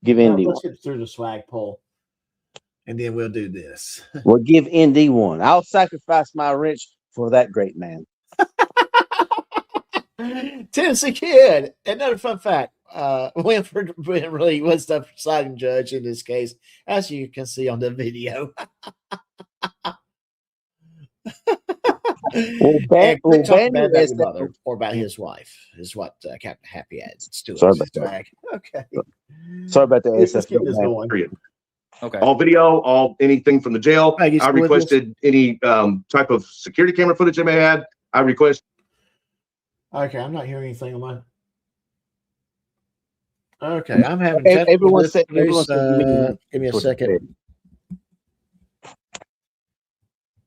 Give ND one. Let's get through the swag poll, and then we'll do this. Well, give ND one. I'll sacrifice my wrench for that great man. Tennessee Kid. Another fun fact. Winford really was the presiding judge in this case, as you can see on the video. Or about his wife is what Captain Happy adds. Sorry about that. Okay. Sorry about that. Let's keep this going. Okay. All video, all anything from the jail. I requested any type of security camera footage they may have. I request. Okay, I'm not hearing anything on mine. Okay, I'm having everyone said, give me a second.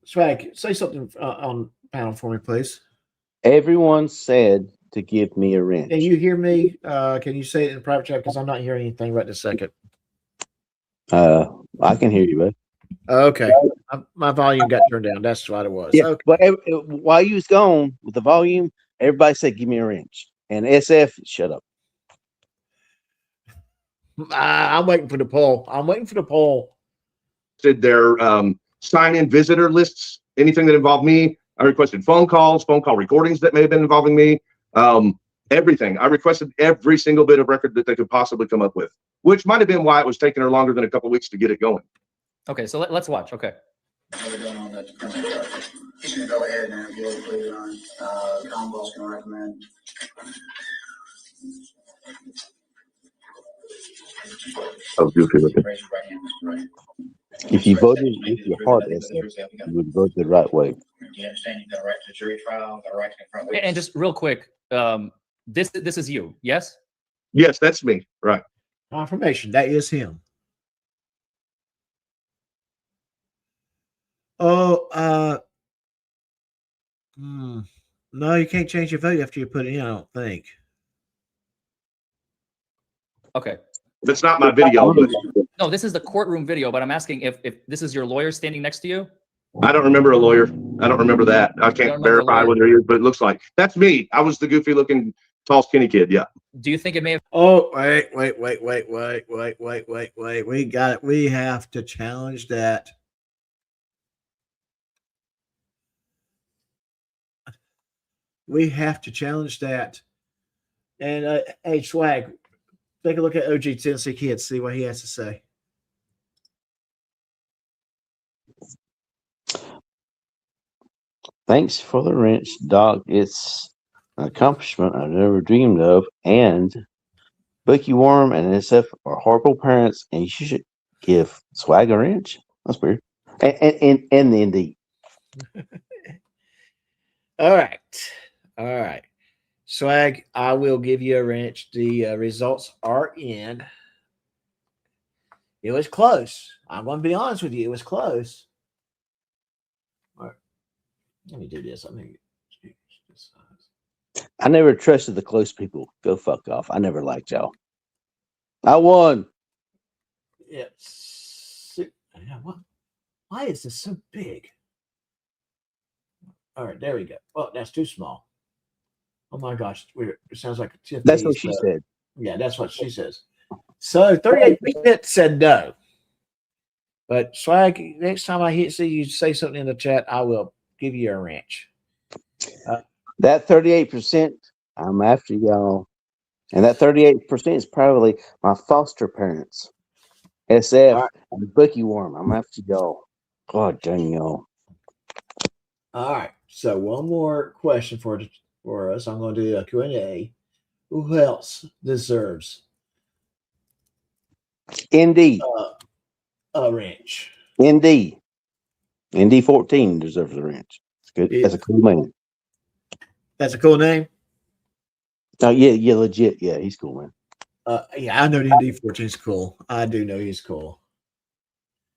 Swag, say something on panel for me, please. Everyone said to give me a wrench. Can you hear me? Can you say it in the private chat? Because I'm not hearing anything right this second. I can hear you, bud. Okay. My volume got turned down. That's what it was. Yeah, okay. But while you was gone with the volume, everybody said, give me a wrench. And SF, shut up. I'm waiting for the poll. I'm waiting for the poll. Did their sign-in visitor lists, anything that involved me. I requested phone call recordings that may have been involving me. Everything. I requested every single bit of record that they could possibly come up with, which might have been why it was taking her longer than a couple of weeks to get it going. Okay, so let's watch. Okay. How we doing on that criminal charge? He's gonna go ahead and get a plea on. Commonwealth's gonna recommend. I was goofy with it. If you voted with your heart, SF, you would vote the right way. Do you understand you've got a right to jury trial, got a right to confront And just real quick, this is you, yes? Yes, that's me. Right. Confirmation. That is him. Oh, no, you can't change your vote after you put it in, I don't think. Okay. That's not my video. But no, this is the courtroom video, but I'm asking if this is your lawyer standing next to you? I don't remember a lawyer. I don't remember that. I can't verify whether he is, but it looks like that's me. I was the goofy looking tall skinny kid. Yeah. Do you think it may have? Oh, wait. We got it. We have to challenge that. We have to challenge that. And hey, Swag, take a look at OG Tennessee Kid, see what he has to say. Thanks for the wrench, Doc. It's an accomplishment I've never dreamed of. And Bookie Worm and SF are horrible parents, and you should give Swag a wrench. That's weird. And the Indeed. All right. Swag, I will give you a wrench. The results are in. It was close. I'm going to be honest with you. It was close. All right. Let me do this. I never trusted the close people. Go fuck off. I never liked y'all. I won. Why is this so big? All right, there we go. Oh, that's too small. Oh my gosh, it sounds like a Tiffany's. That's what she said. Yeah, that's what she says. So 38% said no. But Swag, next time I see you say something in the chat, I will give you a wrench. That 38%, I'm after y'all. And that 38% is probably my foster parents. SF All right. and Bookie Worm. I'm after y'all. God dang y'all. All right. So one more question for us. I'm going to do a Q&A. Who else deserves ND. A wrench? ND. ND 14 deserves a wrench. It's good. That's a cool man. That's a cool name? Oh, yeah, legit. Yeah, he's cool, man. Yeah, I know the ND 14 is cool. I do know he's cool.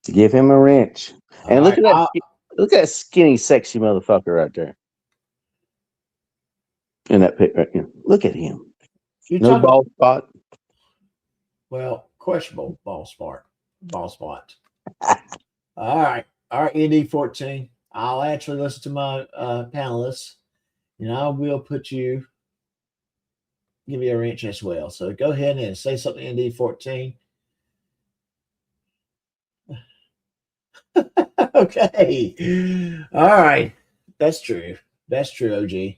Give him a wrench. And All look right, at that. Look at that skinny, sexy motherfucker right there. In that pic right here. Look at him. No bald spot. Well, questionable ball spot. All right, ND 14. I'll actually listen to my panelists, and I will give you a wrench as well. So go ahead and say something, ND 14. Okay. All right. That's true. OG.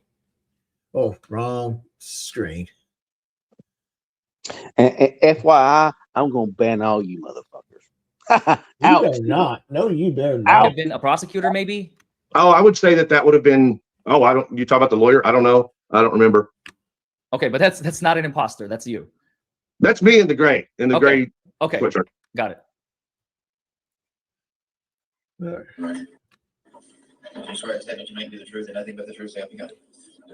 Oh, wrong screen. And FYI, I'm gonna ban all you motherfuckers. You better not. No, you better Might not. have been a prosecutor, maybe. Oh, I would say that would have been. Oh, I don't. You talk about the lawyer? I don't know. I don't remember. Okay, but that's not an imposter. That's you. That's me in the gray. Gray. Okay. Sweatshirt. Got it. Right. You swear to statement you make be the truth and nothing but the truth, so help you God.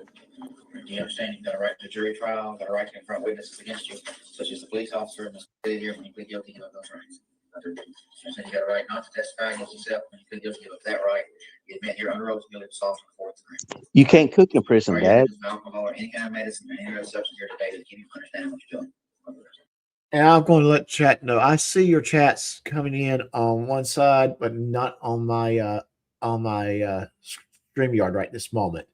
Do you understand you've got a right to jury trial, got a right to confront witnesses against you, such as the police officer must plead here when you plead guilty of those rights? You understand you got a right not to testify against yourself when you plead guilty of that right. You admit you're under oath guilty of assault in the fourth degree. You can't cook in prison, Dad. Alcohol or any kind of medicine or any other substance here today to keep you from understanding what you're doing. And I'm going to let chat know. I see your chats coming in on one side, but not on my StreamYard right this moment.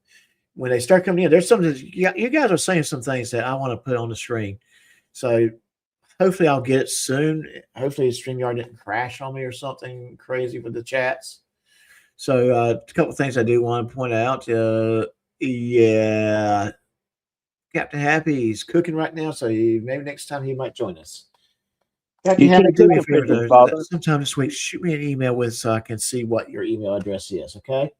When they start coming in, there's something you guys are saying some things that I want to put on the screen. So hopefully I'll get it soon. Hopefully StreamYard didn't crash on me or something crazy with the chats. So a couple of things I do want to point out. Yeah, Captain Happy is cooking right now, so maybe next time he might join us. Captain Happy, do me a favor, sometime this week, shoot me an email with so I can see what your email address is, okay?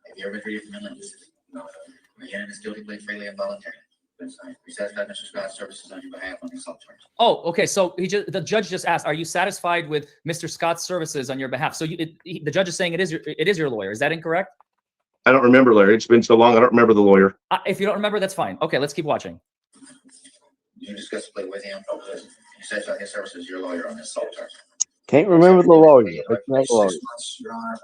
Have you ever been treated for mental illness? No. Again, is guilty plea freely and voluntarily. We satisfied Mr. Scott's services on your behalf on the assault charge. Oh, okay. So the judge just asked, "Are you satisfied with Mr. Scott's services on your behalf?" So the judge is saying it is your lawyer. Is that incorrect? I don't remember, Larry. It's been so long. I don't remember the lawyer. If you don't remember, that's fine. Okay, let's keep watching. You discuss the plea with him. You satisfied his services, your lawyer on this assault charge. Can't remember the lawyer. It's not the lawyer. 6 months, Your Honor.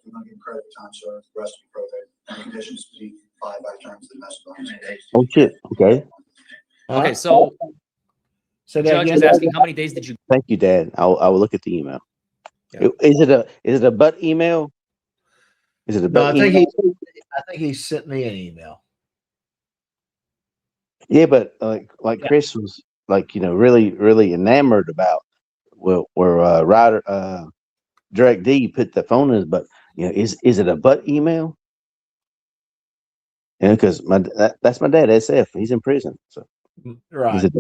You're going to get credit for time served. The rest of your probate. And conditions to be applied by terms of the domestic violence. Oh shit. Okay. Okay, so the judge is asking how many days did you? Thank you, Dad. I will look at the email. Yeah. Is it a butt email? Is it a butt email? I think he sent me an email. Yeah, but like Chris was really enamored about where Reiter Direct D put the phone in his butt. Is it a butt email? Because that's my dad, SF. He's in prison. So right. Is it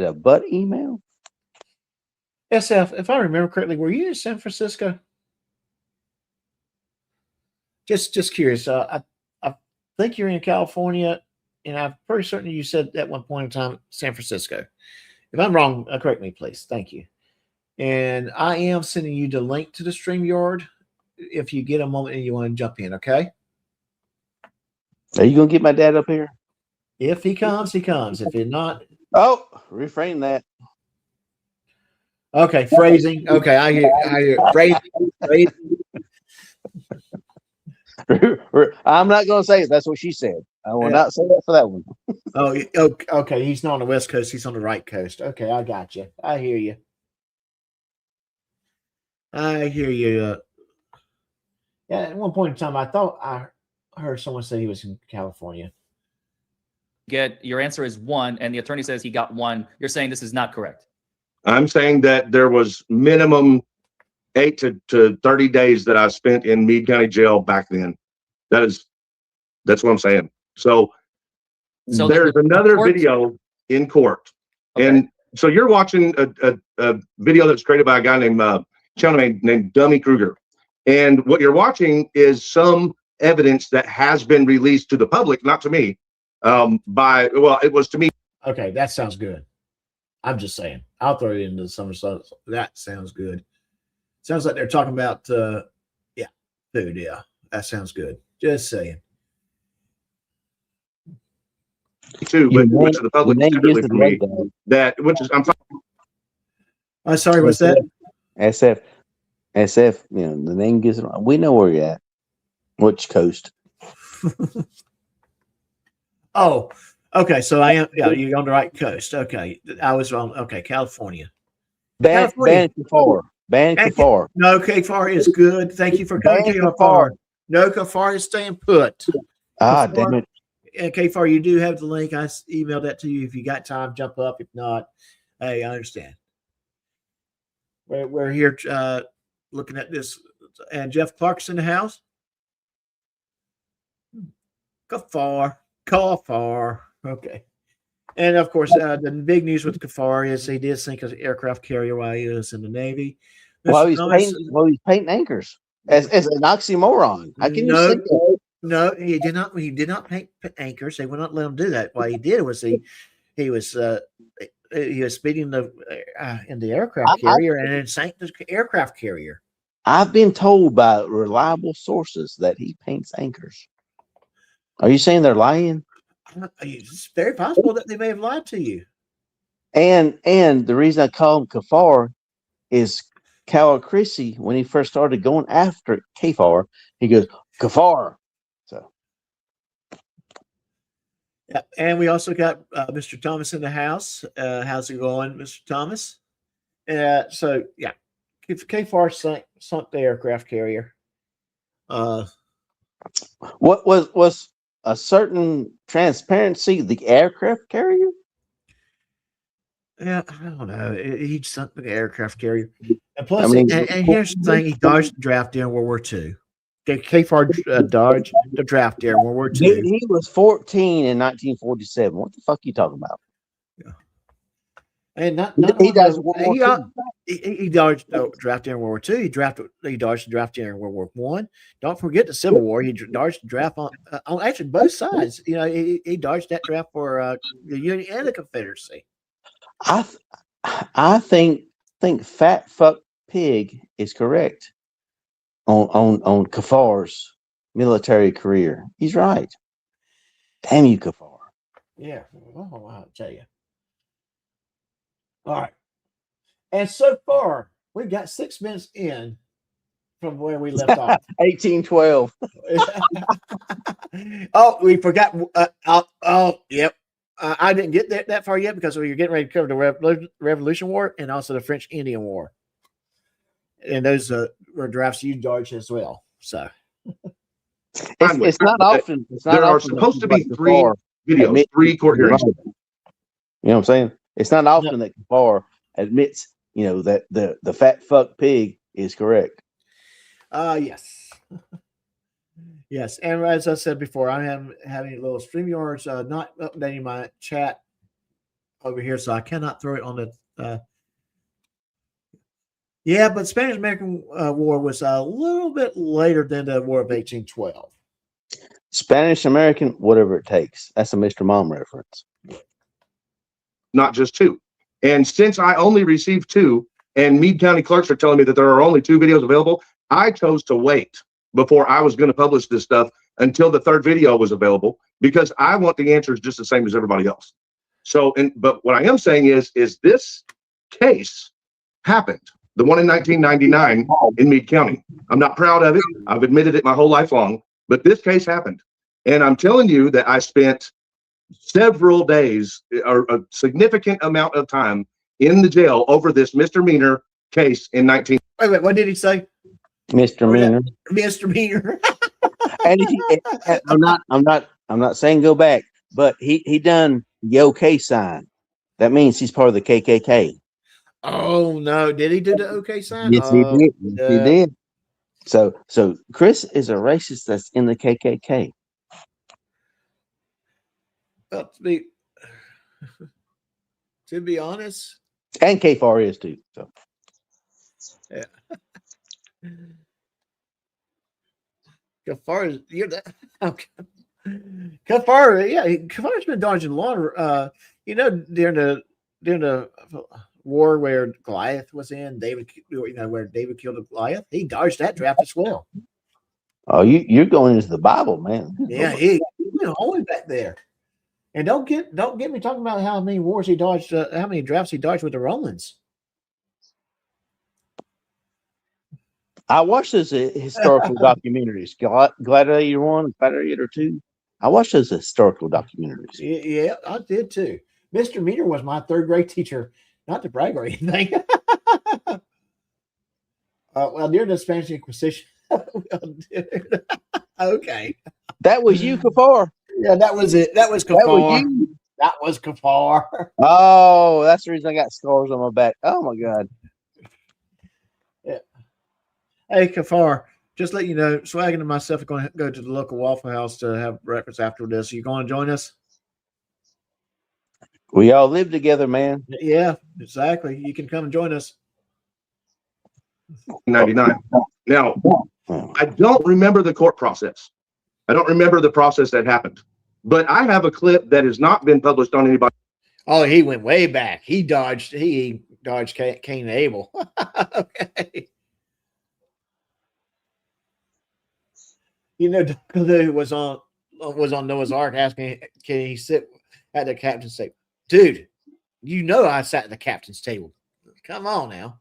a butt email? SF, if I remember correctly, were you in San Francisco? Just curious. I think you're in California, and I'm pretty certain you said at one point in time San Francisco. If I'm wrong, correct me, please. Thank you. And I am sending you the link to the StreamYard if you get a moment and you want to jump in, okay? Are you going to get my dad up here? If he comes, he comes. If you're not... Oh, reframe that. Okay, phrasing. Okay, I hear phrasing. I'm not going to say it. That's what she said. I will not say that for that one. Okay. He's not on the West Coast. He's on the right coast. Okay, I got you. I hear you. Yeah, at one point in time, I thought I heard someone say he was in California. Your answer is 1, and the attorney says he got 1. You're saying this is not correct. I'm saying that there was minimum 8 to 30 days that I spent in Meade County Jail back then. That's what I'm saying. So there's another video in court, and so you're watching a video that's created by a guy named Dummy Kruger, and what you're watching is some evidence that has been released to the public, not to me. It was to me. Okay, that sounds good. I'm just saying. I'll throw it into some stuff. That sounds good. Sounds like they're talking about food. Yeah, that sounds good. Just saying. Too, but to the public separately for me. I'm sorry. What's that? SF. You know, the name gives it. We know where you're at. Which coast? Oh, okay. So I am. Yeah, you're on the right coast. Okay, I was wrong. Okay, California. Ban Kafar. No, Kafar is good. Thank you for coming to Kafar. No, Kafar is staying put. Ah, damn it. And Kafar, you do have the link. I emailed that to you. If you got time, jump up. If not, hey, I understand. We're here looking at this. And Jeff Clark's in the house. Kafar. Okay. And of course, the big news with Kafar is he did sink an aircraft carrier while he was in the Navy. He's painting anchors. As an oxymoron. How can you say that? No, he did not. He did not paint anchors. They would not let him do that. What he did was he was speeding in the aircraft carrier and then sank the aircraft carrier. I've been told by reliable sources that he paints anchors. Are you saying they're lying? It's very possible that they may have lied to you. And the reason I call him Kafar is Cal Chrissy, when he first started going after Kafar, he goes, Kafar. So, yeah, and we also got Mr. Thomas in the house. How's it going, Mr. Thomas? So yeah, Kafar sunk the aircraft carrier. What was a certain transparency the aircraft carrier? Yeah, I don't know. He sunk the aircraft carrier. And plus, and here's the thing: he dodged the draft during World War II. Kafar dodged the draft during World War II. He was 14 in 1947. What the fuck are you talking about? Yeah. And he dodged the draft during World War II. He dodged the draft during World War I. Don't forget the Civil War. He dodged the draft on actually both sides. You know, he dodged that draft for the Union and the Confederacy. I think fat fuck pig is correct on Kafar's military career. He's right. Damn you, Kafar. Yeah, I'll tell you. All right. And so far, we've got 6 minutes in from where we left off. 1812. Oh, we forgot. Yep. I didn't get that far yet because we were getting ready to cover the Revolution War and also the French Indian War. And those were drafts you dodged as well. So it's not often. There are supposed to be 3 videos, 3 court hearings. You know what I'm saying? It's not often that Kafar admits, that the fat fuck pig is correct. Yes. Yes, and as I said before, I am having a little StreamYards, not updating my chat over here, so I cannot throw it on the. Yeah, but Spanish-American War was a little bit later than the War of 1812. Spanish-American, whatever it takes. That's a Mr. Mom reference. Not just 2. And since I only received 2, and Meade County clerks are telling me that there are only 2 videos available, I chose to wait before I was going to publish this stuff until the 3rd video was available, because I want the answers just the same as everybody else. So, but what I am saying is this case happened, the one in 1999 in Meade County. I'm not proud of it. I've admitted it my whole life long, But this case happened. And I'm telling you that I spent several days or a significant amount of time in the jail over this misdemeanor case in 19. Wait, what did he say? Misdemeanor. Misdemeanor. And I'm not saying go back, but he done the OK sign. That means he's part of the KKK. Oh no! Did he do the OK sign? Yes, he did. Yes, he did. So Chris is a racist that's in the KKK. Well, to be honest, and K4 is too. So yeah. Kafar, you're that. Okay. Kafar, yeah, Kafar's been dodging a lot of. During the war where Goliath was in, where David killed Goliath, he dodged that draft as well. Oh, you're going into the Bible, man. Yeah, he went all the way back there. And don't get me talking about how many wars he dodged, how many drafts he dodged with the Romans. I watched those historical documentaries. Gladiator 1, Gladiator 2. I watched those historical documentaries. Yeah, I did too. Mr. Meter was my third grade teacher, not to brag or anything. Well, during the Spanish Inquisition. Okay. That was you, Kafar. Yeah, that was it. That was Kafar. That was you. That was Kafar. Oh, that's the reason I got scars on my back. Oh my God. Yeah. Hey, Kafar, just let you know, Swaggin and myself are going to go to the local Waffle House to have breakfast after this. Are you going to join us? We all live together, man. Yeah, exactly. You can come and join us. 99. Now, I don't remember the court process. I don't remember the process that happened. But I have a clip that has not been published on anybody. Oh, he went way back. He dodged Cain and Abel. Okay. Dr. Lou was on Noah's Ark asking, can he sit at the captain's table? Dude, I sat at the captain's table. Come on now.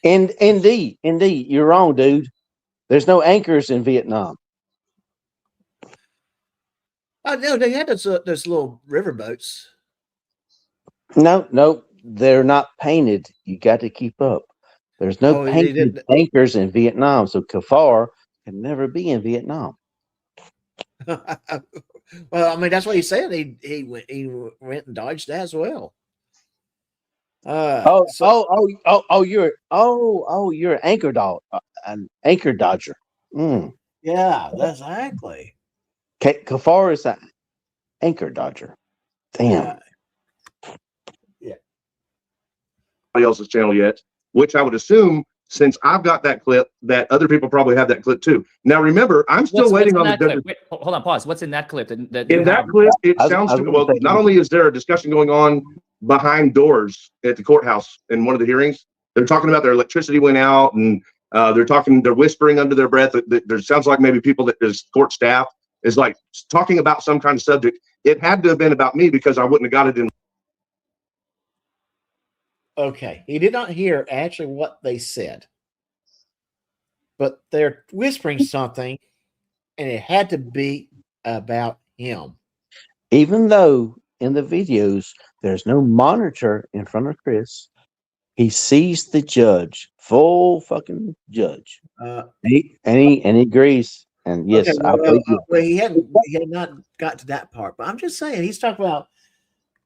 And indeed, you're wrong, dude. There's no anchors in Vietnam. Oh no, they had those little river boats. No, they're not painted. You got to keep up. There's no painted anchors in Vietnam, so Kafar can never be in Vietnam. Well, I mean, that's what he said. He went and dodged that as well. You're an anchor dog, an anchor dodger. Yeah, exactly. Kafar is an anchor dodger. Damn. Yeah. Nobody else's channel yet, which I would assume, since I've got that clip, that other people probably have that clip too. Now, remember, I'm still waiting on the judges. Wait, hold on, pause. What's in that clip? In that clip, it sounds well. Not only is there a discussion going on behind doors at the courthouse in one of the hearings, they're talking about their electricity went out, and they're whispering under their breath. There sounds like maybe people that is court staff is like talking about some kind of subject. It had to have been about me because I wouldn't have got it in. Okay, he did not hear actually what they said, but they're whispering something, and it had to be about him. Even though in the videos there's no monitor in front of Chris, he sees the judge, full fucking judge, and he agrees. And yes, okay, well, he had not got to that part, but I'm just saying he's talking about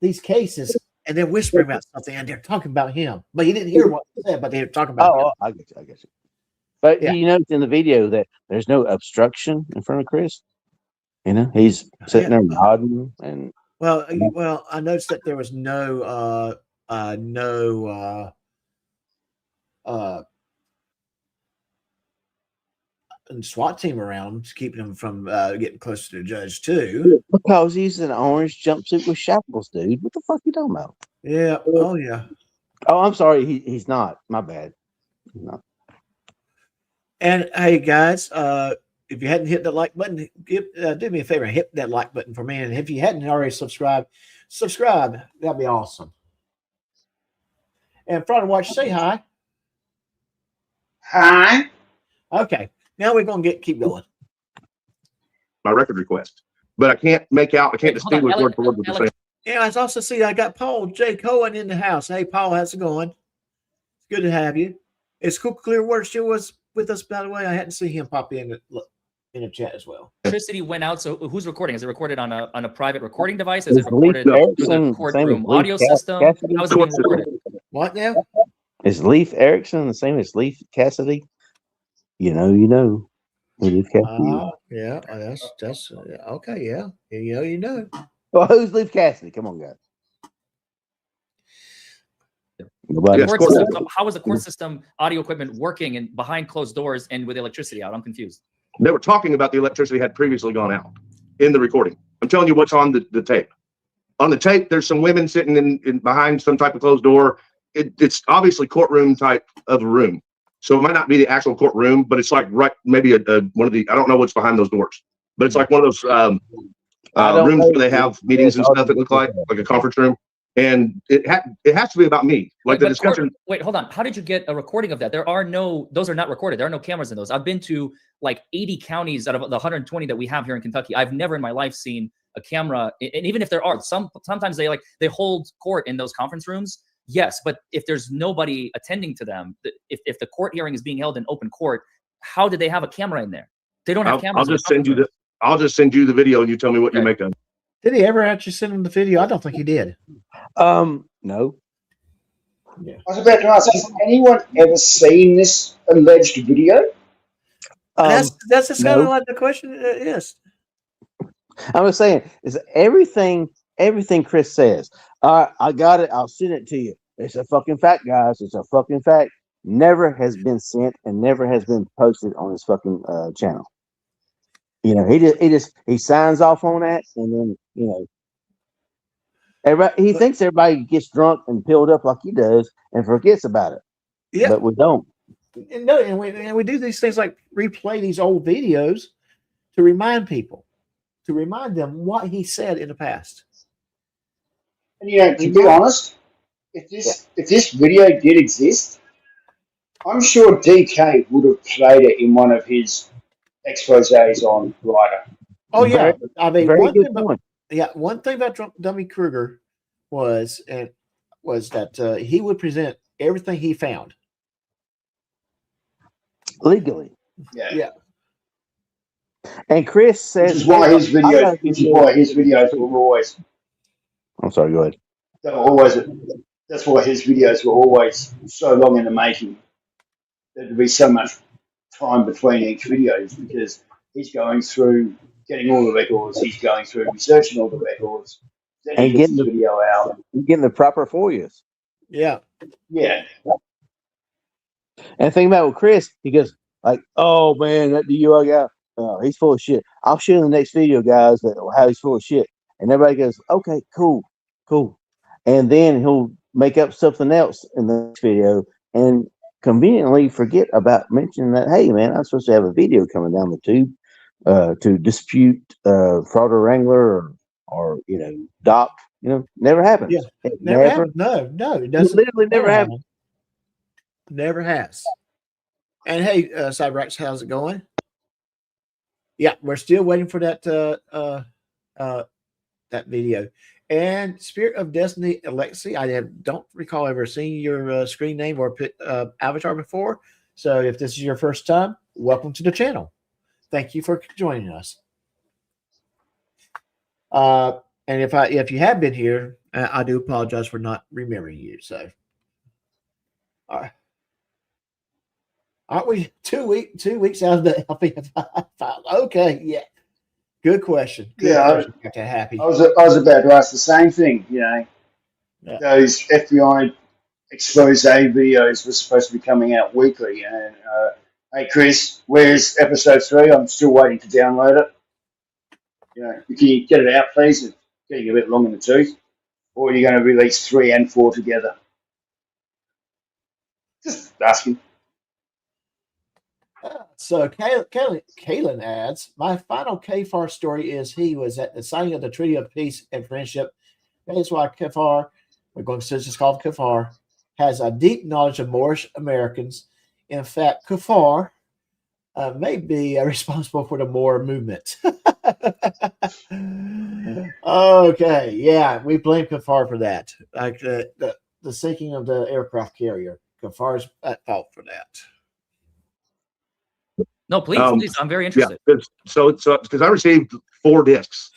these cases. And they're whispering about something, and they're talking about him. But he didn't hear what he said, but they were talking about him. I get you. But you notice in the video that there's no obstruction in front of Chris. He's sitting there nodding. And well, I noticed that there was no SWAT team around to keep him from getting close to the judge too. Because he's an orange jumpsuit with shackles, dude. What the fuck you talking about? Yeah. Oh yeah. Oh, I'm sorry. He's not. My bad. No. And hey guys, if you hadn't hit the like button, do me a favor and hit that like button for me. And if you hadn't already subscribe. That'd be awesome. And Fraud Watch, say hi. Hi. Okay. Now we're going to keep going. My record request, but I can't make out. I can't distinguish word for word what you're saying. Yeah, I also see I got Paul J. Cohen in the house. Hey, Paul, how's it going? It's good to have you. It's cool. Clearwater still was with us, by the way. I hadn't seen him pop in the chat as well. Electricity went out. So who's recording? Is it recorded on a private recording device? Is it Is Leaf recorded through the Erickson courtroom Leaf audio system? Cassidy? How's it being recorded? What now? Is Leaf Erickson the same as Leaf Cassidy? You know who Leaf Cassidy is. Yeah, that's okay. Yeah, you know. Well, who's Leaf Cassidy? Come on, guys. Nobody. How was the court system audio equipment working and behind closed doors and with electricity out? I'm confused. They were talking about the electricity had previously gone out in the recording. I'm telling you what's on the tape. On the tape, there's some women sitting in behind some type of closed door. It's obviously courtroom type of room. So it might not be the actual courtroom, but it's like maybe one of the, I don't know what's behind those doors, but it's like one of those rooms where they have meetings and stuff that look like a conference room. And it has to be about me. Like the discussion. Wait, hold on. How did you get a recording of that? Those are not recorded. There are no cameras in those. I've been to like 80 counties out of the 120 that we have here in Kentucky. I've never in my life seen a camera. And even if there are, sometimes they hold court in those conference rooms. Yes, but if there's nobody attending to them, if the court hearing is being held in open court, how did they have a camera in there? They don't have cameras. I'll just send you the video and you tell me what you make of it. Did he ever actually send him the video? I don't think he did. No. I was about to ask, has anyone ever seen this alleged video? That's just kind of like the question is. I was saying, is everything Chris says. I got it. I'll send it to you. It's a fucking fact, guys. It's a fucking fact. Never has been sent and never has been posted on his fucking channel. You know, he signs off on that, and then everybody, he thinks everybody gets drunk and pilled up like he does and forgets about it. Yeah, but we don't. And we do these things like replay these old videos to remind people, to remind them what he said in the past. And to be honest, if this video did exist, I'm sure DK would have played it in one of his exposés on Reiter. Oh yeah, I mean, one thing about Dummy Kruger was that he would present everything he found legally. Yeah. And Chris says, "This is why his videos were always." I'm sorry. Go ahead. That's why his videos were always so long in the making. There'd be so much time between each video because he's going through getting all the records. He's going through researching all the records. Then he gets the video out. Getting the proper FOIAs. Yeah. And think about with Chris, he goes like, "Oh man, that DUI guy, he's full of shit. I'll show you in the next video, guys, how he's full of shit." And everybody goes, "Okay, cool." And then he'll make up something else in the next video and conveniently forget about mentioning that, hey man, I'm supposed to have a video coming down the tube to dispute fraud or wrangler or doc. Never happens. Yeah, it never happened. No, it doesn't. Literally never happened. Never has. And hey, Cyberx, how's it going? Yeah, we're still waiting for that that video. And Spirit of Destiny, Alexi, I don't recall ever seeing your screen name or avatar before. So if this is your first time, welcome to the channel. Thank you for joining us. And if you have been here, I do apologize for not remembering you. So, all right. Aren't we 2 weeks out of the LPFI file? Okay, yeah. Good question. Question. Happy. I was about to ask the same thing. Those FBI expose videos were supposed to be coming out weekly. And hey, Chris, where's episode 3? I'm still waiting to download it. Can you get it out, please? It's getting a bit long in the tooth. Or are you going to release 3 and 4 together? Just asking. So Kaylin adds, my final KFAR story is he was at the signing of the Treaty of Peace and Friendship. That is why KFAR, we're going to just call it KFAR, has a deep knowledge of Moorish Americans. In fact, KFAR may be responsible for the more movement. Okay, yeah, we blame Kafar for that. Like the sinking of the aircraft carrier. Kafar's at fault for that. No, please, please. I'm very Yeah, interested. because I received 4 discs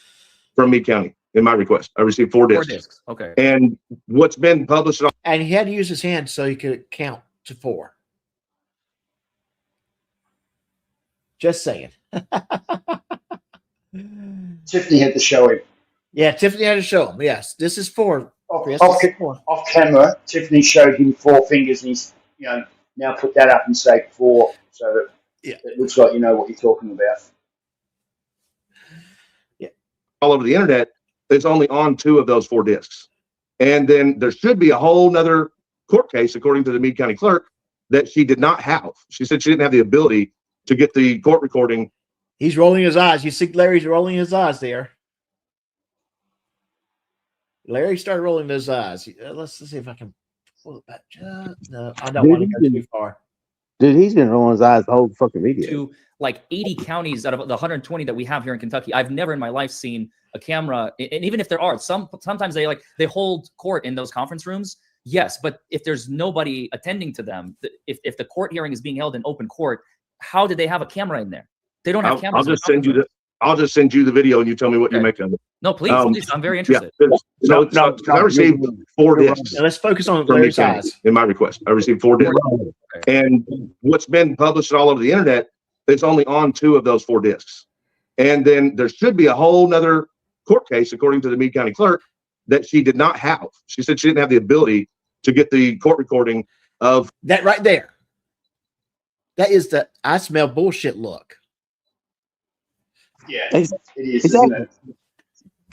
from Meade County in my request. I received 4 discs. 4 discs. Okay. And what's been published on, And he had to use his hand so he could count to 4. Just saying. Tiffany had to show him. Yeah, Tiffany had to show him. Yes, this is 4. Chris, Off camera, Tiffany showed him 4 fingers, and he's now put that up and say 4, so that it looks like you know what you're talking about. Yeah, all over the internet, it's only on 2 of those 4 discs. And then there should be a whole nother court case, according to the Meade County clerk, that she did not have. She said she didn't have the ability to get the court recording. He's rolling his eyes. You see Larry's rolling his eyes there. Larry started rolling his eyes. Let's see if I can pull it back. No, I don't want to go too far. Dude, he's been rolling his eyes the whole fucking video. To like 80 counties out of the 120 that we have here in Kentucky. I've never in my life seen a camera, and even if there are, sometimes they hold court in those conference rooms. Yes, but if there's nobody attending to them, if the court hearing is being held in open court, how did they have a camera in there? They don't have cameras. I'll just send you the video and you tell me what you make of it. No, please, please. I'm very interested. Yeah, I received 4 discs. Let's focus on Larry's eyes. In my request, I received 4 discs. And what's been published all over the internet, it's only on 2 of those 4 discs. And then there should be a whole nother court case, according to the Meade County clerk, that she did not have. She said she didn't have the ability to get the court recording of that right there. That is the I smell bullshit look. Yeah, it is. Exactly. Isn't it?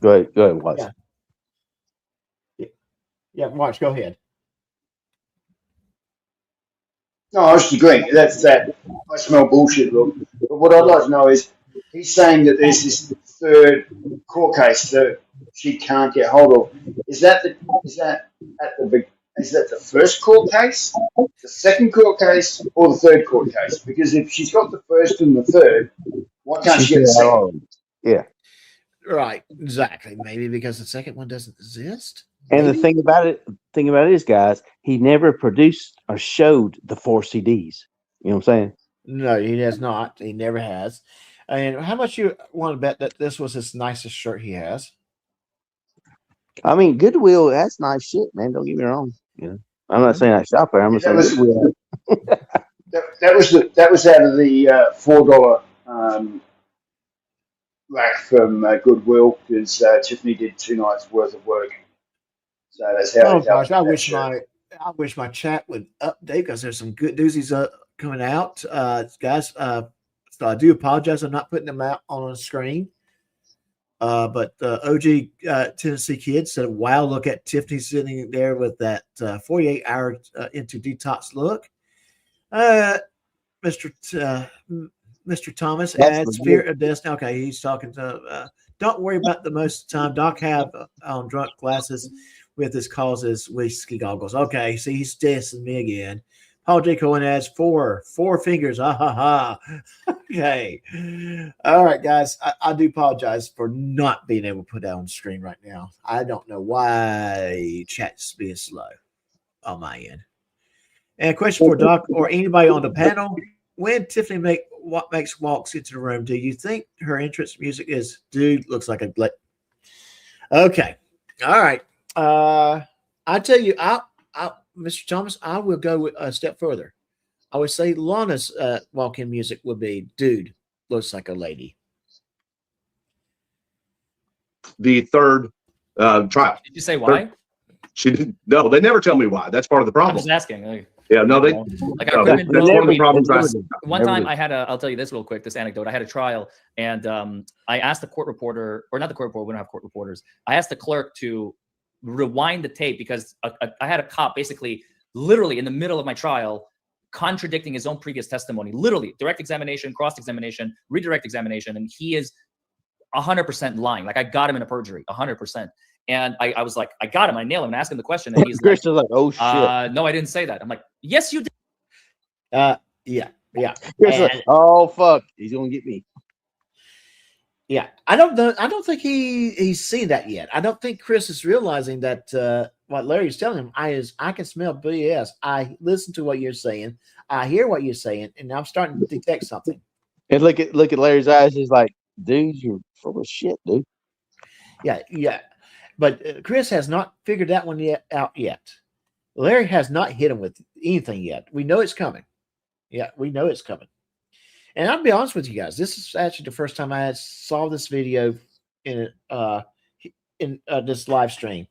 Go ahead, watch. Yeah, watch. Go ahead. No, I was just agreeing. That's that. I smell bullshit look. But what I'd like to know is, he's saying that there's this 3rd court case that she can't get hold of. Is that the first court case, the 2nd court case, or the 3rd court case? Because if she's got the 1st and the 3rd, why can't she get the 2nd? Yeah. Right. Exactly. Maybe because the 2nd one doesn't exist. And the thing about it is, guys, he never produced or showed the 4 CDs. You know what I'm saying? No, he has not. He never has. And how much you want to bet that this was his nicest shirt he has? I mean, Goodwill, that's nice shit, man. Don't get me wrong. You know, I'm not saying I shop there. I'm just saying Goodwill. That was out of the $4 rack from Goodwill, because Tiffany did 2 nights worth of work. So that's how. Oh gosh, I wish my chat would update, because there's some good doozies coming out, guys. So I do apologize. I'm not putting them out on the screen. But OG Tennessee Kid said, "Wow, look at Tiffany sitting there with that 48-hour into detox look." Mr. Thomas adds fear of destiny. Okay, he's talking to. Don't worry about the most of the time. Doc have on drunk glasses with his causes whiskey goggles. Okay, see, he's dissing me again. Paul J. Cohen adds 4 fingers. Ah ha ha. Okay. All right, guys. I do apologize for not being able to put that on the screen right now. I don't know why chat's being slow on my end. And a question for Doc or anybody on the panel. When Tiffany walks into the room, do you think her entrance music is "Dude looks like a"? Okay. All right. I tell you, Mr. Thomas, I will go a step further. I would say Lana's walk-in music would be "Dude looks like a lady." The 3rd trial. Did you say why? She didn't. No, they never tell me why. That's part of the problem. I'm just asking. Yeah, no, they. Like, No, that's one of the problems. One time I had I'll tell you this real quick, this anecdote. I had a trial, and I asked the court reporter, or not the court reporter, we don't have court reporters. I asked the clerk to rewind the tape, because I had a cop basically literally in the middle of my trial contradicting his own previous testimony, literally direct examination, cross-examination, redirect examination. And he is 100% lying. Like, I got him in a perjury, 100%. And I was like, I got him. I nailed him and asked him the question. And he's like, oh shit. No, I didn't say that. I'm like, yes, you did. Yeah. Yeah. It's like, oh fuck, he's gonna get me. Yeah, I don't know. I don't think he's seen that yet. I don't think Chris is realizing that what Larry's telling him. I can smell BS. I listen to what you're saying. I hear what you're saying, and I'm starting to detect something. And look at Larry's eyes. He's like, dude, you're full of shit, dude. Yeah. But Chris has not figured that one out yet. Larry has not hit him with anything yet. We know it's coming. Yeah, we know it's coming. And I'll be honest with you guys. This is actually the first time I saw this video in this live stream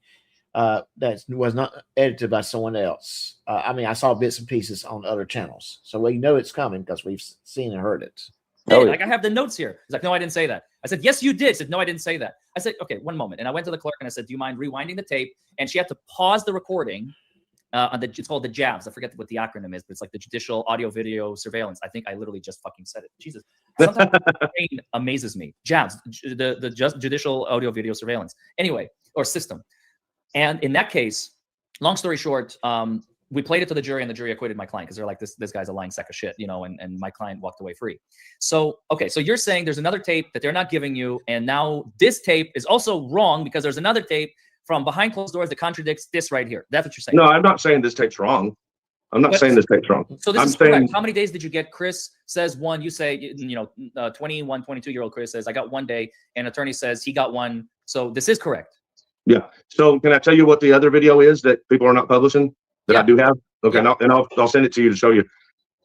that was not edited by someone else. I mean, I saw bits and pieces on other channels, so we know it's coming because we've seen and heard it. Oh, yeah. Like I have the notes here. He's like, no, I didn't say that. I said, yes, you did. He said, no, I didn't say that. I said, okay, one moment. And I went to the clerk and I said, do you mind rewinding the tape? And she had to pause the recording. It's called the JAVS. I forget what the acronym is, but it's like the Judicial Audio Video Surveillance. I think I literally just fucking said it. Jesus. Sometimes the brain amazes me. JAVS, the Judicial Audio Video Surveillance. Anyway, or system. And in that case, long story short, we played it to the jury and the jury acquitted my client because they're like, this guy's a lying sack of shit, you know, and my client walked away free. So, okay, so you're saying there's another tape that they're not giving you, and now this tape is also wrong because there's another tape from behind closed doors that contradicts this right here. That's what you're saying. No, I'm not saying this tape's wrong. I'm not saying this tape's wrong. So this I'm is saying, correct. How many days did you get? Chris says one. You say, 21, 22-year-old Chris says, I got 1 day. And attorney says he got one. So this is correct. yeah. So can I tell you what the other video is that people are not publishing that I do have? Okay, Yeah. I'll send it to you to show you.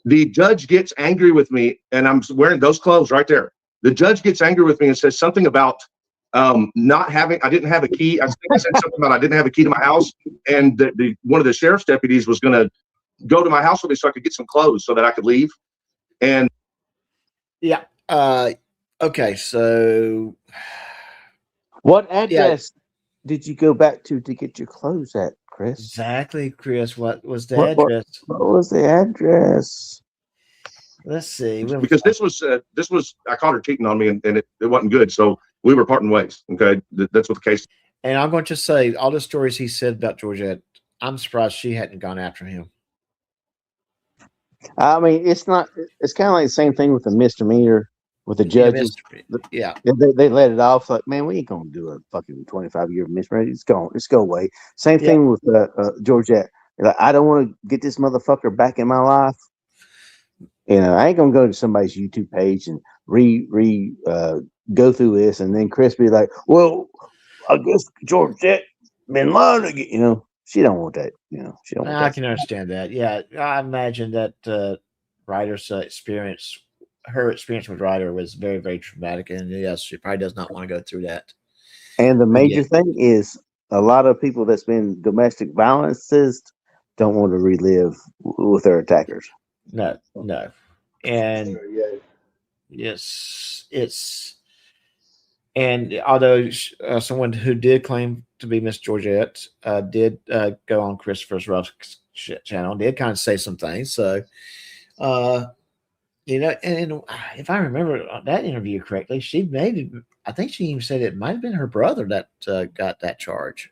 The judge gets angry with me, and I'm wearing those clothes right there. The judge gets angry with me and says something about not having. I didn't have a key. I think I said something about I didn't have a key to my house, and one of the sheriff's deputies was going to go to my house with me so I could get some clothes so that I could leave. And yeah. Okay. So, what address did you go back to get your clothes at, Chris? Exactly, Chris. What was the address? What was the address? Let's see. Because this was I caught her cheating on me, and it wasn't good. So we were parting ways. Okay, that's what the case. And I'm going to say all the stories he said about Georgette. I'm surprised she hadn't gone after him. I mean, it's not. It's kind of like the same thing with the misdemeanor with the judges. Yeah, they let it off. Like, man, we ain't gonna do a fucking 25-year misdemeanor. It's go away. Same thing with Georgette. Like, I don't want to get this motherfucker back in my life. You know, I ain't gonna go to somebody's YouTube page and go through this, and then Chris be like, "Well, I guess Georgette been lying again." You know, she don't want that. You know, she don't. I can understand that. Yeah, I imagine that Reiter's experience, her experience with Reiter was very, very traumatic, and yes, she probably does not want to go through that. And the major thing is, a lot of people that's been domestic violences don't want to relive with their attackers. No. And yes, it's, and although someone who did claim to be Miss Georgette did go on Christopher's Rough channel, did kind of say some things. So, you know, and if I remember that interview correctly, I think she even said it might have been her brother that got that charge.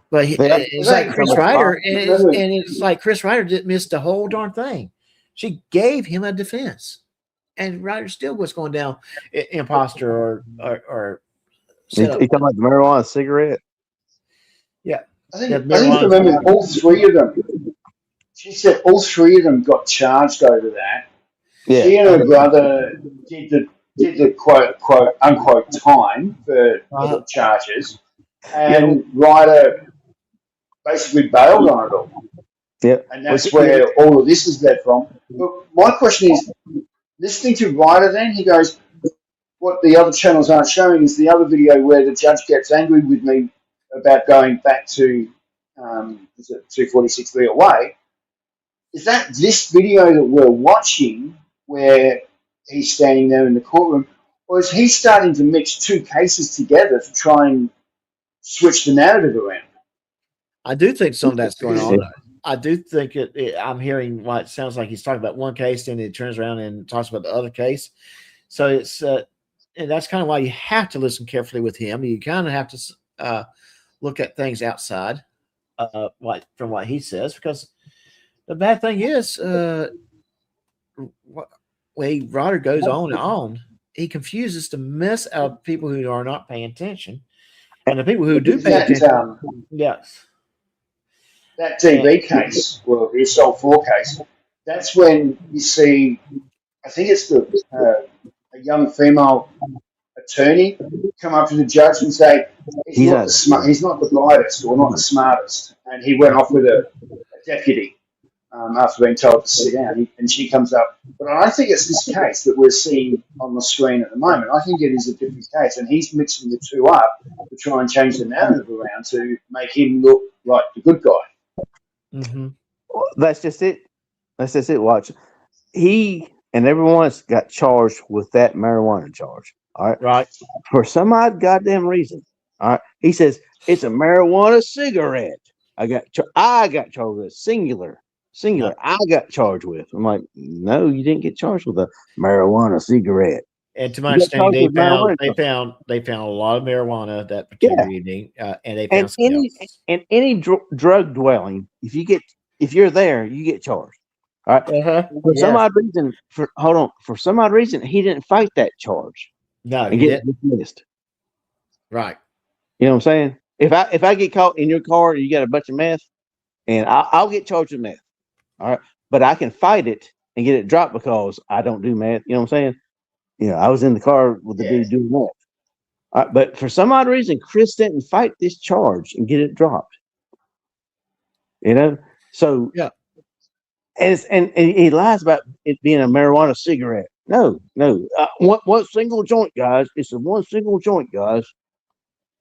But it's like Chris Reiter, and it's like Chris Reiter didn't miss the whole darn thing. She gave him a defense, and Reiter still was going down imposter or. You talking about the marijuana cigarette? Yeah, I think remember all three of them. She said all three of them got charged over that. Yeah. She and her brother did the quote unquote time for the charges, and Reiter basically bailed on it all. Yeah, and that's where all of this is led from. But my question is, listening to Reiter, then he goes, what the other channels aren't showing is the other video where the judge gets angry with me about going back to 246 Leal Way. Is that this video that we're watching where he's standing there in the courtroom, or is he starting to mix two cases together to try and switch the narrative around? I do think some of that's going on. I do think I'm hearing what it sounds like he's talking about one case, then he turns around and talks about the other case. So it's and that's kind of why you have to listen carefully with him. You kind of have to look at things outside from what he says, because the bad thing is way Reiter goes on and on, he confuses the mess out of people who are not paying attention, and the people who do pay attention. Yes. That DB case, well, the assault 4 case, that's when you see, I think it's a young female attorney come up to the judge and say, he's not the brightest or not the smartest, and he went off with a deputy after being told to sit down, and she comes up. But I don't think it's this case that we're seeing on the screen at the moment. I think it is a different case, and he's mixing the two up to try and change the narrative around to make him look like the good guy. Mm-hmm. That's just it. Watch. He and everyone's got charged with that marijuana charge. All right. Right. For some odd goddamn reason. All right. He says it's a marijuana cigarette. I got charged with singular. No. I got charged with. I'm like, no, you didn't get charged with a marijuana cigarette. And to my understanding, they found a lot of marijuana that particular evening, and they found any drug dwelling. If you're there, you get charged. All right. For some odd reason, he didn't fight that charge. No, and get dismissed. Right. You know what I'm saying? If I get caught in your car and you got a bunch of meth, and I'll get charged with meth. All right. But I can fight it and get it dropped because I don't do meth. You know what I'm saying? You know, I was in the car with the dude doing meth. All right, but for some odd reason, Chris didn't fight this charge and get it dropped. You know? So and he lies about it being a marijuana cigarette. No. One single joint, guys. It's a one single joint, guys.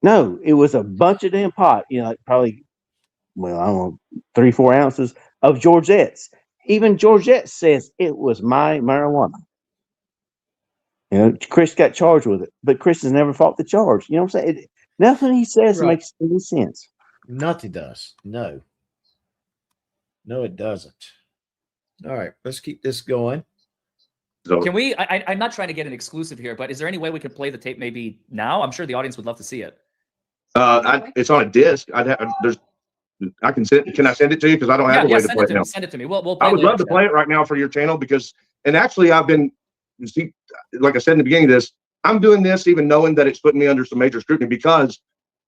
No, it was a bunch of damn pot. You know, like probably, well, I don't know, 3-4 ounces of Georgette's. Even Georgette says it was my marijuana. You know, Chris got charged with it, but Chris has never fought the charge. You know what I'm saying? Nothing he says makes any sense. Nothing does. No, it doesn't. All right, let's keep this going. Can we? I'm not trying to get an exclusive here, but is there any way we could play the tape maybe now? I'm sure the audience would love to see it. It's on a disc. I can send. Can I send it to you? Because I don't have a way to play it now. Send it to me. We'll play I would love to play it right now for your channel and actually I've been, see, like I said in the beginning of this, I'm doing this even knowing that it's putting me under some major scrutiny because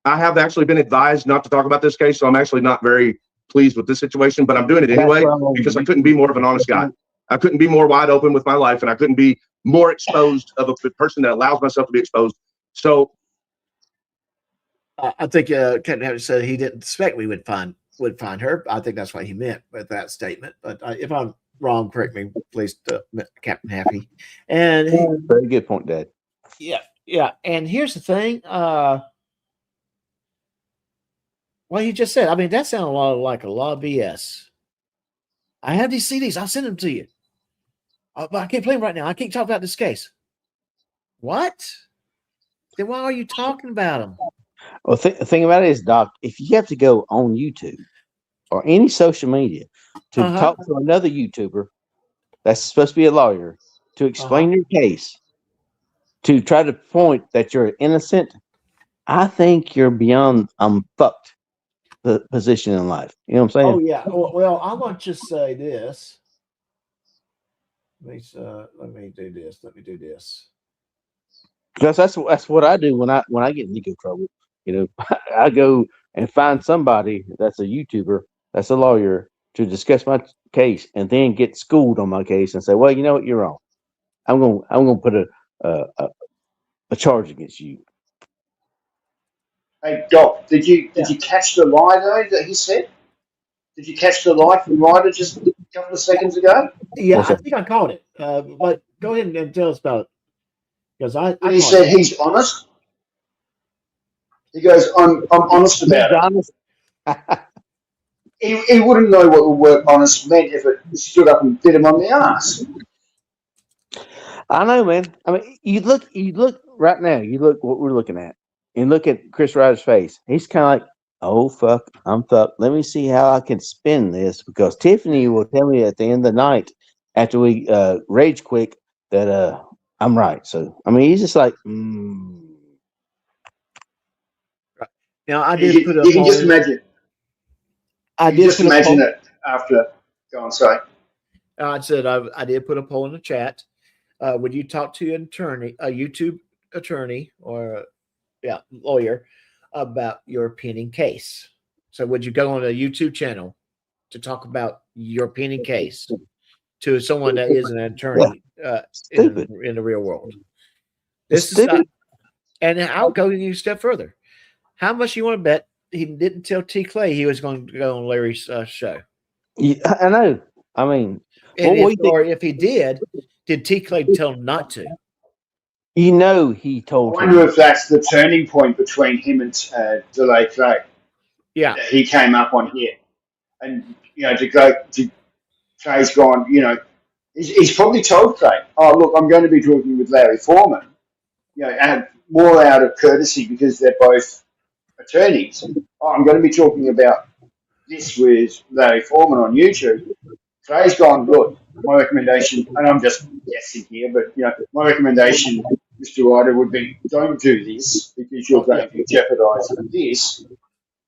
I have actually been advised not to talk about this case. So I'm actually not very pleased with this situation, but I'm doing it anyway because I couldn't be more of an honest guy. I couldn't be more wide open with my life, and I couldn't be more exposed of a person that allows myself to be exposed. So I think Captain Harry said he didn't expect we would find her. I think that's what he meant with that statement. But if I'm wrong, correct me, please, Captain Happy. And very good point, Dad. Yeah. And here's the thing. What he just said. I mean, that sounded like a lot of BS. I have these CDs. I'll send them to you. But I can't play them right now. I can't talk about this case. What? Then why are you talking about them? Well, the thing about it is, Doc, if you have to go on YouTube or any social media to talk to another YouTuber that's supposed to be a lawyer to explain your case, to try to point that you're innocent, I think you're beyond fucked the position in life. You know what I'm saying? Oh, yeah. Well, I want to say this. Let me do this. Because that's what I do when I get in legal trouble. You know, I go and find somebody that's a YouTuber, that's a lawyer, to discuss my case, and then get schooled on my case and say, well, you know what, you're wrong. I'm gonna put a charge against you. Hey Doc, did you catch the lie though that he said? Did you catch the lie from Reiter just a couple of seconds ago? Yeah, I think I caught it. But go ahead and tell us about it. Because he said he's honest. He goes, I'm honest about it. He wouldn't know what the word honest meant if it stood up and bit him on the ass. I know, man. I mean, you look right now, you look what we're looking at, and look at Chris Reiter's face. He's kind of like, oh, fuck, I'm fucked. Let me see how I can spin this, because Tiffany will tell me at the end of the night after we rage quick that I'm right. So, I mean, he's just like, Now, I did put up. You can just imagine. I did just imagine it after. Go on, sorry. I said I did put a poll in the chat. Would you talk to an attorney, a YouTube attorney, or lawyer about your pending case? So would you go on a YouTube channel to talk about your pending case to someone that is an attorney in the real world? This is and I'll go you a step further. How much you want to bet he didn't tell T. Clay he was going to go on Larry's show? Yeah, I know. I mean, if he did T. Clay tell him not to? You know, he told I wonder if that's the turning point between him and Delay Clay. Yeah. That he came up on here. And, Clay's gone, he's probably told Clay, oh, look, I'm going to be talking with Larry Forman, and more out of courtesy because they're both attorneys. Oh, I'm going to be talking about this with Larry Forman on YouTube. Clay's gone, look, my recommendation, and I'm just guessing here, but, my recommendation, Mr. Reiter, would be don't do this because you're going to jeopardize this.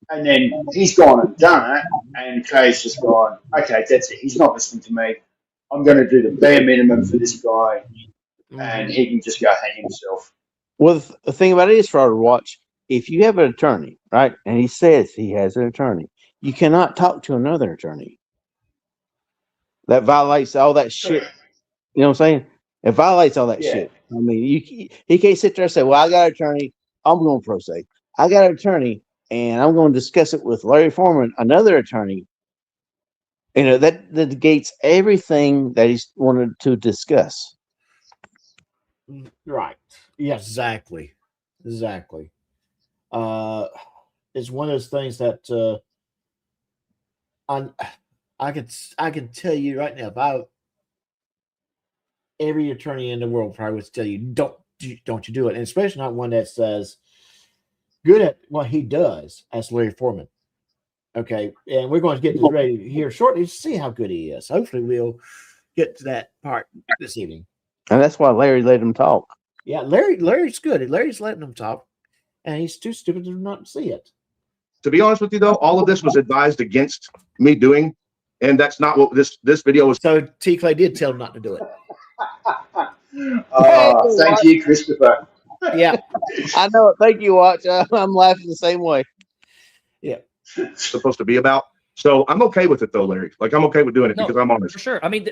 And then he's gone and done it, and Clay's just gone, okay, that's it. He's not listening to me. I'm going to do the bare minimum for this guy, and he can just go hang himself. Well, the thing about it is, for our watch, if you have an attorney, right, and he says he has an attorney, you cannot talk to another attorney. That violates all that shit. You know what I'm saying? It violates all that shit. I mean, he can't sit there and say, well, I got an attorney. I'm going pro se. I got an attorney, and I'm going to discuss it with Larry Forman, another attorney. That negates everything that he's wanted to discuss. Right. Yes, exactly. Exactly. It's one of those things that I can tell you right now, every attorney in the world probably would tell you, don't you do it, and especially not one that says good at what he does as Larry Forman. Okay, and we're going to get this ready here shortly to see how good he is. Hopefully, we'll get to that part this evening. And that's why Larry let him talk. Yeah, Larry's good. Larry's letting him talk, and he's too stupid to not see it. To be honest with you, though, all of this was advised against me doing, and that's not what this video was. So T. Clay did tell him not to do it. Thank you, Christopher. Yeah, I know it. Thank you, Watch. I'm laughing the same way. Yeah, supposed to be about. So I'm okay with it, though, Larry. Like, I'm okay with doing it because I'm honest. For sure. I mean,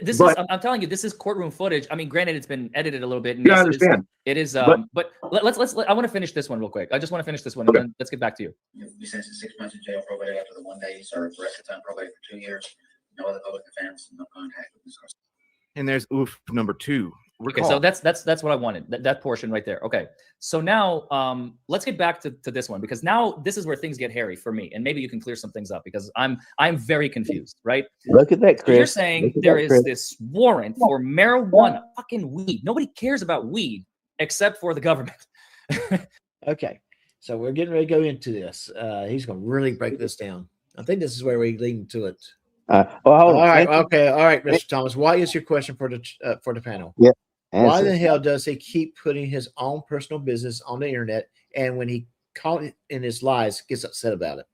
I'm telling you, this is courtroom footage. I mean, granted, it's been edited a little bit. And yeah, I understand. It is. But let's. I want to finish this one real quick. I just want to finish this one, and then let's get back to you. You'll be sentenced to 6 months in jail, probated after the 1 day you served. The rest of the time, probated for 2 years. No other public defense, no contact with this person. And there's number 2. Okay, so that's what I wanted. That portion right there. Okay, so now let's get back to this one, because now this is where things get hairy for me, and maybe you can clear some things up because I'm very confused. Right? Look at that, Chris. So you're saying there is this warrant for marijuana, fucking weed. Nobody cares about weed except for the government. Okay, so we're getting ready to go into this. He's going to really break this down. I think this is where we're leading to it. All right, okay, all right, Mr. Thomas. Why is your question for the panel? Yeah. Why the hell does he keep putting his own personal business on the internet, and when he caught it in his lies, gets upset about it?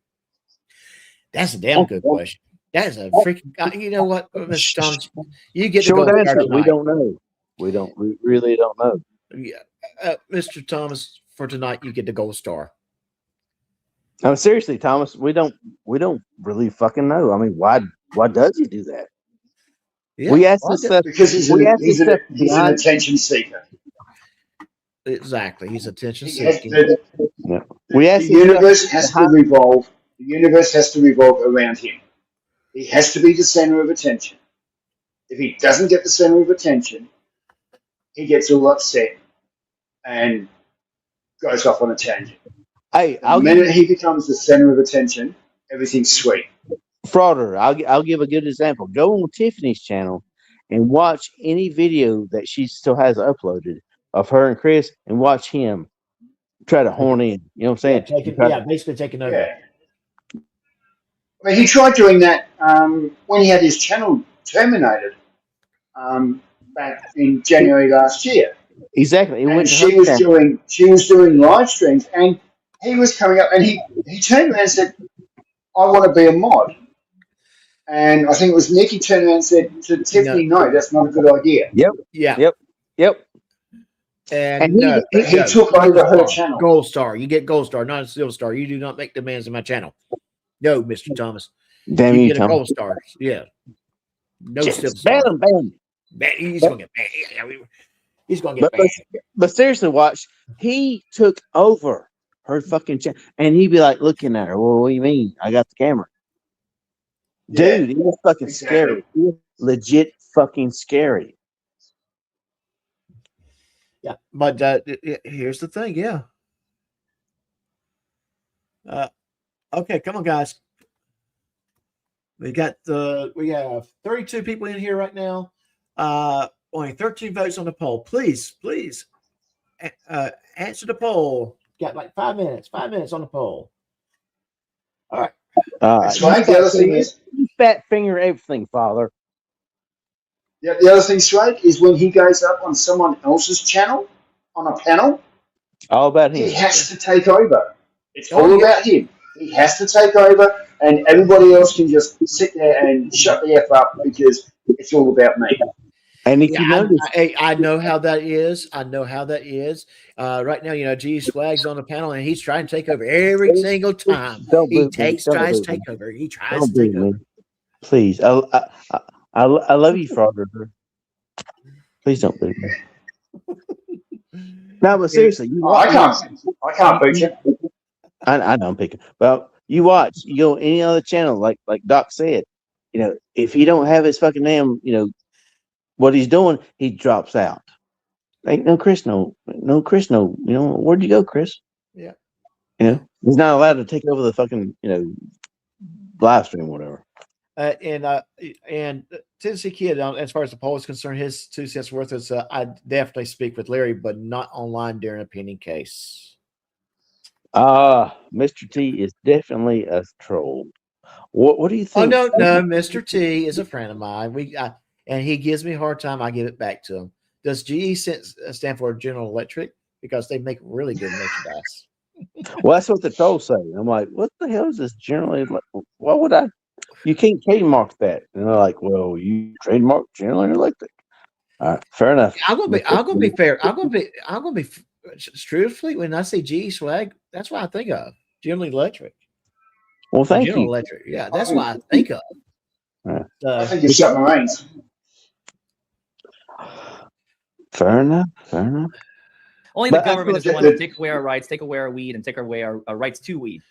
That's a damn good question. That is a freaking. You know what, Mr. Thomas? You get to go. We don't know. We really don't know. Yeah, Mr. Thomas, for tonight, you get the gold star. No, seriously, Thomas, we don't really fucking know. I mean, why does he do that? Yeah, we asked this stuff because he's an attention seeker. Exactly, he's attention seeking. Yeah. We asked the universe has to revolve. The universe has to revolve around him. He has to be the center of attention. If he doesn't get the center of attention, he gets all upset and goes off on a tangent. Hey, the minute he becomes the center of attention, everything's sweet. Frauder, I'll give a good example. Go on Tiffany's channel and watch any video that she still has uploaded of her and Chris, and watch him try to horn in. You know what I'm saying? Basically taking over. Yeah. I mean, he tried doing that when he had his channel terminated back in January last year. Exactly. And she was doing live streams, and he was coming up, and he turned around and said, "I want to be a mod." And I think it was Nikki turned around and said to Tiffany, no, that's not a good idea. Yep. Yeah. Yep. And he- He no, took Gold over her Star. channel. Gold Star. You get Gold Star, not a Silver Star. You do not make demands on my channel. No, Mr. Thomas. Damn you you, get a Tom. Gold Star. Yeah. No Silver Ban Star. him, ban him. He's going to get banned. He's going to get But, banned. but seriously, watch. He took over her fucking channel, and he'd be like looking at her. Well, what do you mean? I got the camera, dude. He was fucking scary. He was legit fucking scary. Yeah, but here's the thing. Yeah. Okay, come on, guys. We have 32 people in here right now. Only 13 votes on the poll. Please answer the poll. Got like 5 minutes. 5 minutes on the poll. All right. That's right. The other thing is, fat finger everything, Father. the other thing, Swag, is when he goes up on someone else's channel on a panel, all about him. He has to take over. It's all about him. He has to take over, and everybody else can just sit there and shut the F up because it's all about me. And if you notice, I know how that is. I know how that is. Right now, G Swag's on the panel, and he's trying to take over every single time. He tries to take over. He tries to take over. Please, I love you, Father. Please don't beat me. No, but seriously, I can't beat you. I know I'm picking. Well, you watch. You go any other channel, like Doc said. If he don't have his fucking name, what he's doing, he drops out. Ain't no Chris, no Chris, no. Where'd you go, Chris? Yeah. He's not allowed to take over the fucking live stream, whatever. And Tennessee Kid, as far as the poll is concerned, his 2 cents worth is I definitely speak with Larry, but not online during a pending case. Mr. T is definitely a troll. What do you think? Oh no, Mr. T is a friend of mine. And he gives me a hard time. I give it back to him. Does GE stand for General Electric? Because they make really good merchandise. Well, that's what the trolls say. I'm like, what the hell is this General Electric? Why would I? You can't trademark that. And they're like, well, you trademark General Electric. All right, fair enough. I'm gonna be fair. I'm gonna be truthfully, when I say GE Swag, that's what I think of. General Electric. Well, thank General you. Electric. Yeah, that's what I think of. Right. I think it's submarines. Fair enough. Only the government is the one to take away our rights, take away our weed, and take away our rights to weed.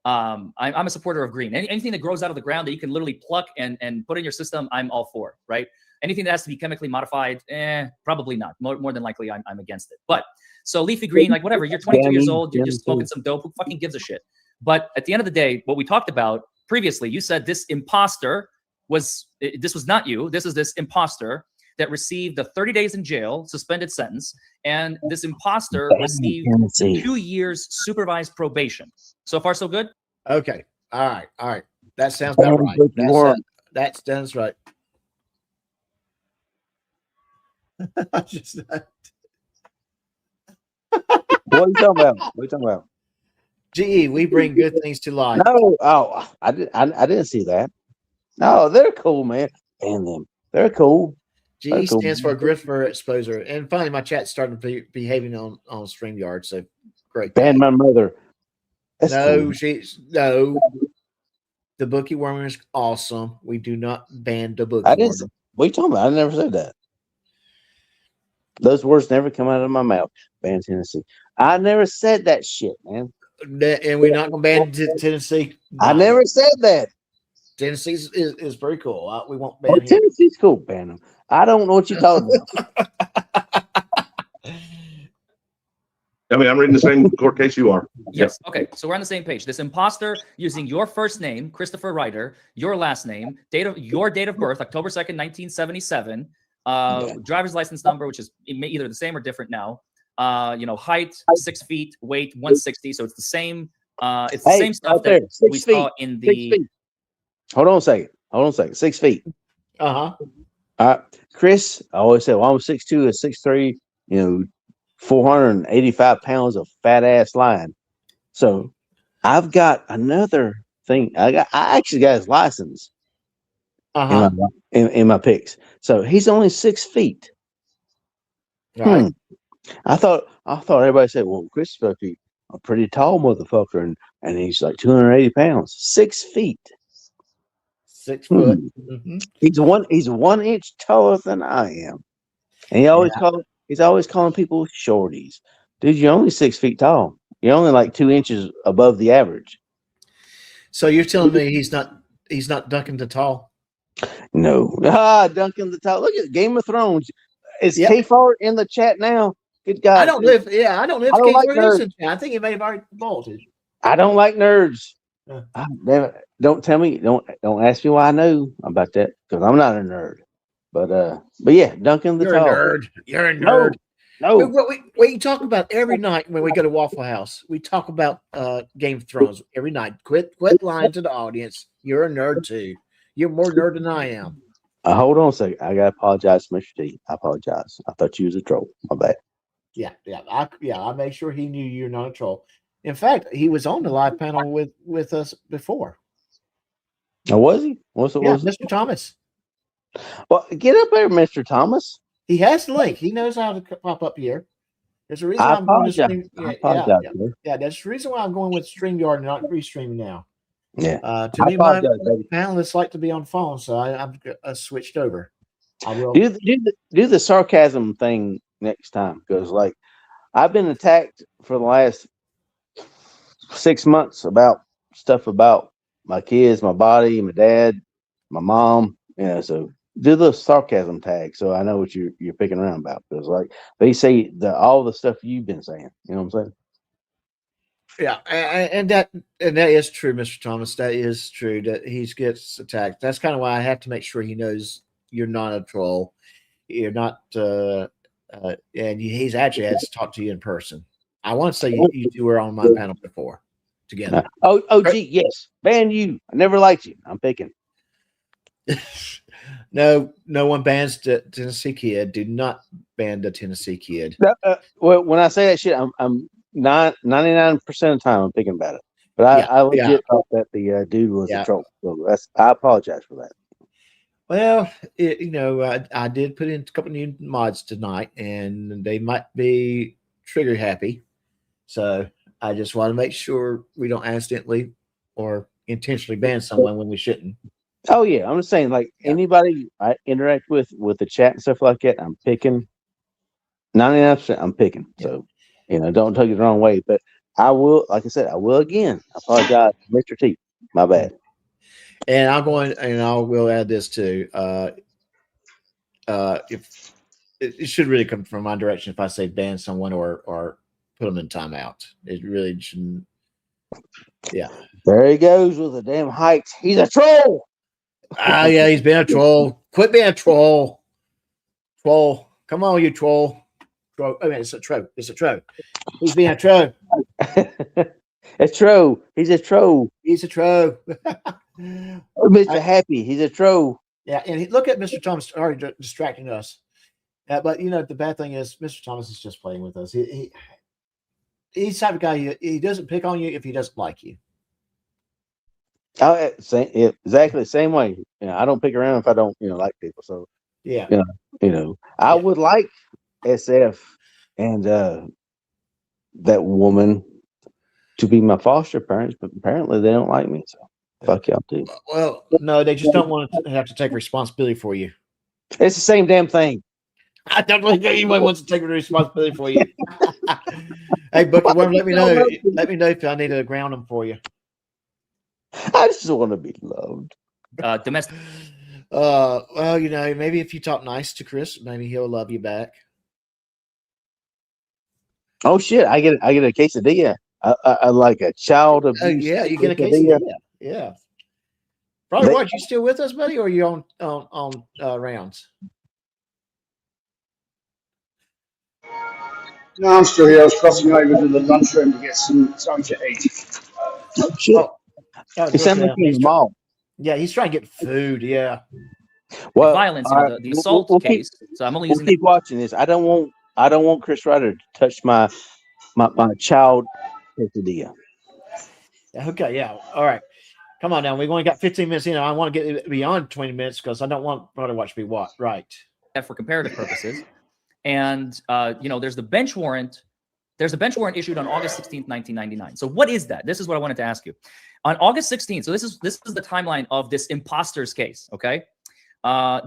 I'm a supporter of green. Anything that grows out of the ground that you can literally pluck and put in your system, I'm all for, right? Anything that has to be chemically modified, probably not. More than likely, I'm against it. But so leafy green, like whatever, you're 22 years old, you're just smoking some dope, who fucking gives a shit? But at the end of the day, what we talked about previously, you said this imposter this was not you. This is this imposter that received the 30 days in jail, suspended sentence, and this imposter received 2 years supervised probation. So far, so good? Okay. All right. That sounds about right. That sounds right. What are you talking about? GE, we bring good things to life. No, I didn't see that. No, they're cool, man. Ban them. They're cool. G stands for Griffer Exposer. And finally, my chat started behaving on StreamYard. So great. Ban my mother. That's no, cool. The Bookie Worm is awesome. We do not ban the Bookie Worm. What are you talking about? I never said that. Those words never come out of my mouth. Ban Tennessee. I never said that shit, man. And we're not going to ban Tennessee. I never said that. Tennessee is very cool. We won't ban him. Tennessee's cool. Ban him. I don't know what you're talking about. I mean, I'm reading the same court case you are. Yes. Okay. So we're on the same page. This imposter using your first name, Christopher Reiter, your last name, your date of birth, October 2nd, 1977, driver's license number, which is either the same or different now. Height 6 feet, weight 160. So it's the same. It's the same stuff that we saw in the. Hold on a second. 6 feet. Chris, I always say, well, I'm 6'2" or 6'3", 485 pounds of fat ass line. So I've got another thing. I actually got his license. in my picks. So he's only 6 feet. Right. I thought everybody said, well, Chris is supposed to be a pretty tall motherfucker, and he's like 280 pounds. 6 feet. 6 foot. Mm-hmm. He's 1 inch taller than I am. And he's always calling people shorties. Dude, you're only 6 feet tall. You're only like 2 inches above the average. So you're telling me he's not Duncan the Tall? No. Duncan the Tall. Look at Game of Thrones. Is K-Fart in the chat now? Good God. I don't live like nerds. I think he may have already bolted. I don't like nerds. Don't tell me. Don't ask me why I know about that, because I'm not a nerd. But yeah, Duncan the Tall. You're a nerd. No. We talk about every night when we go to Waffle House. We talk about Game of Thrones every night. Quit lying to the audience. You're a nerd too. You're more nerd than I am. Hold on a second. I gotta apologize, Mr. T. I apologize. I thought you was a troll. My bad. Yeah. I made sure he knew you're not a troll. In fact, he was on the live panel with us before. Oh, was he? Was Mr. Thomas. Well, get up there, Mr. Thomas. He has the link. He knows how to pop up here. There's a reason I'm going to stream. Yeah, that's the reason why I'm going with StreamYard and not restreaming now. Yeah. To me, my panelists like to be on phone, so I switched over. I will do the sarcasm thing next time, because like I've been attacked for the last 6 months about stuff about my kids, my body, my dad, my mom. So do the sarcasm tag so I know what you're picking around about, because like they say all the stuff you've been saying. You know what I'm saying? Yeah, and that is true, Mr. Thomas. That is true that he gets attacked. That's kind of why I have to make sure he knows you're not a troll. You're not, and he's actually has to talk to you in person. I want to say you two were on my panel before together. Gee, yes, ban you. I never liked you. I'm picking. No one bans the Tennessee Kid. Do not ban the Tennessee Kid. Well, when I say that shit, I'm 99% of the time I'm thinking about it. But I legit thought that the dude was a troll. So I apologize for that. Well, I did put in a couple new mods tonight, and they might be trigger happy. So I just want to make sure we don't accidentally or intentionally ban someone when we shouldn't. Oh yeah, I'm just saying, like anybody I interact with the chat and stuff like that, I'm picking 99%. I'm picking. So don't take it the wrong way, but I will. Like I said, I will again. I apologize, Mr. T. My bad. And I will add this too. If it should really come from my direction if I say ban someone or put them in timeout. It really shouldn't. Yeah. There he goes with the damn hikes. He's a troll. Yeah, he's been a troll. Quit being a troll. Troll. Come on, you troll. Troll. I mean, it's a troll. It's a troll. He's being a troll. It's troll. He's a troll. He's a troll. Mr. Happy. He's a troll. Yeah, and look at Mr. Thomas already distracting us. But the bad thing is, Mr. Thomas is just playing with us. He's the type of guy. He doesn't pick on you if he doesn't like you. Oh, exactly the same way. I don't pick around if I don't, like people. So yeah, I would like SF and that woman to be my foster parents, but apparently they don't like me. So fuck y'all too. Well, no, they just don't want to have to take responsibility for you. It's the same damn thing. I don't think anyone wants to take responsibility for you. Hey, Bookie, let me know. Let me know if I need to ground them for you. I just want to be loved. Domestic. Well, maybe if you talk nice to Chris, maybe he'll love you back. Oh shit! I get a quesadilla. I like a child abuse. Yeah, you get a quesadilla. Yeah. Probably. What? You still with us, buddy, or are you on rounds? No, I'm still here. I was crossing over to the lunchroom to get something to eat. Oh shit! It sounds like he's mom. Yeah, he's trying to get food. Yeah. Well, violence, the assault case. So I'm only using. Keep watching this. I don't want Chris Reiter to touch my child quesadilla. Okay. Yeah. All right. Come on now. We've only got 15 minutes in. I want to get beyond 20 minutes because I don't want Brother Watch to be what? Right. For comparative purposes. And, there's the bench warrant. There's a bench warrant issued on August 16th, 1999. So what is that? This is what I wanted to ask you. On August 16th, so this is the timeline of this imposters case, okay?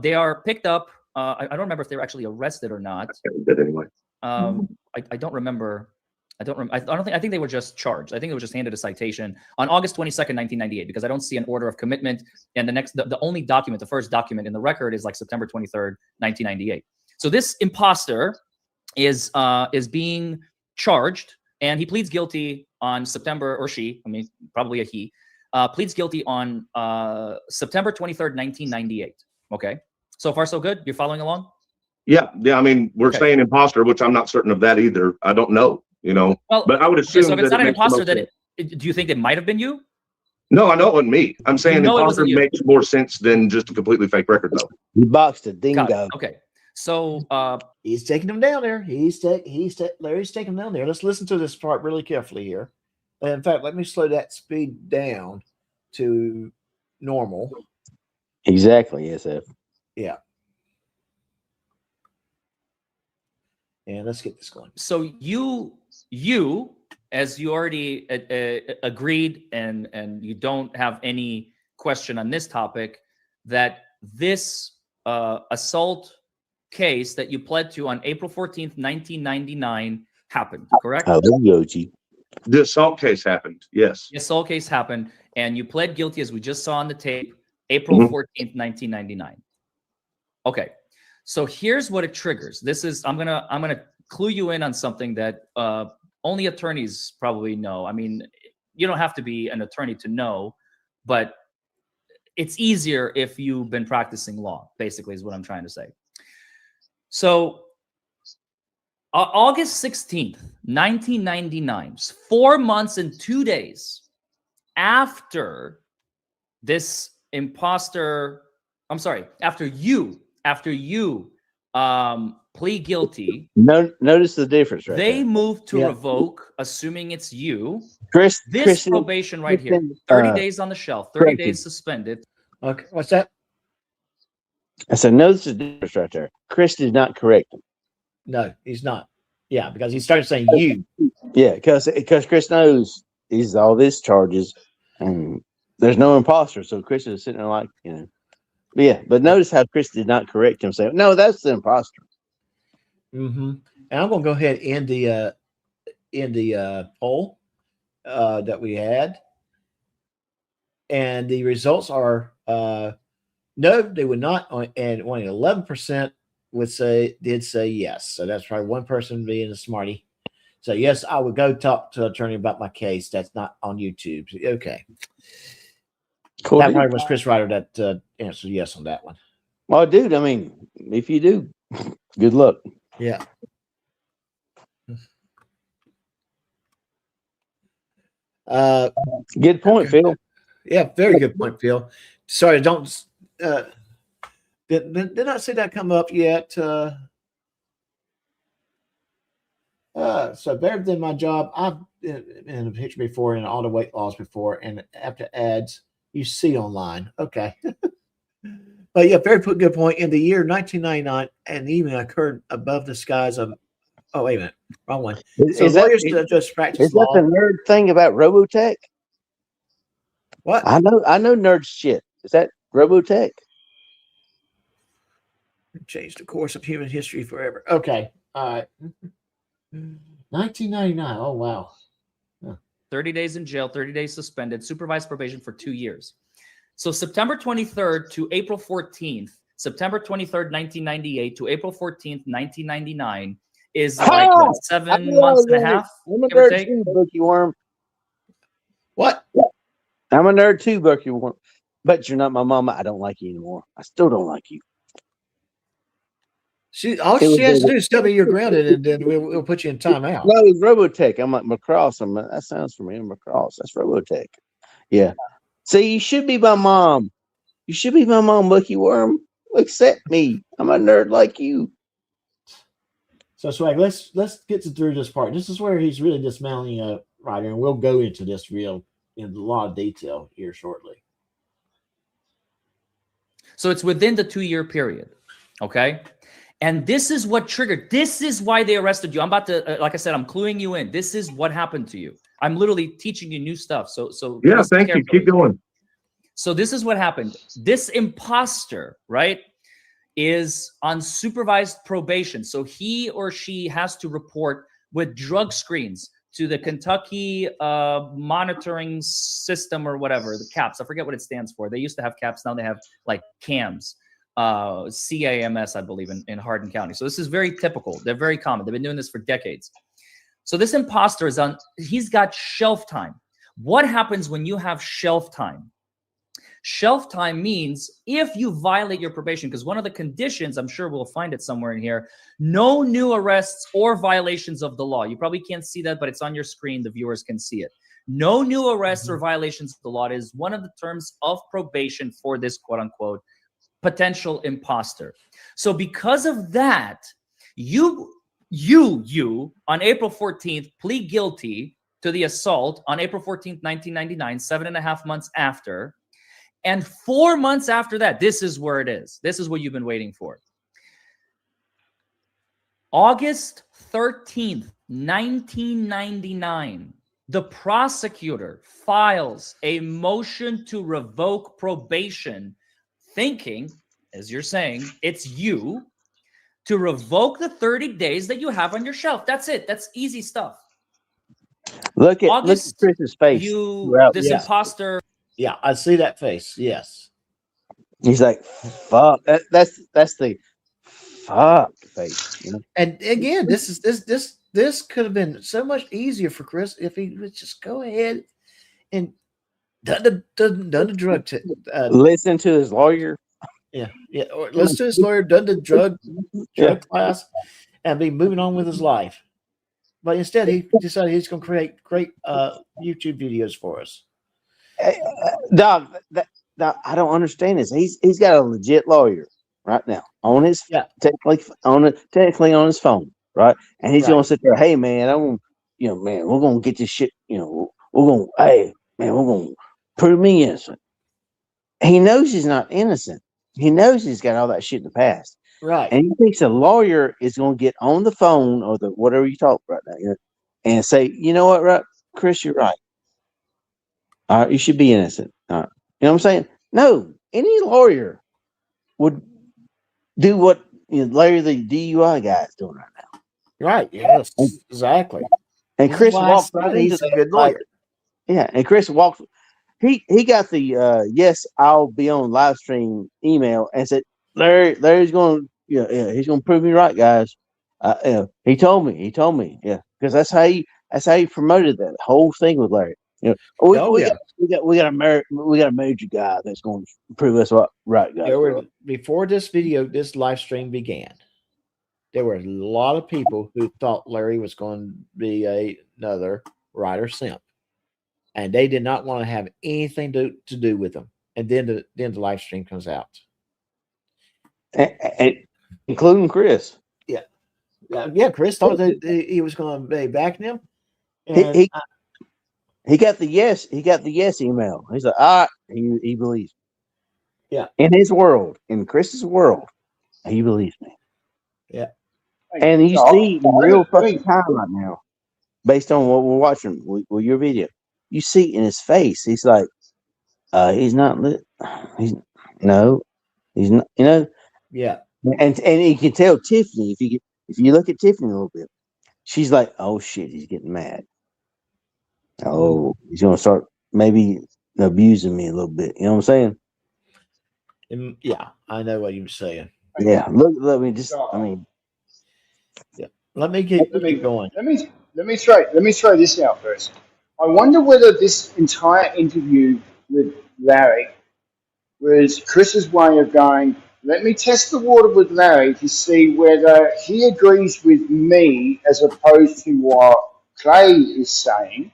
They are picked up. I don't remember if they were actually arrested or not. Anyway. I don't remember. I think they were just charged. I think they were just handed a citation on August 22nd, 1998, because I don't see an order of commitment. And the only document, the first document in the record is like September 23rd, 1998. So this imposter is being charged, and he pleads guilty on September, or she, I mean, probably a he, pleads guilty on September 23rd, 1998. Okay. So far, so good? You're following along? Yeah. I mean, we're saying imposter, which I'm not certain of that either. I don't know, well, but I would assume so if it's that not an imposter, then do you think it might have been you? No, I know it wasn't me. I'm saying imposter makes more sense than just a completely fake record, though. He boxed a dingo. Okay. So he's taking him down there. Larry's taking him down there. Let's listen to this part really carefully here. In fact, let me slow that speed down to normal. Exactly, SF. Yeah. And let's get this going. So you, as you already agreed, and you don't have any question on this topic, that this assault case that you pled to on April 14th, 1999 happened, correct? The assault case happened, yes. The assault case happened, and you pled guilty, as we just saw on the tape, April 14th, 1999. Okay. So here's what it triggers. I'm gonna clue you in on something that only attorneys probably know. I mean, you don't have to be an attorney to know, but it's easier if you've been practicing law, basically, is what I'm trying to say. So August 16th, 1999, 4 months and 2 days after this imposter, after you plead guilty. Notice the difference right They there. moved to revoke, assuming it's you. Chris, Probation right here. 30 days on the shelf, 30 days suspended. Okay, what's that? I said, notice the difference right there. Chris did not correct him. No, he's not. Yeah, because he started saying you. Yeah, because Chris knows he's all these charges, and there's no imposter. So Chris is sitting there like, But yeah, but notice how Chris did not correct him, saying, "No, that's the imposter." Mm-hmm. And I'm going to go ahead and in the poll that we had, and the results are no, they would not, and only 11% did say yes. So that's probably one person being a smarty. So yes, I would go talk to an attorney about my case. That's not on YouTube. Okay. Cool. That probably was Chris Reiter that answered yes on that one. Well, dude, I mean, if you do, good luck. Yeah. Good point, Phil. Yeah, very good point, Phil. Sorry, don't did not see that come up yet. So better than my job. I've been in a picture before and all the weight loss before, and after ads you see online. Okay. But yeah, very good point. In the year 1999, an evening occurred above the skies of. Oh, wait a minute, wrong one. So lawyers just practice law. Is that the nerd thing about Robotech? What? I know nerd shit. Is that Robotech? Change the course of human history forever. Okay. All right. 1999. Oh, wow. 30 days in jail, 30 days suspended, supervised probation for 2 years. So September 23rd to April 14th, September 23rd, 1998 to April 14th, 1999 is like what, 7 months and a half? I'm a nerd too, Bucky Worm. What? I'm a nerd too, Bucky Worm. But you're not my mama. I don't like you anymore. I still don't like you. All she has to do is tell me you're grounded, and then we'll put you in timeout. No, it's Robotech. I'm like Macross. That sounds familiar. Macross. That's Robotech. Yeah. See, you should be my mom. You should be my mom, Bucky Worm. Accept me. I'm a nerd like you. So, Swag, let's get through this part. This is where he's really dismantling Reiter, and we'll go into this in a lot of detail here shortly. So it's within the 2-year period. Okay. And this is what triggered. This is why they arrested you. I'm about to, like I said, I'm cluing you in. This is what happened to you. I'm literally teaching you new stuff. So yeah, listen thank you. carefully. Keep going. So this is what happened. This imposter, right, is on supervised probation. So he or she has to report with drug screens to the Kentucky monitoring system or whatever, the CAPS. I forget what it stands for. They used to have CAPS. Now they have like CAMS. CAMS, I believe, in Hardin County. So this is very typical. They're very common. They've been doing this for decades. So this imposter is on, he's got shelf time. What happens when you have shelf time? Shelf time means if you violate your probation, because one of the conditions, I'm sure we'll find it somewhere in here, no new arrests or violations of the law. You probably can't see that, but it's on your screen. The viewers can see it. No new arrests or violations of the law is one of the terms of probation for this quote unquote potential imposter. So because of that, you on April 14th plead guilty to the assault on April 14th, 1999, 7.5 months after. And 4 months after that, this is where it is. This is what you've been waiting for. August 13th, 1999, the prosecutor files a motion to revoke probation, thinking, as you're saying, it's you, to revoke the 30 days that you have on your shelf. That's it. That's easy stuff. Look at August, Chris's face. This imposter. Yeah, I see that face. Yes. He's like, fuck. That's the fuck face. You know? And again, this could have been so much easier for Chris if he would just go ahead and done the drug listen to his lawyer. Yeah. Or listen to his lawyer, done the drug class, and be moving on with his life. But instead, he decided he's going to create great YouTube videos for us. Doc, I don't understand this. He's got a legit lawyer right now on his technically on his phone, right? And he's going to sit there, hey man, man, we're going to get this shit. We're going to prove me innocent. He knows he's not innocent. He knows he's got all that shit in the past, right? And he thinks a lawyer is going to get on the phone or the whatever you talk right now, and say, you know what, right, Chris, you're right. All right, you should be innocent. All right. You know what I'm saying? No, any lawyer would do what Larry the DUI guy is doing right now. Right. Yes. Exactly. And Chris walked right into he's a good lawyer. Yeah, and Chris walked. He got the yes, I'll be on live stream email and said, Larry's going to he's going to prove me right, guys. He told me, yeah, because that's how he promoted that whole thing with Larry. We got a major guy that's going to prove us right, guys. Before this live stream began, there were a lot of people who thought Larry was going to be another Reiter simp, and they did not want to have anything to do with him. And then the live stream comes out, and including Chris. Yeah. Chris thought that he was going to be backing him. He got the yes. He got the yes email. He's like, all right, he believes me. Yeah. In his world, in Chris's world, he believes me. Yeah. And you see in real fucking time right now, based on what we're watching with your video, you see in his face, he's like, he's not lit. He's not. Yeah. And you can tell Tiffany if you look at Tiffany a little bit, she's like, oh shit, he's getting mad. Oh, he's gonna start maybe abusing me a little bit. You know what I'm saying? Yeah, I know what you're saying. Yeah, let me keep going. Let me throw this out first. I wonder whether this entire interview with Larry was Chris's way of going, let me test the water with Larry to see whether he agrees with me as opposed to what Clay is saying.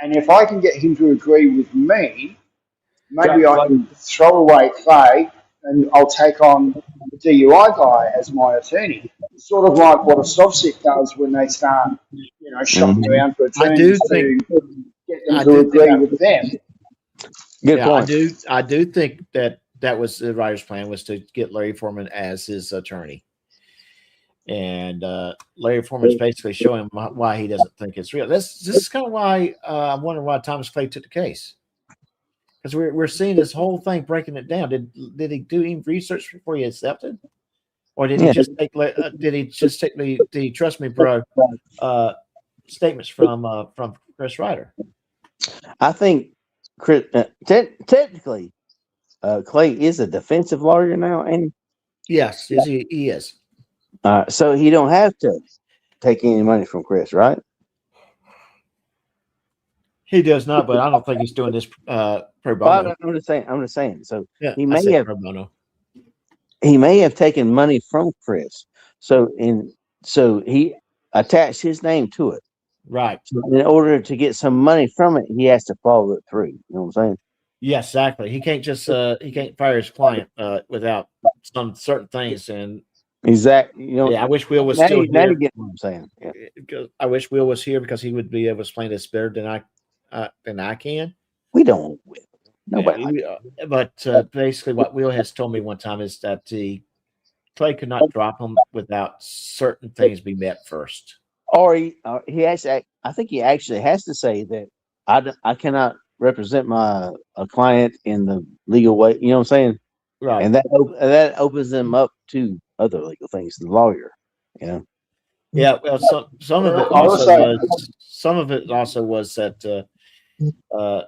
And if I can get him to agree with me, maybe I can throw away Clay and I'll take on the DUI guy as my attorney. It's sort of like what a Sovsic does when they start, shopping around for attorneys to get them to agree with them. Good point. I do think that that was the writer's plan, was to get Larry Forman as his attorney. And Larry Foreman's basically showing him why he doesn't think it's real. This is kind of why I'm wondering why Thomas Clay took the case, because we're seeing this whole thing, breaking it down. Did he do any research before he accepted, or did he just take the trust me, bro statements from Chris Reiter? I think Chris, technically, Clay is a defensive lawyer now, and Yes, he is. so he don't have to take any money from Chris, right? He does not, but I don't think he's doing this pro bono. I'm just saying. So Yeah, he may have pro bono. He may have taken money from Chris. So he attached his name to it. Right. So in order to get some money from it, he has to follow it through. You know what I'm saying? Yes, exactly. He can't just he can't fire his client without some certain things. And exactly. You know, yeah, I wish Will was now still now here. you get what I'm saying. Yeah. Because I wish Will was here, because he would be able to explain this better than I can. We don't. Nobody. Yeah, but basically, what Will has told me one time is that Clay could not drop him without certain things be met first. Or he actually, I think he actually has to say that I cannot represent a client in the legal way. You know what I'm saying? Right. And that opens them up to other legal things, the lawyer. You know. Yeah. Well, some of it also was that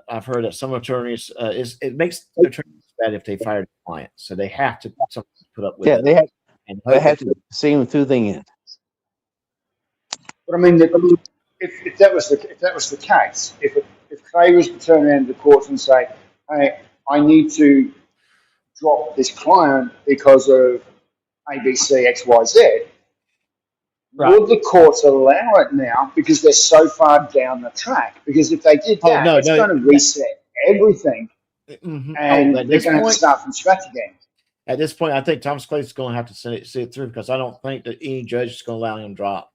I've heard that some attorneys it makes attorneys bad if they fire the client, so they have to put up with it. They have to see him through the end. But I mean, if that was the case, if Clay was to turn around to the courts and say, "Hey, I need to drop this client because of ABC, XYZ," right. Would the courts allow it now because they're so far down the track? Because if they did that, it's going to reset everything, and they're going to have to start from scratch again. At this point, I think Thomas Clay's going to have to see it through, because I don't think that any judge is going to allow him to drop.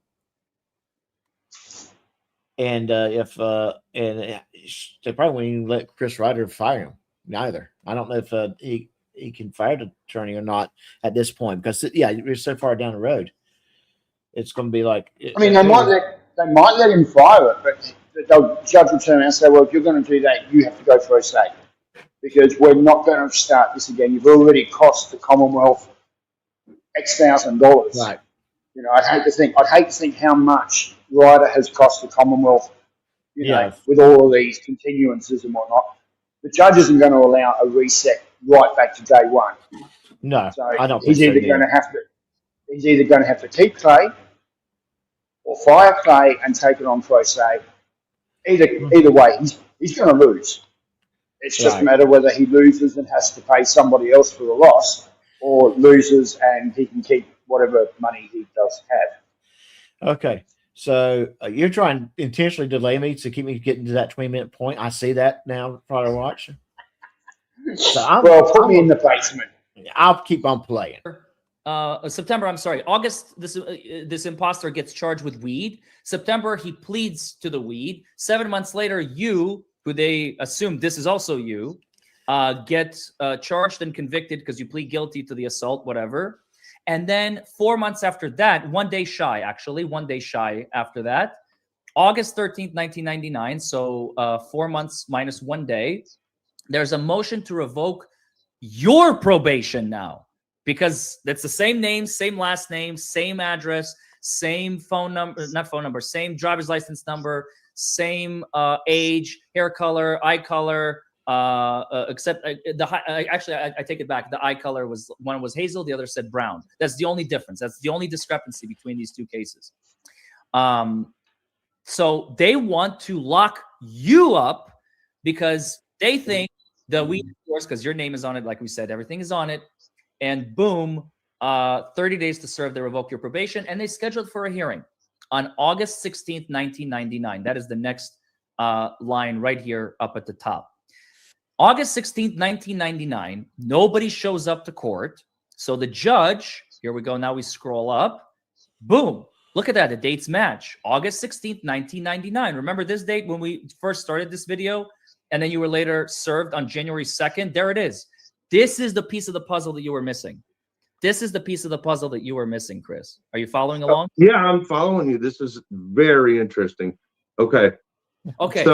And they probably won't even let Chris Reiter fire him neither. I don't know if he can fire the attorney or not at this point, because we're so far down the road. It's going to be like, I mean, they might let him fire it, but the judge will turn around and say, "Well, if you're going to do that, you have to go for a say, because we're not going to start this again. You've already cost the Commonwealth X $1,000." Right. You know, I'd hate to think how much Reiter has cost the Commonwealth. You know, with all of these continuances and whatnot, the judge isn't going to allow a reset right back to day one. No, so I don't. He's either going to have to keep Clay or fire Clay and take it on pro se. Either way, he's going to lose. It's just a matter whether he loses and has to pay somebody else for the loss, or loses and he can keep whatever money he does have. Okay, so you're trying to intentionally delay me to keep me getting to that 20-minute point. I see that now, Friday watch. So put me in the basement. I'll keep on playing. September, I'm sorry, August, this imposter gets charged with weed. September, he pleads to the weed. 7 months later, you, who they assume this is also you, get charged and convicted because you plead guilty to the assault, whatever. And then 4 months after that, 1 day shy after that, August 13th, 1999, so 4 months minus 1 day, there's a motion to revoke your probation now, because that's the same name, same last name, same address, same phone number, not phone number, same driver's license number, same age, hair color, eye color, except actually, I take it back. The eye color was, one was hazel, the other said brown. That's the only difference. That's the only discrepancy between these two cases. So they want to lock you up because they think the weed, of course, because your name is on it, like we said, everything is on it, and boom, 30 days to serve, they revoke your probation, and they scheduled for a hearing on August 16th, 1999. That is the next line right here up at the top. August 16th, 1999, nobody shows up to court. So the judge, here we go, now we scroll up, boom, look at that, the dates match. August 16th, 1999. Remember this date when we first started this video? And then you were later served on January 2nd. There it is. This is the piece of the puzzle that you were missing. This is the piece of the puzzle that you were missing, Chris. Are you following along? Yeah, I'm following you. This is very interesting. Okay. Okay.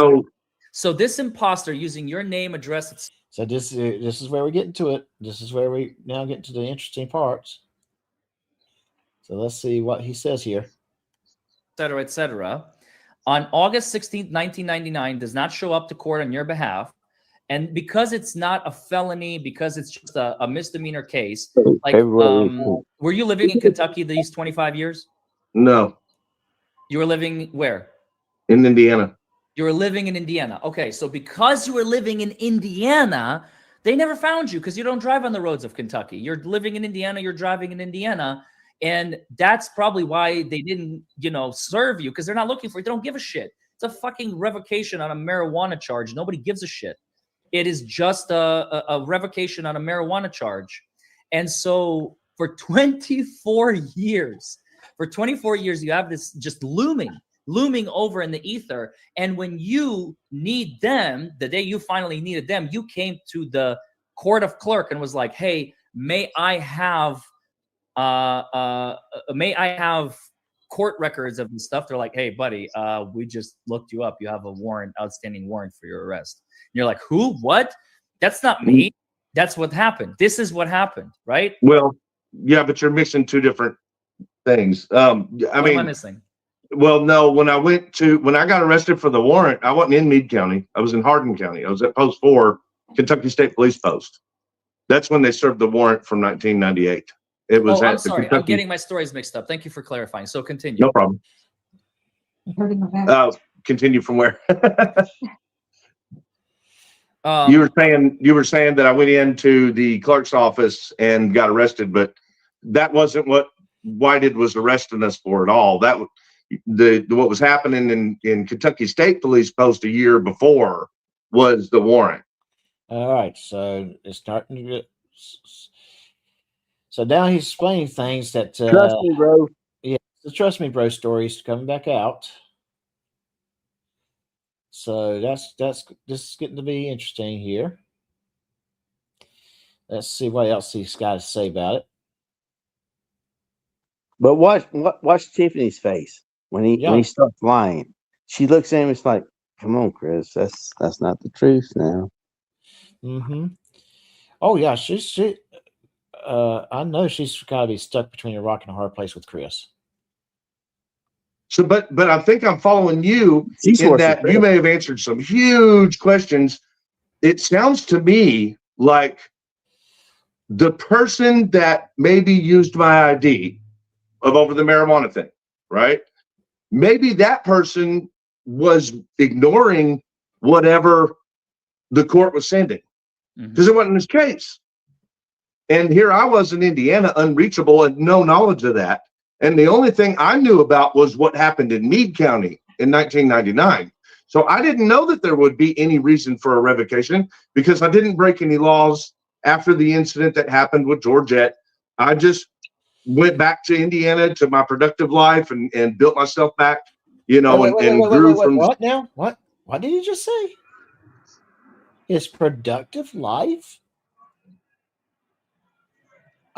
So this imposter using your name, address. So this is where we get into it. This is where we now get to the interesting parts. So let's see what he says here. Et cetera, on August 16th, 1999, does not show up to court on your behalf. And because it's not a felony, because it's just a misdemeanor case, like, were you living in Kentucky these 25 years? No. You were living where? In Indiana. You were living in Indiana. Okay, so because you were living in Indiana, they never found you because you don't drive on the roads of Kentucky. You're living in Indiana, you're driving in Indiana. And that's probably why they didn't, serve you, because they're not looking for it. They don't give a shit. It's a fucking revocation on a marijuana charge. Nobody gives a shit. It is just a revocation on a marijuana charge. And so for 24 years, you have this just looming over in the ether. And when you need them, the day you finally needed them, you came to the court of clerk and was like, hey, may I have court records of this stuff? They're like, hey, buddy, we just looked you up. You have a outstanding warrant for your arrest. And you're like, who? What? That's not me. That's what happened. This is what happened, right? Well, yeah, but you're mixing two different things. What am I missing? Well, no, when I got arrested for the warrant, I wasn't in Meade County. I was in Hardin County. I was at Post 4, Kentucky State Police Post. That's when they served the warrant from 1998. It was. I'm sorry. I'm getting my stories mixed up. Thank you for clarifying. So continue. No problem. Continue from where? You were saying that I went into the clerk's office and got arrested, but that wasn't what Whited was arresting us for at all. That what was happening in Kentucky State Police Post a year before was the warrant. All right, so it's starting to get. So now he's explaining things that trust me, bro. Yeah, the trust me, bro stories coming back out. So this is getting to be interesting here. Let's see what else he's got to say about it. But watch Tiffany's face when he starts lying. She looks at him. It's like, come on, Chris. That's not the truth now. Mm-hmm. Oh yeah, she. I know she's got to be stuck between a rock and a hard place with Chris. So, but I think I'm following you in that you may have answered some huge questions. It sounds to me like the person that maybe used my ID of over the marijuana thing, right? Maybe that person was ignoring whatever the court was sending because it wasn't his case. And here I was in Indiana, unreachable and no knowledge of that. And the only thing I knew about was what happened in Meade County in 1999. So I didn't know that there would be any reason for a revocation because I didn't break any laws after the incident that happened with Georgette. I just went back to Indiana to my productive life and built myself back, and grew from. What now? What did you just say? His productive life?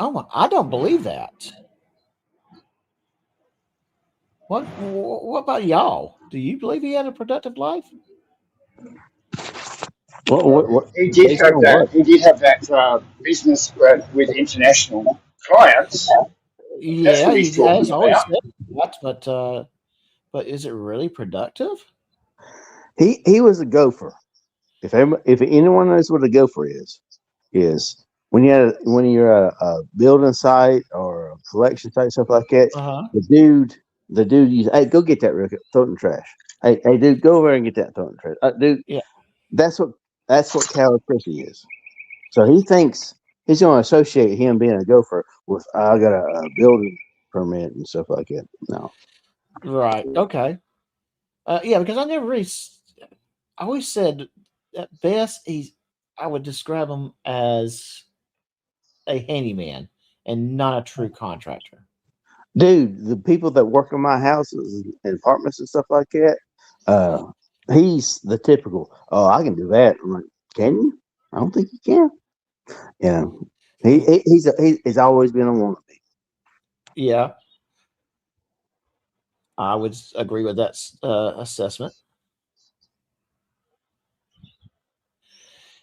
Oh, I don't believe that. What about y'all? Do you believe he had a productive life? He did have that. He did have that business with international clients. Yeah, he has always said that, but is it really productive? He was a gopher. If anyone knows what a gopher is when you're a building site or a collection site, stuff like that. The dude, hey, go get that real quick, throw it in the trash. Hey, dude, go over and get that, throw it in the trash. Dude, yeah, that's what Coward Chrissy is. So he thinks he's going to associate him being a gopher with I got a building permit and stuff like that. No, right? Okay, yeah, because I always said at best I would describe him as a handyman and not a true contractor. Dude, the people that work in my houses and apartments and stuff like that, he's the typical, oh, I can do that. I'm like, can you? I don't think you can. Yeah, he's always been a wannabe. Yeah, I would agree with that assessment.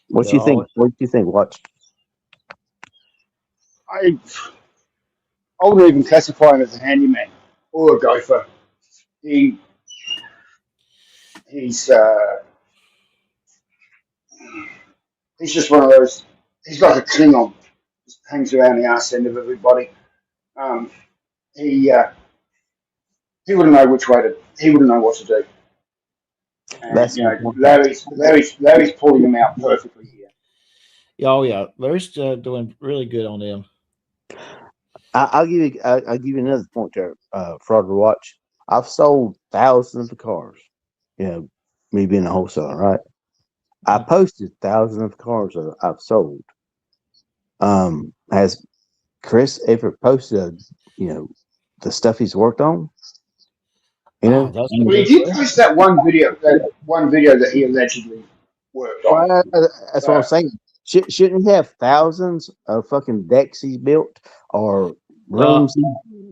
What you think? What do you think? What? I wouldn't even classify him as a handyman or a gopher. He's he's just one of those. He's like a Klingon, just hangs around the arse end of everybody. Um, he wouldn't know which way to. He wouldn't know what to do. And That's Larry's pulling him out perfectly here. Oh yeah, Larry's doing really good on them. I'll give you another point there, fraud to watch. I've sold thousands of cars. You know, me being a wholesaler, right? I posted thousands of cars that I've sold. Has Chris ever posted, the stuff he's worked on? Well, he did post that one video that he allegedly worked on. That's what I'm saying. Shouldn't he have thousands of fucking decks he's built or rooms he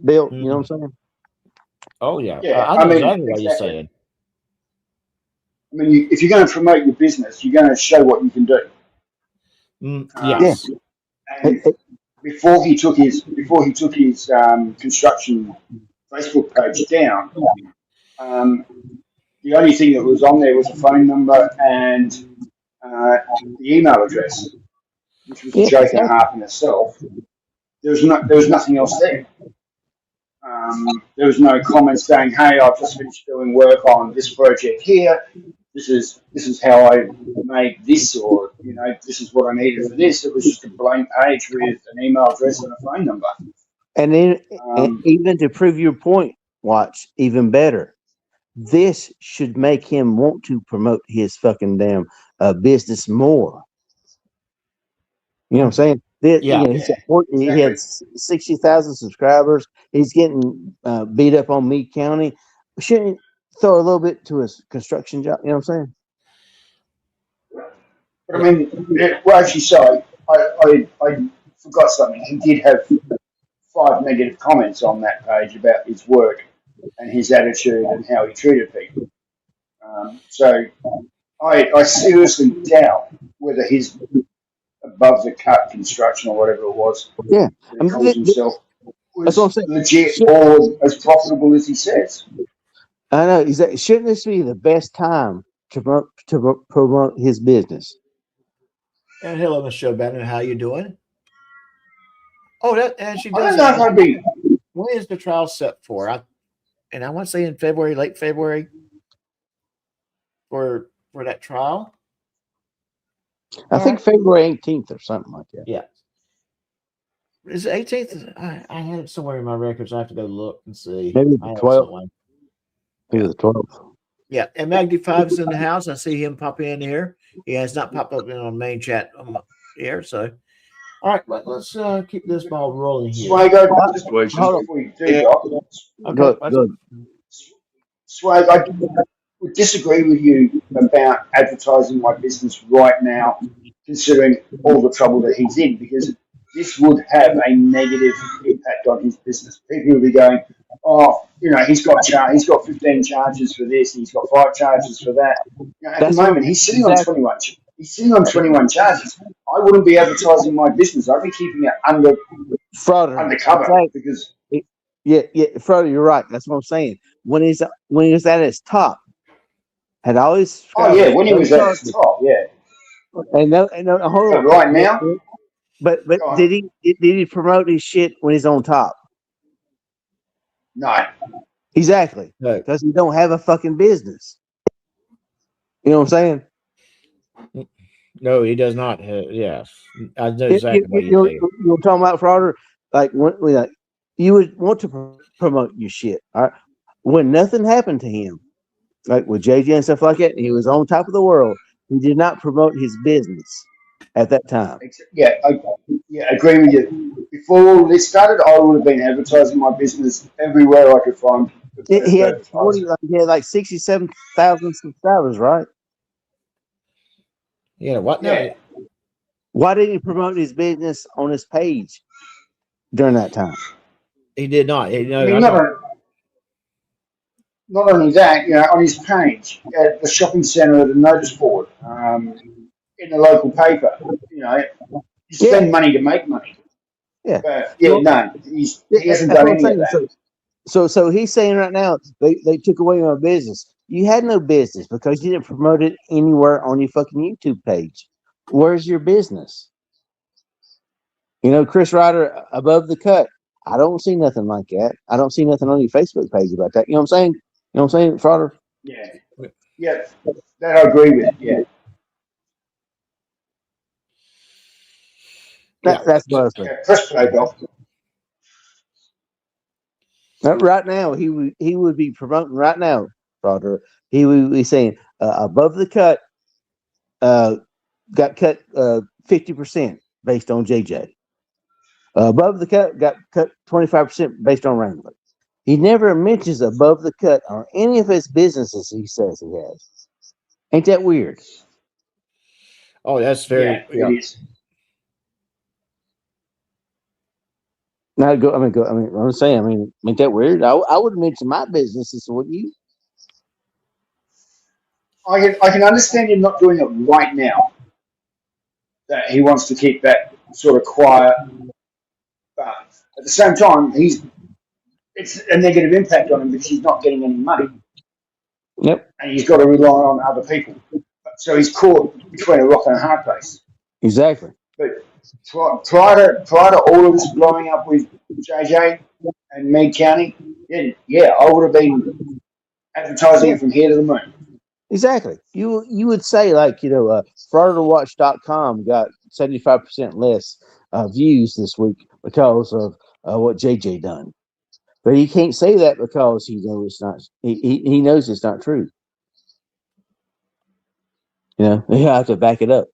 built? You know what I'm saying? Oh yeah, Yeah, I know exactly what you're saying. I mean, if you're going to promote your business, you're going to show what you can do. Yes. And before he took his construction Facebook page down, the only thing that was on there was a phone number and the email address, which was a joke and a half in itself. There was nothing else there. There was no comments saying, "Hey, I've just finished doing work on this project here. This is how I made this," or this is what I needed for this. It was just a blank page with an email address and a phone number. And then, even to prove your point, watch even better. This should make him want to promote his fucking damn business more. You know what I'm saying? He had 60,000 subscribers. He's getting beat up on Meade County. Shouldn't he throw a little bit to his construction job? You know what I'm saying? But I mean, actually, sorry, I forgot something. He did have 5 negative comments on that page about his work and his attitude and how he treated people. So I seriously doubt whether his above the cut construction or whatever it was, yeah, he calls himself, was that's what I'm saying. legit or as profitable as he says. I know. Shouldn't this be the best time to promote his business? And hello, Michelle Bannon. How you doing? Oh, and she I does. don't know if I'd be. When is the trial set for? I want to say in February, late February, for that trial. I think February 18th or something like that. Yeah. Is it 18th? I had it somewhere in my records. I have to go look and see. Maybe the 12th. Maybe the 12th. Yeah, and Magdy 5's in the house. I see him pop in here. He has not popped up in on main chat here. So, all right, let's keep this ball rolling here. Swag, Swag, I would disagree with you about advertising my business right now, considering all the trouble that he's in, because this would have a negative impact on his business. People will be going, "Oh, he's got 15 charges for this, and he's got 5 charges for that." At the moment, he's sitting on 21. He's sitting on 21 charges. I wouldn't be advertising my business. I'd be keeping it undercover because. Yeah, Frodo, you're right. That's what I'm saying. When he was at his top, had always. Oh yeah, when he was at his top, yeah. And hold on. Right now. But did he promote his shit when he's on top? No. Exactly. Because he don't have a fucking business. You know what I'm saying? No, he does not. Yes, I know exactly what you're saying. You're talking about Frauder, like when you would want to promote your shit. All right, when nothing happened to him, like with JJ and stuff like that, he was on top of the world. He did not promote his business at that time. Yeah, I agree with you. Before all this started, I would have been advertising my business everywhere I could find. He had like 67,000 subscribers, right? Yeah, what? Yeah. Why didn't he promote his business on his page during that time? He did not. I mean, not only that, on his page, at the shopping centre, at a notice board, in the local paper, you spend money to make money. Yeah. But no, he hasn't done any of that. So he's saying right now they took away my business. You had no business because you didn't promote it anywhere on your fucking YouTube page. Where's your business? Chris Reiter, above the cut. I don't see nothing like that. I don't see nothing on your Facebook page about that. You know what I'm saying? You know what I'm saying, Frauder? Yeah, that I agree with. Yeah. That's what I was saying. Press play, Bill. Right now, he would be promoting right now, Frauder. He would be saying above the cut got cut 50% based on JJ. Above the cut got cut 25% based on Wrangler. He never mentions above the cut on any of his businesses he says he has. Ain't that weird? Oh, that's very. It is. Now I'm saying, ain't that weird? I would mention my businesses, wouldn't you? I can understand him not doing it right now. That he wants to keep that sort of quiet, but at the same time, it's a negative impact on him because he's not getting any money. Yep. And he's got to rely on other people. So he's caught between a rock and a hard place. Exactly. But prior to all of this blowing up with JJ and Meade County, I would have been advertising it from here to the moon. Exactly. You would say FrauderWatch.com got 75% less views this week because of what JJ done. But he can't say that because he knows it's not. He knows it's not true. You have to back it up.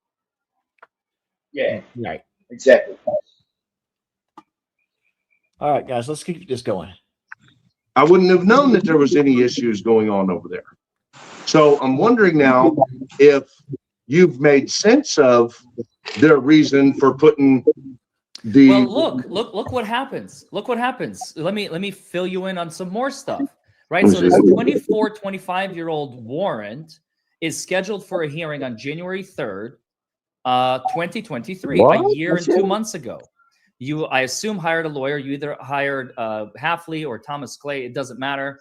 Yeah, right. Exactly. All right, guys, let's keep this going. I wouldn't have known that there was any issues going on over there. So I'm wondering now if you've made sense of their reason for putting the. Well, look what happens. Look what happens. Let me fill you in on some more stuff. Right. So this 25-year-old warrant is scheduled for a hearing on January 3rd, 2023, a year and 2 months ago. You, I assume, hired a lawyer. You either hired Halfley or Thomas Clay. It doesn't matter.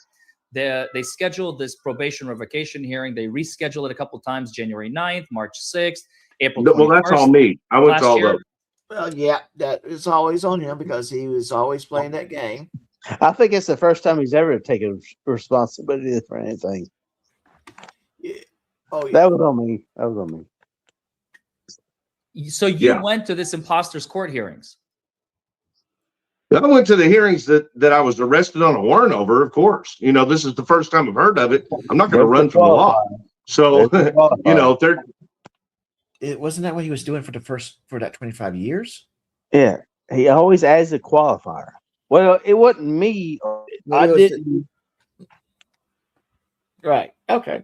They scheduled this probation revocation hearing. They rescheduled it a couple of times, January 9th, March 6th, April 21st. Well, that's all me. I went to all those. Well, yeah, that is always on him because he was always playing that game. I think it's the first time he's ever taken responsibility for anything. Yeah. Oh, yeah. That was on me. So you went to this imposter's court hearings? I went to the hearings that I was arrested on a warrant over, of course. This is the first time I've heard of it. I'm not going to run from the law. So, it wasn't that what he was doing for that 25 years? Yeah. He always adds a qualifier. Well, it wasn't me. I didn't. Right. Okay.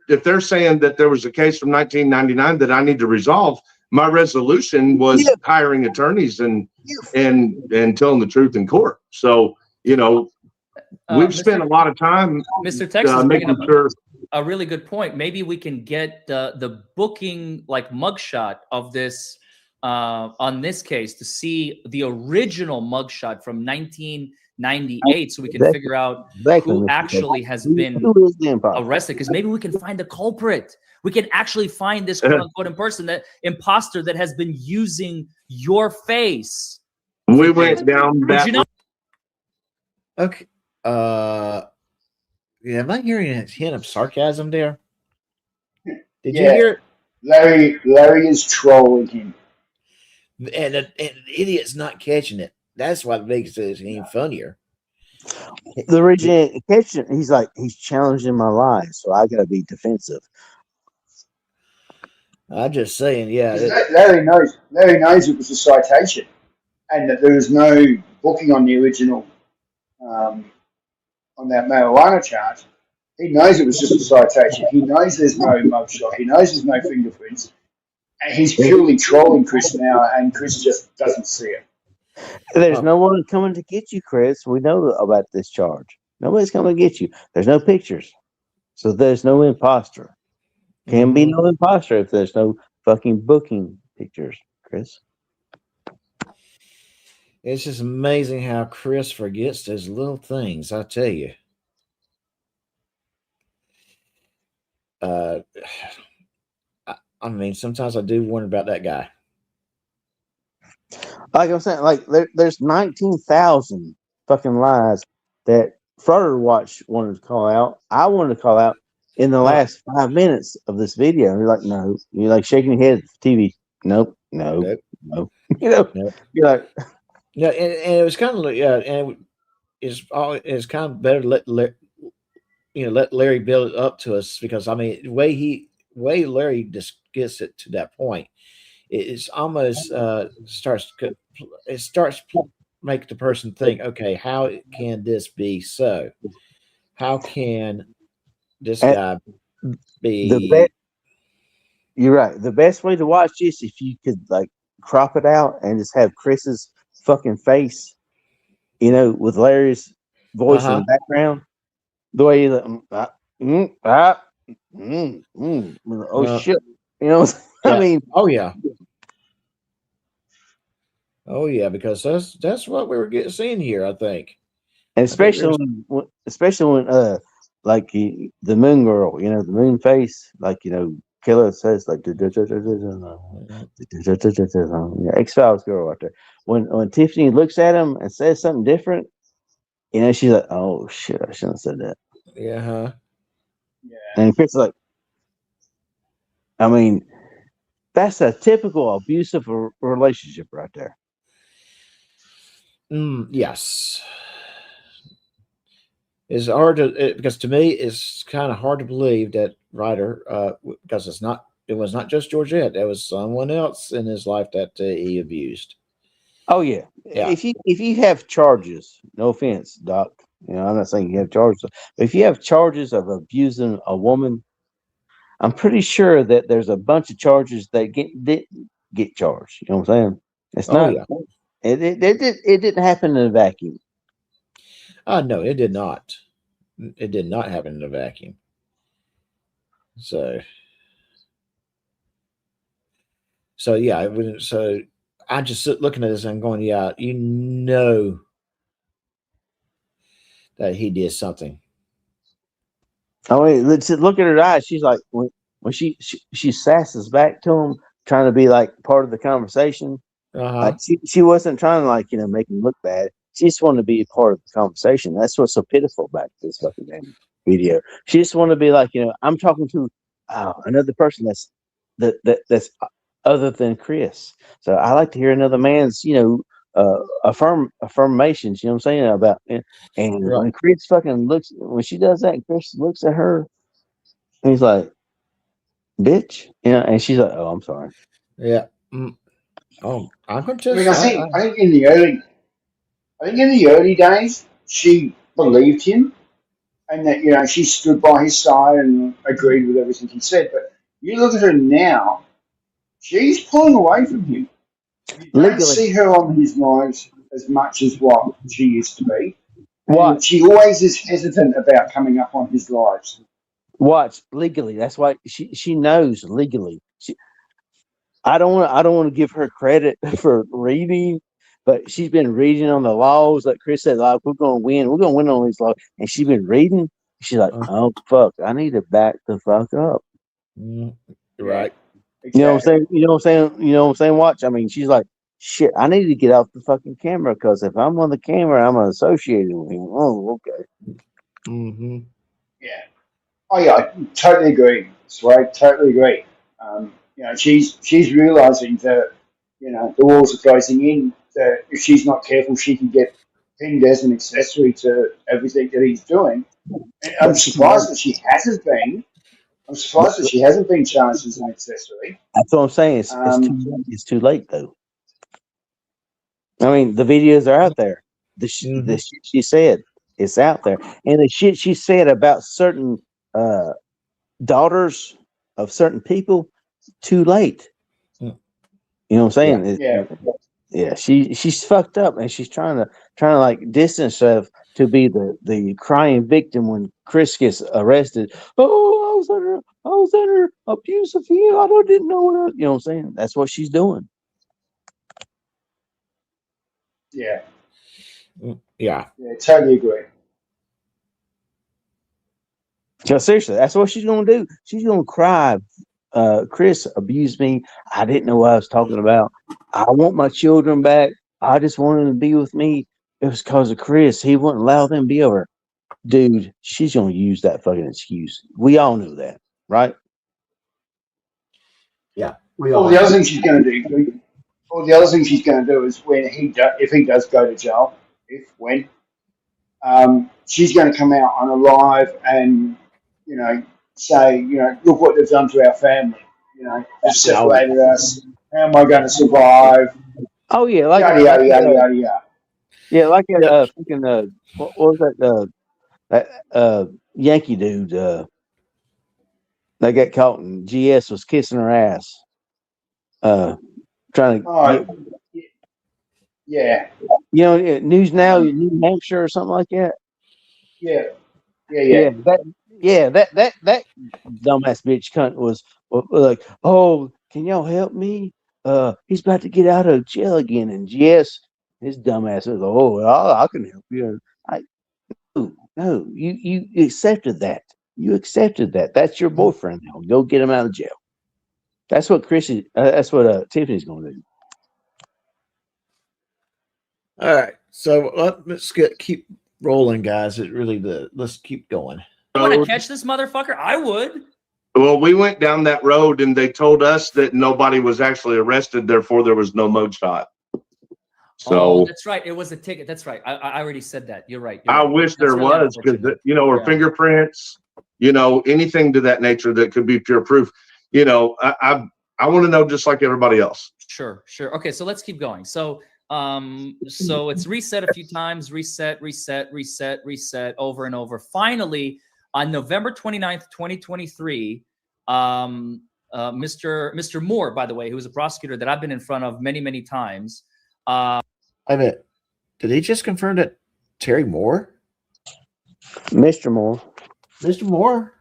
If they're saying that there was a case from 1999 that I need to resolve, my resolution was hiring attorneys and telling the truth in court. So, we've spent a lot of time, Mr. Texas, making sure. A really good point. Maybe we can get the booking mugshot of this on this case to see the original mugshot from 1998, so we can figure out who actually has been arrested. Because maybe we can find the culprit. We can actually find this quote unquote imposter that has been using your face. We went down that. Okay. Yeah, am I hearing a hint of sarcasm there? Did you hear it? Larry is trolling him. And the idiot's not catching it. That's what makes it even funnier. The originator catching it, he's challenging my lies, so I gotta be defensive. I'm just saying, yeah. Larry knows it was a citation and that there was no booking on the original on that marijuana charge. He knows it was just a citation. He knows there's no mugshot. He knows there's no fingerprints. And he's purely trolling Chris now, and Chris just doesn't see it. There's no one coming to get you, Chris. We know about this charge. Nobody's coming to get you. There's no pictures. So there's no imposter. Can be no imposter if there's no fucking booking pictures, Chris. It's just amazing how Chris forgets those little things, I tell you. I mean, sometimes I do wonder about that guy. Like I'm saying, like there's 19,000 fucking lies that Further Watch wanted to call out. I wanted to call out in the last 5 minutes of this video. And you're like, no. You're like shaking your head at the TV. Nope. You know, you're like, yeah, and it was kind of like, yeah, and it's kind of better to let Larry build it up to us, because I mean, the way Larry just gets it to that point, it's almost starts make the person think, okay, how can this be so? How can this guy be? You're right. The best way to watch this, if you could like crop it out and just have Chris's fucking face, with Larry's voice in the background, the way he's like, oh shit, I mean, oh yeah, because that's what we were seeing here, I think, and especially when like the moon girl, the moon face, like Killer says like X-Files girl right there. When Tiffany looks at him and says something different, she's like, oh shit, I shouldn't have said that. Yeah. And Chris is like, I mean, that's a typical abusive relationship right there. Yes. It's hard because to me it's kind of hard to believe that Reiter, because it was not just Georgette, there was someone else in his life that he abused. Oh yeah. If you have charges, no offense, Doc, I'm not saying you have charges, but if you have charges of abusing a woman, I'm pretty sure that there's a bunch of charges that get charged. You know what I'm saying? It's not. It didn't happen in a vacuum. No, it did not. It did not happen in a vacuum. So yeah, so I just looking at this and going, yeah, that he did something. I mean, let's look at her eyes. She's like, when she sasses back to him, trying to be like part of the conversation. Like she wasn't trying to like make him look bad. She just wanted to be a part of the conversation. That's what's so pitiful about this fucking damn video. She just wanted to be like, I'm talking to another person that's other than Chris. So I like to hear another man's affirmations. You know what I'm saying about when Chris fucking when she does that, Chris looks at her and he's like, "Bitch," and she's like, "Oh, I'm sorry." Yeah. Oh, I'm gonna just. I think in the early days, she believed him, and that she stood by his side and agreed with everything he said. But you look at her now; she's pulling away from him. You don't see her on his lives as much as what she used to be. And she always is hesitant about coming up on his lives. Watch legally. That's why she knows legally. I don't want to give her credit for reading, but she's been reading on the laws. Like Chris said, like we're gonna win on these laws, and she's been reading. She's like, oh fuck, I need to back the fuck up. Right. Exactly. You know what I'm saying? Watch. I mean, she's like, shit, I need to get off the fucking camera because if I'm on the camera, I'm associated with him. Oh, okay. Yeah. Oh yeah, I totally agree. Swag, totally agree. She's realizing that the walls are closing in. That if she's not careful, she can get pinned as an accessory to everything that he's doing. And I'm surprised that she hasn't been. I'm surprised that she hasn't been charged as an accessory. That's what I'm saying. It's too late though. I mean, the videos are out there. The shit she said, it's out there, and the shit she said about certain daughters of certain people, too late. You know what I'm saying? Yeah. Yeah, she's fucked up, and she's trying to like distance herself to be the crying victim when Chris gets arrested. Oh, I was under abuse of him. I didn't know what. You know what I'm saying? That's what she's doing. Yeah. Yeah. Yeah, totally agree. So seriously, that's what she's gonna do. She's gonna cry. Chris abused me. I didn't know what I was talking about. I want my children back. I just wanted them to be with me. It was because of Chris. He wouldn't allow them to be over. Dude, she's gonna use that fucking excuse. We all knew that, right? Yeah. Well, the other thing she's going to do, or the other thing she's going to do is if he does go to jail, when, she's going to come out on a live and, say, look what they've done to our family. They've separated us. How am I going to survive? Oh yeah, Yada yada yada yada yada. yeah, like freaking what was that Yankee dude that got caught and GS was kissing her ass. Trying to Yeah. News Now, New Hampshire or something like that. Yeah. That dumbass bitch cunt was like, oh, can y'all help me? He's about to get out of jail again, and yes, his dumbass was, oh, I can help you. No, you accepted that. You accepted that. That's your boyfriend now. Go get him out of jail. That's what that's what Tiffany's going to do. All right, so let's keep rolling, guys. Let's keep going. I want to catch this motherfucker. I would. Well, we went down that road and they told us that nobody was actually arrested. Therefore, there was no mug shot. So that's right. It was a ticket. That's right. I already said that. You're right. I wish there was, because or fingerprints, anything to that nature that could be pure proof. I want to know just like everybody else. Sure. Okay, so let's keep going. So it's reset a few times, reset over and over. Finally, on November 29th, 2023, Mr. Moore, by the way, who was a prosecutor that I've been in front of many, many times. I bet. Did he just confirm that Terry Moore? Mr. Moore. Mr. Moore?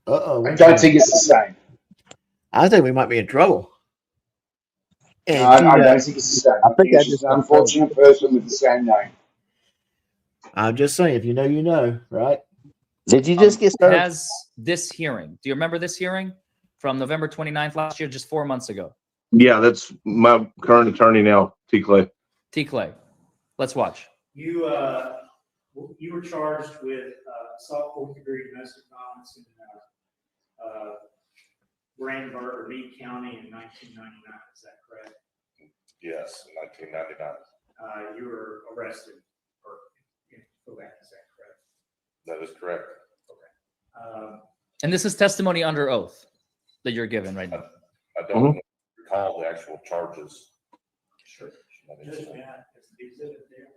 Uh-oh. I don't think it's the same. I think we might be in trouble. And I don't think it's the same. I think it's just an unfortunate person with the same name. I'm just saying, if you know, you know, right? Did you just get started? Has this hearing? Do you remember this hearing from November 29th last year, just 4 months ago? Yeah, that's my current attorney now, T. Clay. T. Clay. Let's watch. You were charged with assault, fourth degree domestic violence in Brandenburg or Meade County in 1999. Is that correct? Yes, in 1999. You were arrested or go back. Is that correct? That is correct. Okay. And this is testimony under oath that you're given right now. I don't recall the actual charges. Sure. Just that. It's the exhibit there.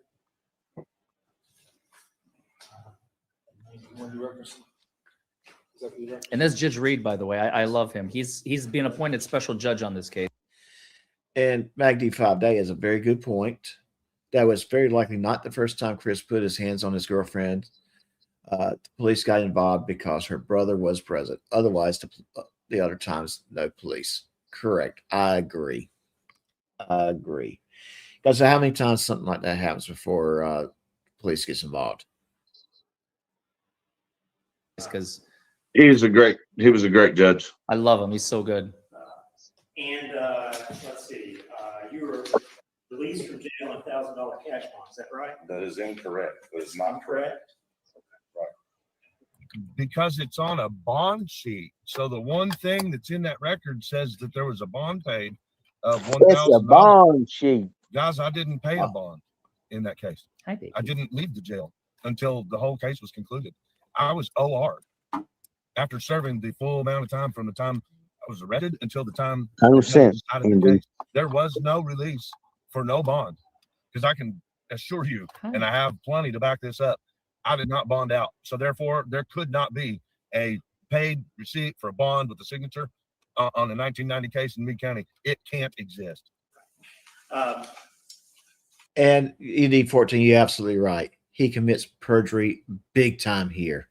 And that's Judge Reed, by the way. I love him. He's been appointed special judge on this case. And Magdi 5-Day is a very good point. That was very likely not the first time Chris put his hands on his girlfriend. The police got involved because her brother was present. Otherwise, the other times, no police. Correct. I agree. Because how many times something like that happens before police gets involved? Because he was a great judge. I love him. He's so good. And let's see, you were released from jail on $1,000 cash bond. Is that right? That is incorrect. That is not correct. Because it's on a bond sheet. So the one thing that's in that record says that there was a bond paid of $1,000. It's a bond sheet. Guys, I didn't pay a bond in that case. I didn't leave the jail until the whole case was concluded. I was OR after serving the full amount of time from the time I was arrested until the time 100%. There was no release for no bond, because I can assure you, and I have plenty to back this up, I did not bond out. So therefore, there could not be a paid receipt for a bond with a signature on the 1990 case in Meade County. It can't exist. And ED 14, you're absolutely right. He commits perjury big time here.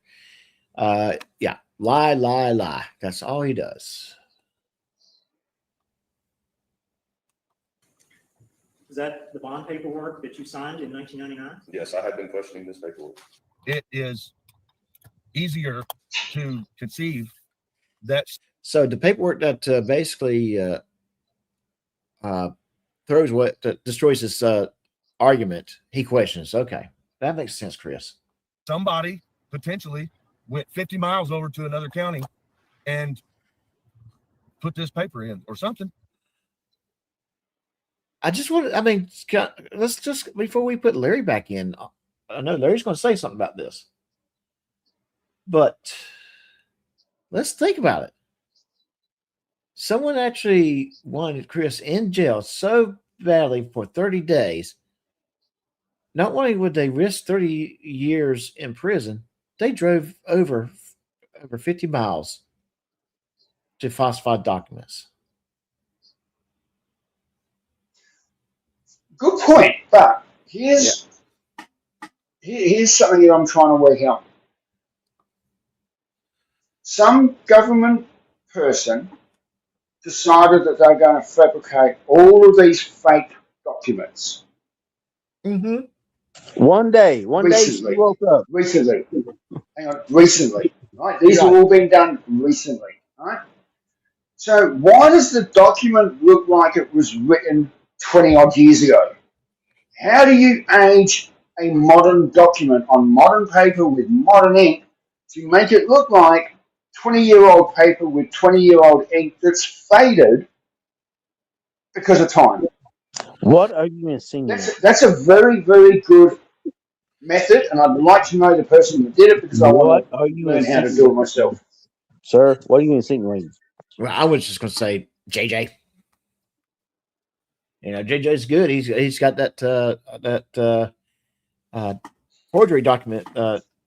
Yeah, lie. That's all he does. Is that the bond paperwork that you signed in 1999? Yes, I have been questioning this paperwork. It is easier to conceive that. So the paperwork that basically throws what destroys this argument, he questions. Okay, that makes sense, Chris. Somebody potentially went 50 miles over to another county and put this paper in or something. Let's just, before we put Larry back in, I know Larry's going to say something about this, but let's think about it. Someone actually wanted Chris in jail so badly for 30 days. Not only would they risk 30 years in prison, they drove over 50 miles to falsify documents. Good point, but here's something that I'm trying to work out. Some government person decided that they're going to fabricate all of these fake documents. Mm-hmm. One day she woke up. Recently. Hang on, recently. Right? These have all been done recently. Right? So why does the document look like it was written 20 odd years ago? How do you age a modern document on modern paper with modern ink to make it look like 20-year-old paper with 20-year-old ink that's faded because of time? What are you insinuating? That's a very, very good method, and I'd like to know the person who did it because I want to learn how to do it myself. Sir, what are you insinuating? Well, I was just going to say JJ. You know, JJ's good. He's got that forgery document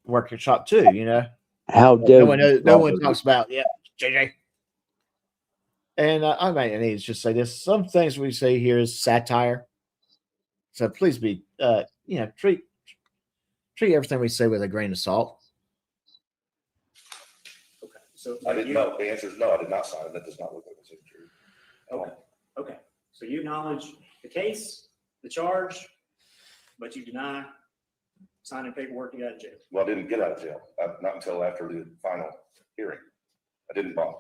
workshop too. You know, how dare no one talks about JJ. And I might need to just say this: some things we say here is satire. So please be, treat everything we say with a grain of salt. Okay. So I didn't know. The answer is no. I did not sign it. That does not look like a signature. Okay. So you acknowledge the case, the charge, but you deny signing paperwork to get out of jail. Well, I didn't get out of jail. Not until after the final hearing. I didn't bond.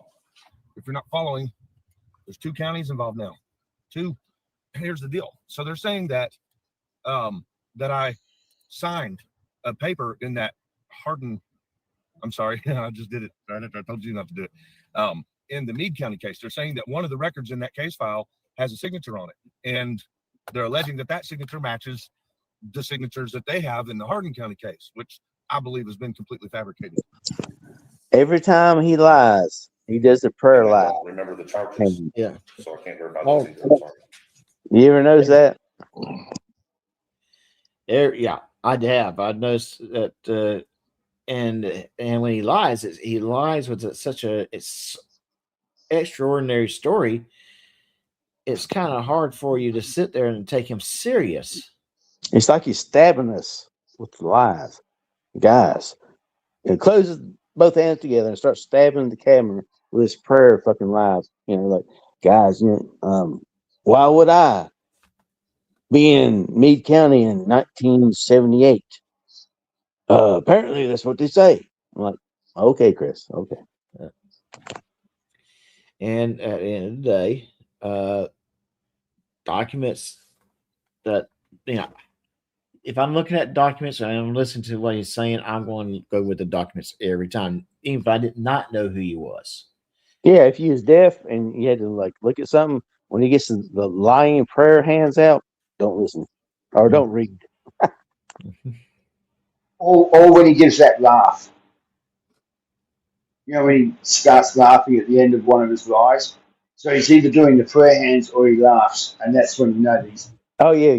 If you're not following, there's 2 counties involved now. 2. Here's the deal. So they're saying that that I signed a paper in that Hardin. I'm sorry, I just did it right after I told you not to do it. In the Meade County case, they're saying that one of the records in that case file has a signature on it, and they're alleging that that signature matches the signatures that they have in the Hardin County case, which I believe has been completely fabricated. Every time he lies, he does the prayer lie. Remember the charges. Yeah. So I can't verify those either. I'm sorry. You ever notice that? Yeah, I have. I noticed that, and when he lies with such a extraordinary story. It's kind of hard for you to sit there and take him serious. It's like he's stabbing us with lies, guys. He closes both hands together and starts stabbing the camera with his prayer fucking lies. You know, like, guys, why would I be in Meade County in 1978? Apparently that's what they say. I'm like, okay, Chris, okay. And at the end of the day, documents that, if I'm looking at documents and I'm listening to what he's saying, I'm going to go with the documents every time, even if I did not know who he was. Yeah, if you was deaf and you had to look at something, when he gets the lying prayer hands out, don't listen or don't read. Or when he gives that laugh. When he starts laughing at the end of one of his lies. So he's either doing the prayer hands or he laughs, and that's when you know he's. Oh yeah.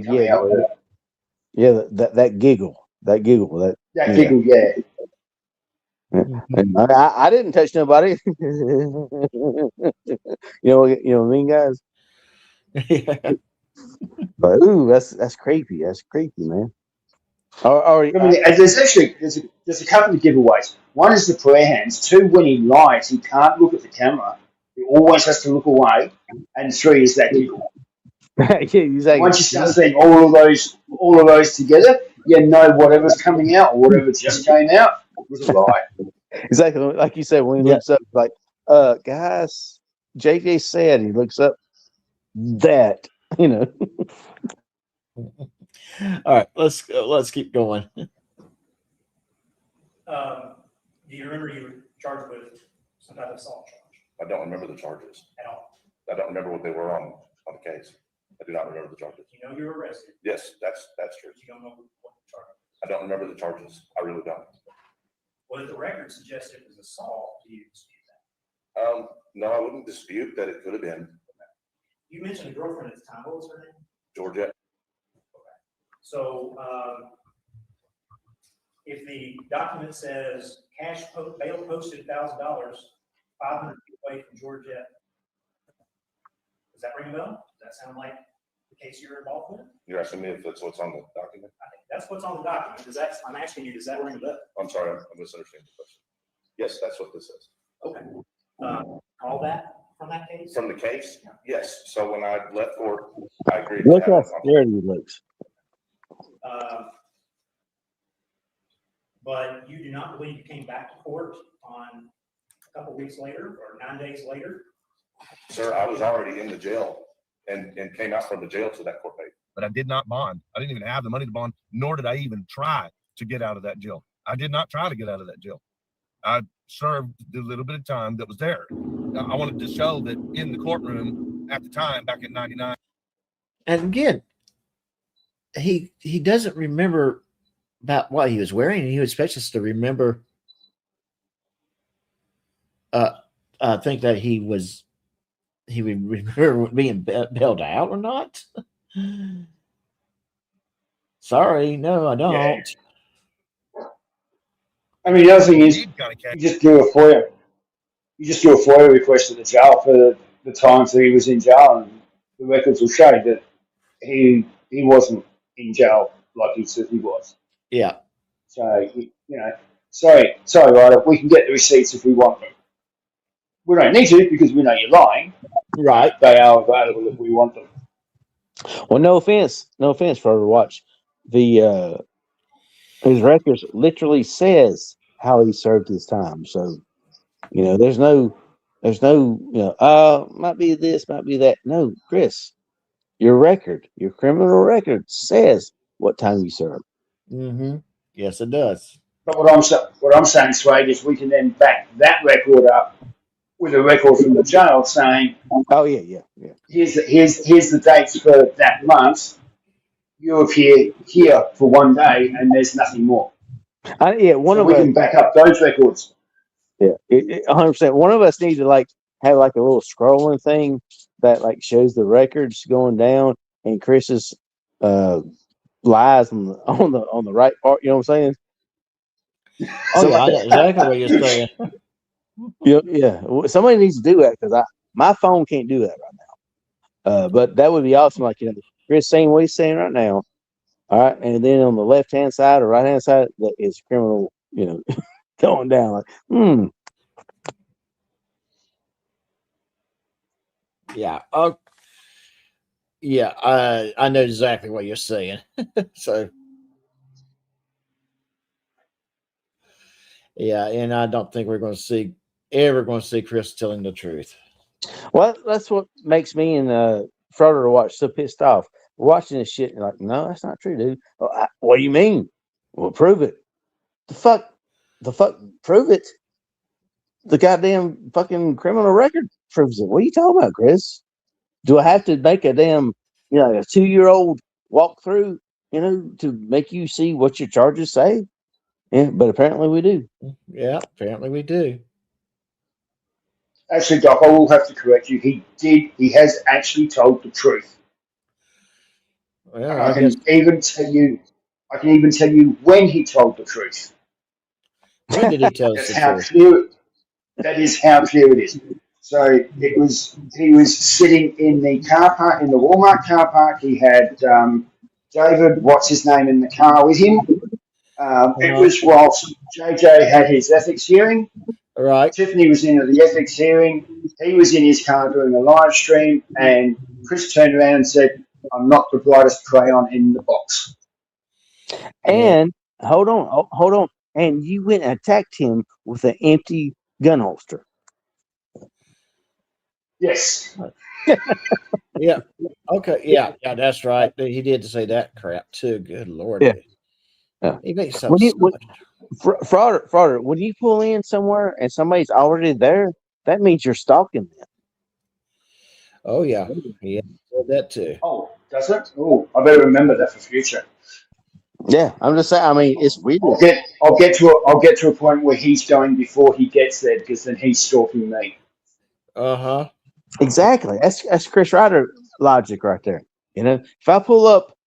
That giggle. That giggle. That giggle, yeah. And I didn't touch nobody. You know what I mean, guys? Yeah. But ooh, that's creepy. That's creepy, man. Or I mean, there's a couple of giveaways. One is the prayer hands. Two, when he lies, he can't look at the camera. He always has to look away. And three is that giggle. yeah, exactly. Once you start seeing all of those together, you know whatever's coming out or whatever just came out was a lie. Exactly like you said when he looks up, like, guys, JJ said he looks up that, you know. All right, let's keep going. Do you remember you were charged with some type of assault charge I don't remember the charges. at all? I don't remember what they were on the case. I do not remember the charges. You know you were arrested. Yes, that's true. You don't know what the charge. I don't remember the charges. I really don't. Well, if the record suggests it was assault, do you dispute that? No, I wouldn't dispute that it could have been. You mentioned a girlfriend at the time. What was her name? Georgia. So, if the document says bail posted $1,000, 500 feet away from Georgia, does that ring a bell? Does that sound like the case you're involved with? You're asking me if that's what's on the document? I think that's what's on the document. I'm asking you, does that ring a bell? I'm sorry, I'm misunderstanding the question. Yes, that's what this is. Okay. All that from that case? From the case? Yes. So when I left court, I agreed. Look how scared he looks. But you do not believe you came back to court on a couple weeks later or 9 days later? Sir, I was already in the jail and came out from the jail to that court date. But I did not bond. I didn't even have the money to bond, nor did I even try to get out of that jail. I did not try to get out of that jail. I served the little bit of time that was there. I wanted to show that in the courtroom at the time, back in '99. And again, he doesn't remember about what he was wearing, and he expects us to remember. I think that he would remember being bailed out or not. Sorry, no, I don't. Yeah. I mean, the other thing is, you just do a FOIA. You just do a FOIA request at the jail for the times that he was in jail, and the records will show that he wasn't in jail like he said he was. Yeah. So sorry, Ryder. We can get the receipts if we want them. We don't need to because we know you're lying. Right. They are available if we want them. Well, no offense, for watch. His records literally says how he served his time. So, there's no, might be this, might be that. No, Chris, your criminal record says what time you served. Mm-hmm. Yes, it does. But what I'm saying, Swade, is we can then back that record up with a record from the jail saying, "Oh yeah. Here's the dates for that month. You were here for 1 day, and there's nothing more." We can back up those records. Yeah, 100%. One of us needs to have a little scrolling thing that shows the records going down, and Chris's lies on the right part. You know what I'm saying? Oh yeah, I know exactly what you're saying. Yeah. Somebody needs to do that because my phone can't do that right now. But that would be awesome. Chris saying what he's saying right now. All right, and then on the left hand side or right hand side that is criminal, going down. Yeah. Yeah. I know exactly what you're saying. So. Yeah, and I don't think we're ever going to see Chris telling the truth. Well, that's what makes me and Frodo to watch so pissed off. We're watching this shit and you're like, no, that's not true, dude. What do you mean? Well, prove it. The fuck, prove it. The goddamn fucking criminal record proves it. What are you talking about, Chris? Do I have to make a damn, a 2-year-old walk through, to make you see what your charges say? Yeah, but apparently we do. Yeah, apparently we do. Actually, Doc, I will have to correct you. He has actually told the truth. Well, I can even tell you when he told the truth. When did he tell us That's the how truth? clear. That is how clear it is. So he was sitting in the car park, in the Walmart car park. He had David, what's his name, in the car with him. It was whilst JJ had his ethics hearing. Right. Tiffany was in at the ethics hearing. He was in his car doing a live stream, and Chris turned around and said, "I'm not the brightest crayon in the box." And hold on. And you went and attacked him with an empty gun holster. Yes. Yeah. Okay. Yeah. Yeah. That's right. He did say that crap too. Good Lord. Yeah. He makes When something. Frauder, when you pull in somewhere and somebody's already there, that means you're stalking them. Oh yeah. He said that too. Oh, does it? Oh, I better remember that for future. Yeah, I'm just saying. I mean, it's weird. I'll get to a point where he's going before he gets there, because then he's stalking me. Uh-huh. Exactly. That's Chris Reiter logic right there. You know, if I pull up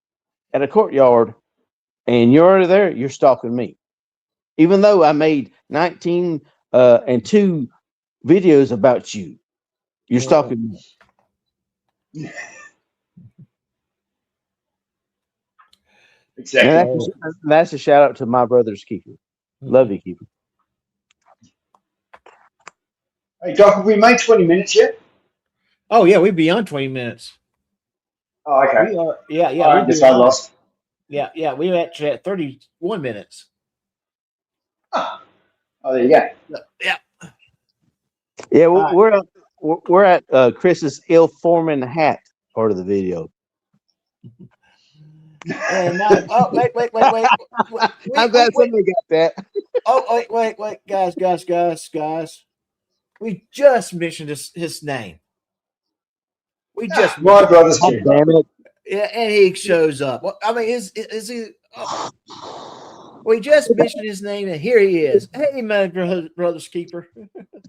at a courtyard and you're already there, you're stalking me. Even though I made 19 and 2 videos about you, you're stalking me. Exactly. That's a shout out to my brother's keeper. Love you, keeper. Hey, Doc, have we made 20 minutes yet? Oh yeah, we'd be on 20 minutes. Oh, okay. We are, yeah. All right, we'd be I on. lost. Yeah. We're actually at 31 minutes. Oh, there you go. Yeah. Yeah, we're at Chris's ill Forman hat part of the video. And now, oh wait. I'm glad somebody got that. Oh wait, guys. We just mentioned his name. We just my brother's God keeper. damn it. Yeah, and he shows up. Well, I mean, is he? We just mentioned his name, and here he is. Hey, my brother's keeper.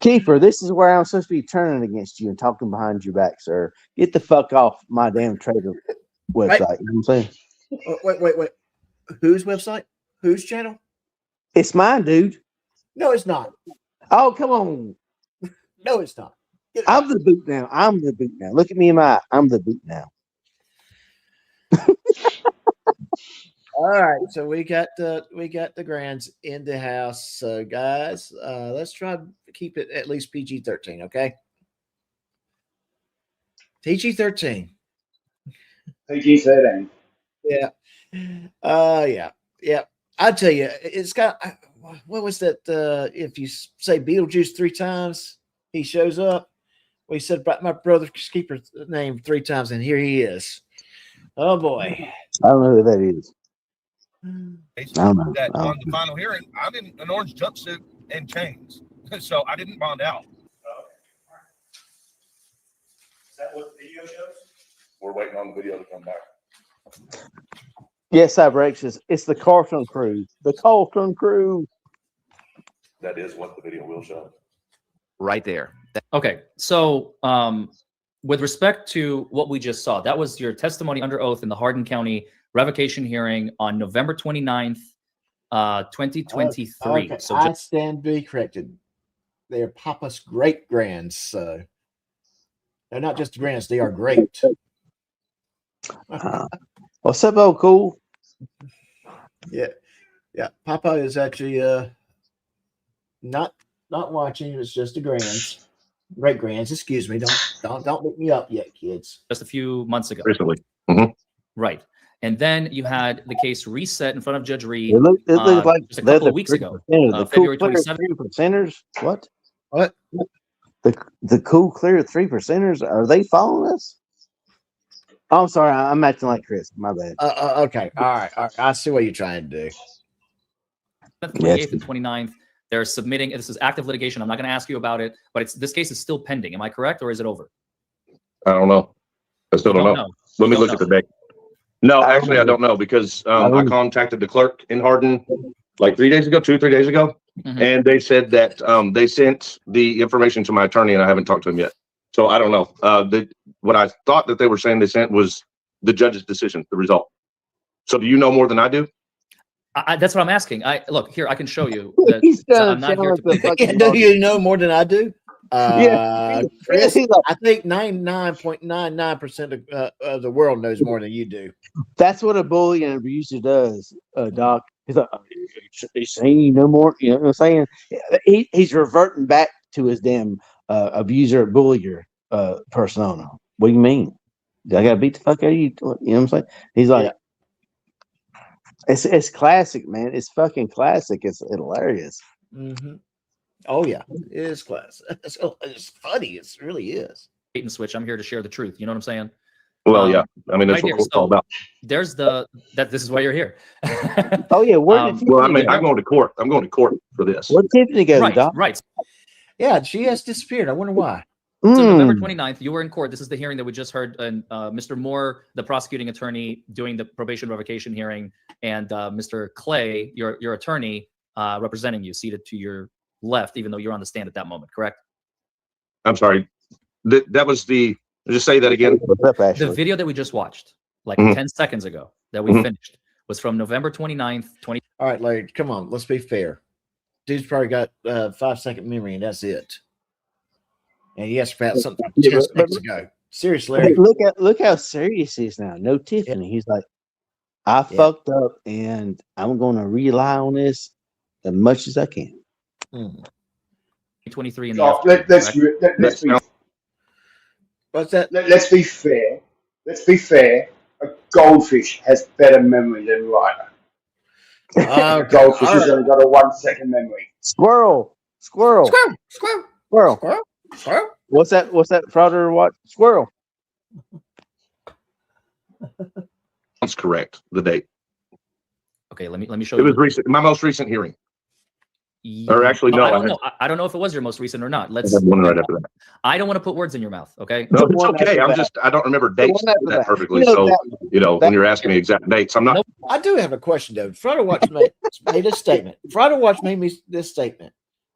Keeper, this is where I'm supposed to be turning against you and talking behind your back, sir. Get the fuck off my damn trader website. Right. You know what I'm saying? Wait. Whose website? Whose channel? It's mine, dude. No, it's not. Oh, come on. No, it's not. I'm the boot now. Look at me in my eye. I'm the boot now. All right, so we got the grands in the house. So guys, let's try to keep it at least PG-13, okay? PG-13. PG-13. Yeah. Yeah. I tell you, it's got, what was that? If you say Beetlejuice 3 times, he shows up. We said about my brother's keeper's name 3 times, and here he is. Oh boy. I don't know who that is. That on the final hearing, I'm in an orange jumpsuit and chains, so I didn't bond out. Is that what the video shows? We're waiting on the video to come back. Yes, Cybrex, it's the Carlton crew. The Carlton crew. That is what the video will show. Right there. Okay, so with respect to what we just saw, that was your testimony under oath in the Hardin County revocation hearing on November 29th, 2023. Okay. So I stand to be corrected. They're Papa's great grands. So they're not just grands, they are great. What's up, old cool? Yeah. Papa is actually not watching. It's just the grands. Great grands, excuse me. Don't look me up yet, kids. just a few months ago. Recently. Right. And then you had the case reset in front of Judge Reed It looked like just a couple of weeks ago, February 27th. 3%ers. What? The cool clear 3%ers, are they following us? Oh, I'm sorry, I'm acting like Chris. My bad. Okay. All right. I see what you're trying to do. 28th and 29th. They're submitting. This is active litigation. I'm not going to ask you about it, but this case is still pending. Am I correct, or is it over? I don't know. I still don't know. Let me look at the deck. No, actually, I don't know because I contacted the clerk in Hardin like 3 days ago, 3 days ago, and they said that they sent the information to my attorney, and I haven't talked to him yet. So I don't know. What I thought that they were saying they sent was the judge's decision, the result. So do you know more than I do? That's what I'm asking. Look here. I can show you. That, He's so I'm not here to play Yeah, victim. do you know more than I do? Yeah. Chris, I think 99.99% of the world knows more than you do. That's what a bully and abuser does, Doc. He's like, he's saying you know more. You know what I'm saying? He's reverting back to his damn abuser, bullier persona. What do you mean? I gotta beat the fuck out of you? You know what I'm saying? He's like, it's classic, man. It's fucking classic. It's hilarious. Mm-hmm. Oh yeah, it is classic. It's funny. It really is. Bait and switch. I'm here to share the truth. You know what I'm saying? Well, yeah. I mean, that's right what here. it's all about. There's this is why you're here. Oh yeah. Where did well, I mean, I'm going to court. I'm going to court for this. Where'd Tiffany go, Right, Doc? right. Yeah, she has disappeared. I wonder why. So November 29th, you were in court. This is the hearing that we just heard. And Mr. Moore, the prosecuting attorney, doing the probation revocation hearing, and Mr. Clay, your attorney, representing you, seated to your left, even though you're on the stand at that moment. Correct? I'm sorry. That was the. Just say that again. The video that we just watched, like 10 seconds ago, that we finished, was from November 29th, 20. All right, Larry, come on. Let's be fair. Dude's probably got 5-second memory, and that's it. And he asked about something 10 seconds ago. Seriously, Larry. Look how serious he is now. No Tiffany. He's like, I fucked up, and I'm going to rely on this as much as I can. 23 in the Let's be fair. Let's be fair. A goldfish has better memory than Reiter. A goldfish has only got a 1-second memory. Squirrel. What's that Frauder watch? Squirrel. That's correct. The date. Okay, let me show you. It you. was recent. My most recent hearing. Or actually, no. I don't know. I don't know if it was your most recent or not. One right after that. I don't want to put words in your mouth. Okay. No, it's okay. I don't remember dates that perfectly. So when you're asking me exact dates, I'm not. I do have a question though. Frauder Watch made a statement. Frauder Watch made me this statement.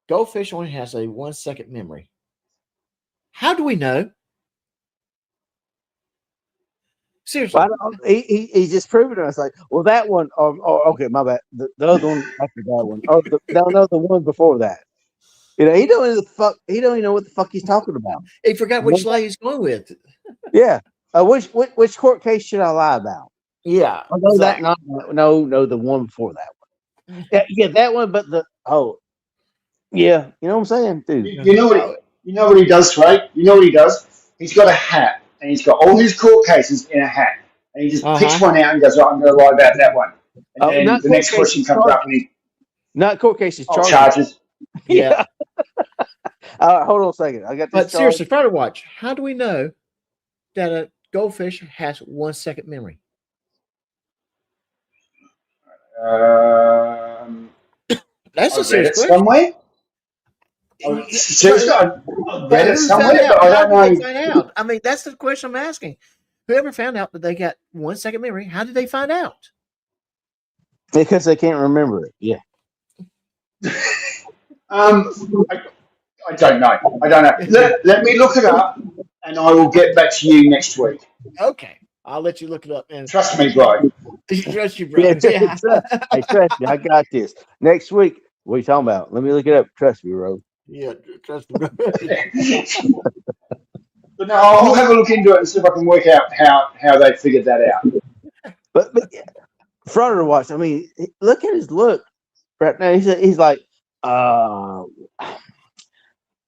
Goldfish only has a 1-second memory. How do we know? Seriously, he's just proving to us. Like, well, that one. Okay, my bad. The other one after that one. The one before that. He don't even know what the fuck he's talking about. He forgot which lie he's going with. Yeah. Which court case should I lie about? Yeah. Exactly. No, the one before that one. Yeah, that one. But yeah, you know what I'm saying, dude. You know what he does, right? You know what he does? He's got a hat, and he's got all his court cases in a hat, and he just picks one out and goes, "Right, I'm going to lie about that one." And then the next question comes up, and not court cases, charges. Yeah. Hold on a second. I got this. But seriously, Frauder Watch, how do we know that a goldfish has 1-second memory? That's a serious question. Somewhere. Seriously, I read it somewhere, but I don't know. I mean, that's the question I'm asking. Whoever found out that they got 1-second memory, how did they find out? Because they can't remember it. Yeah. I don't know. Let me look it up, and I will get back to you next week. Okay, I'll let you look it up. And trust me, bro. Trust you, bro. Hey, trust me, I got this. Next week, what are you talking about? Let me look it up. Trust me, bro. Yeah, trust me, bro. But no, I'll have a look into it and see if I can work out how they figured that out. But Frauder Watch, I mean, look at his look right now. He's like,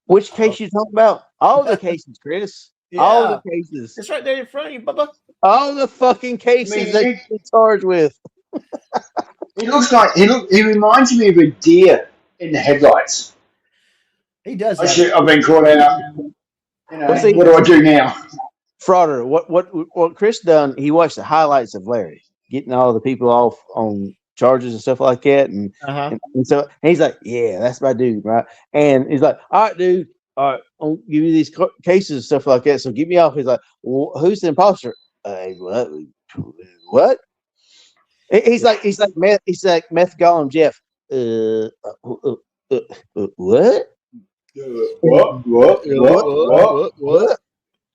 which case you talking about? All the cases, Chris. Yeah. All the cases. It's right there in front of you, Bubba. All the fucking cases that he's charged with. He looks like he reminds me of a deer in the headlights. He does. I've been caught out. What do I do now? Frauder, what Chris done? He watched the highlights of Larry getting all the people off on charges and stuff like that, and so he's like, "Yeah, that's my dude, right?" And he's like, "All right, dude, all right, I'll give you these cases and stuff like that. So get me off." He's like, well, "Who's the imposter?" What? He's like meth. He's like Meth Gollum Jeff. What? What?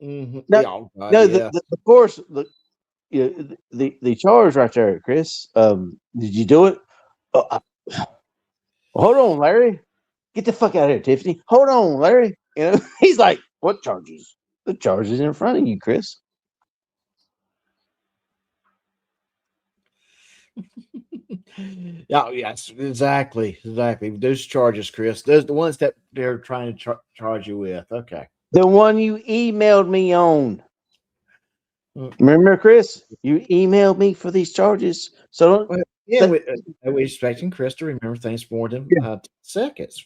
Mm-hmm. No, of course, the charge right there, Chris. Did you do it? Hold on, Larry. Get the fuck out of here, Tiffany. Hold on, Larry. You know, he's like, what charges? The charges in front of you, Chris. Yeah, yes, exactly. Those charges, Chris. Those the ones that they're trying to charge you with. Okay. The one you emailed me on. Remember, Chris? You emailed me for these charges. So we're expecting Chris to remember things more than 10 seconds.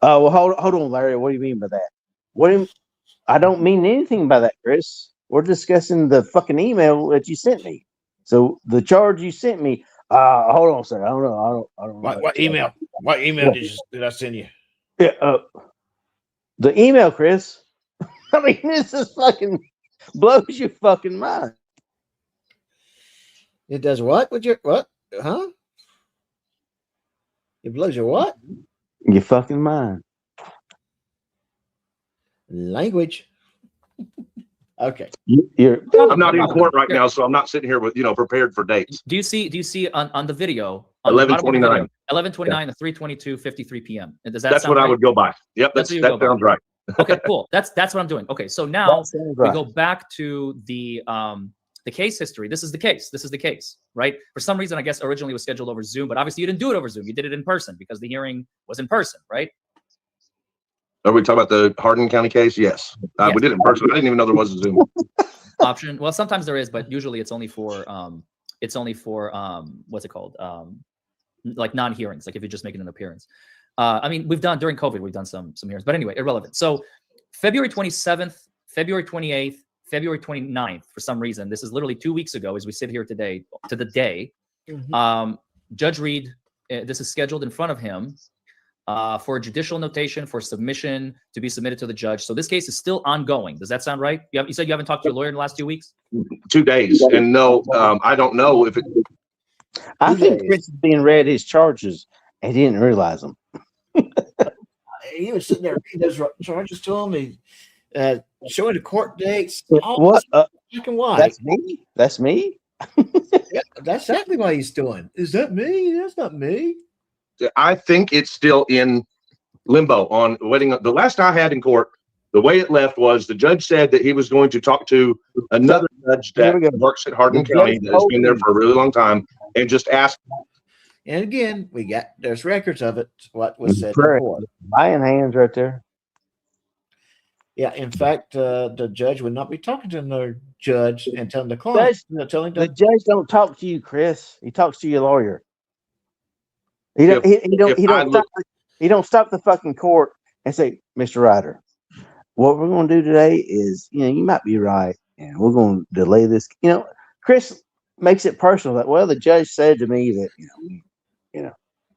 Well, hold on, Larry. What do you mean by that? I don't mean anything by that, Chris. We're discussing the fucking email that you sent me. So the charge you sent me. Hold on a second. I don't know. I don't know. What email? What email did I send you? Yeah, the email, Chris. I mean, this is fucking blows your fucking mind. It does what? What? Huh? It blows your what? Your fucking mind. Language. Okay. I'm not in court right now, so I'm not sitting here with prepared for dates. Do you see on the video 11:29. 11:29 to 3:22:53 p.m. Does that That's sound what right? I would go by. Yep, that sounds right. Okay, cool. That's what I'm doing. Okay, so now we go back to the case history. This is the case, right? For some reason, I guess originally it was scheduled over Zoom, but obviously you didn't do it over Zoom. You did it in person because the hearing was in person, right? Are we talking about the Hardin County case? Yes. We did it in person. I didn't even know there was a Zoom option. Well, sometimes there is, but usually it's only for what's it called? Like non-hearings, like if you're just making an appearance. I mean, we've done during COVID, we've done some hearings, but anyway, irrelevant. So February 27th, February 28th, February 29th, for some reason, this is literally 2 weeks ago as we sit here today to the day. Judge Reed, this is scheduled in front of him for a judicial notation for submission to be submitted to the judge. So this case is still ongoing. Does that sound right? You said you haven't talked to your lawyer in the last 2 weeks? 2 days. And no, I don't know if it. I think Chris is being read his charges and he didn't realize them. He was sitting there reading those charges to him. Showing the court dates. What? Black and white. That's me. That's me. Yeah, that's exactly what he's doing. Is that me? That's not me. I think it's still in limbo on waiting. The last I had in court, the way it left was the judge said that he was going to talk to another judge that works at Hardin County that has been there for a really long time and just ask. And again, there's records of it. What was said Correct. before. Lying hands right there. Yeah, in fact, the judge would not be talking to another judge and telling the client. The judge don't talk to you, Chris. He talks to your lawyer. He don't stop the fucking court and say, Mr. Reiter, what we're going to do today is, you might be right, and we're going to delay this. Chris makes it personal. That the judge said to me that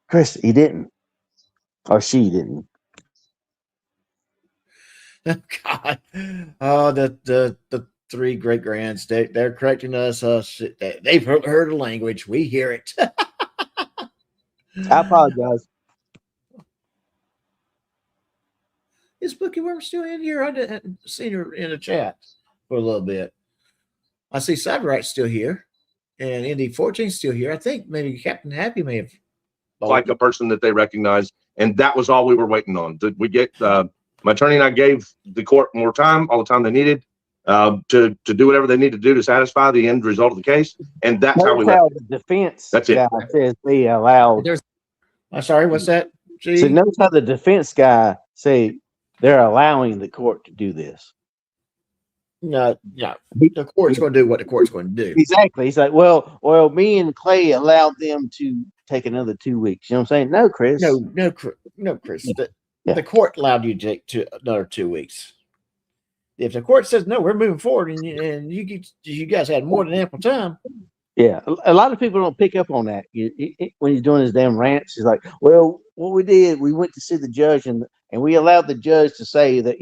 Chris, he didn't, or she didn't. God, oh, the 3 great grands, they're correcting us. They've heard the language. We hear it. I apologize. Is Bookie Worm still in here? I didn't see her in the chat for a little bit. I see Cyberite's still here, and Indy 14's still here. I think maybe Captain Happy may have like a person that they recognize, and that was all we were waiting on. Did we get my attorney and I gave the court more time, all the time they needed, to do whatever they need to do to satisfy the end result of the case, and that's how we left. The defense. That's it. Says they allowed. I'm sorry. What's that? So notice how the defense guy say they're allowing the court to do this. No, the court's going to do what the court's going to do. Exactly. He's like, well, me and Clay allowed them to take another 2 weeks. You know what I'm saying? No, Chris. No, Chris. The court allowed you to take another 2 weeks. If the court says no, we're moving forward, and you guys had more than ample time. Yeah, a lot of people don't pick up on that. When he's doing his damn rants, he's like, "Well, what we did, we went to see the judge, and we allowed the judge to say that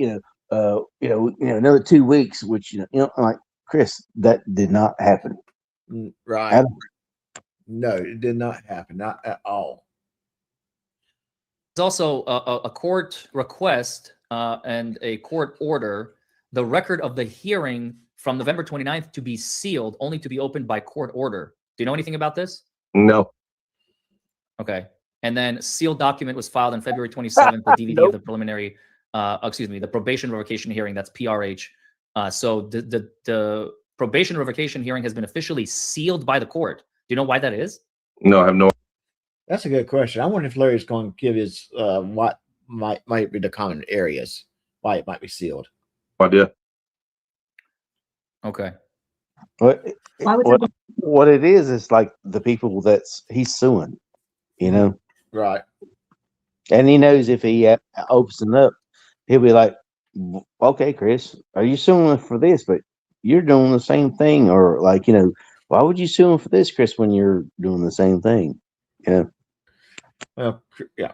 another 2 weeks, which I'm like, Chris, that did not happen. Right? No, it did not happen, not at all. There's also a court request and a court order, the record of the hearing from November 29th to be sealed, only to be opened by court order. Do you know anything about this? No. Okay. And then sealed document was filed on February 27th, the DVD of the preliminary, the probation revocation hearing. That's PRH. So the probation revocation hearing has been officially sealed by the court. Do you know why that is? No, I have no. That's a good question. I wonder if Larry's going to give his what might be the common areas why it might be sealed. Idea. Okay. What it is like the people he's suing, you know? Right. And he knows if he opens it up, he'll be like, okay, Chris, are you suing for this? But you're doing the same thing. Or like, you know, why would you sue him for this, Chris, when you're doing the same thing? You know? Well, yeah.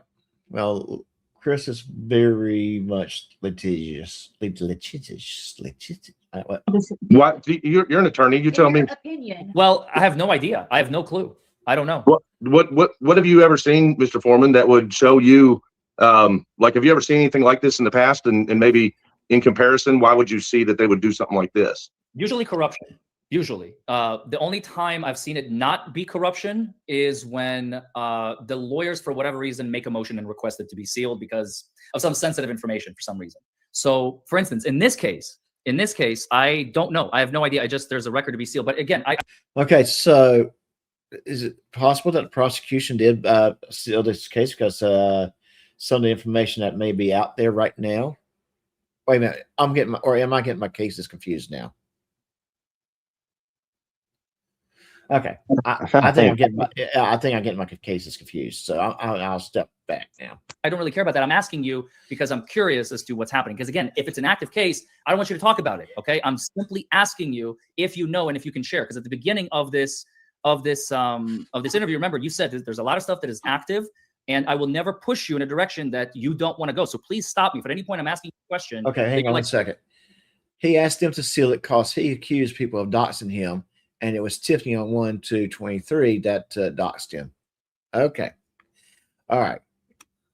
Well, Chris is very much litigious. What? You're an attorney. You tell me. Opinion. Well, I have no idea. I have no clue. I don't know. What have you ever seen, Mr. Forman, that would show you, like, have you ever seen anything like this in the past? And maybe in comparison, why would you see that they would do something like this? Usually corruption. Usually. The only time I've seen it not be corruption is when the lawyers, for whatever reason, make a motion and request it to be sealed because of some sensitive information for some reason. So, for instance, in this case, I don't know. I have no idea. There's a record to be sealed. But again, Okay, so is it possible that the prosecution did seal this case because some of the information that may be out there right now? Wait a minute, am I getting my cases confused now? Okay, I think I'm getting my cases confused. So I'll step back now. I don't really care about that. I'm asking you because I'm curious as to what's happening. Because again, if it's an active case, I don't want you to talk about it. Okay, I'm simply asking you if you know and if you can share. Because at the beginning of this interview, remember you said there's a lot of stuff that is active, and I will never push you in a direction that you don't want to go. So please stop me. If at any point I'm asking you a question. Okay, hang on one second. He asked them to seal it because he accused people of doxing him. And it was Tiffany on 1/2/23 that doxed him. Okay. All right.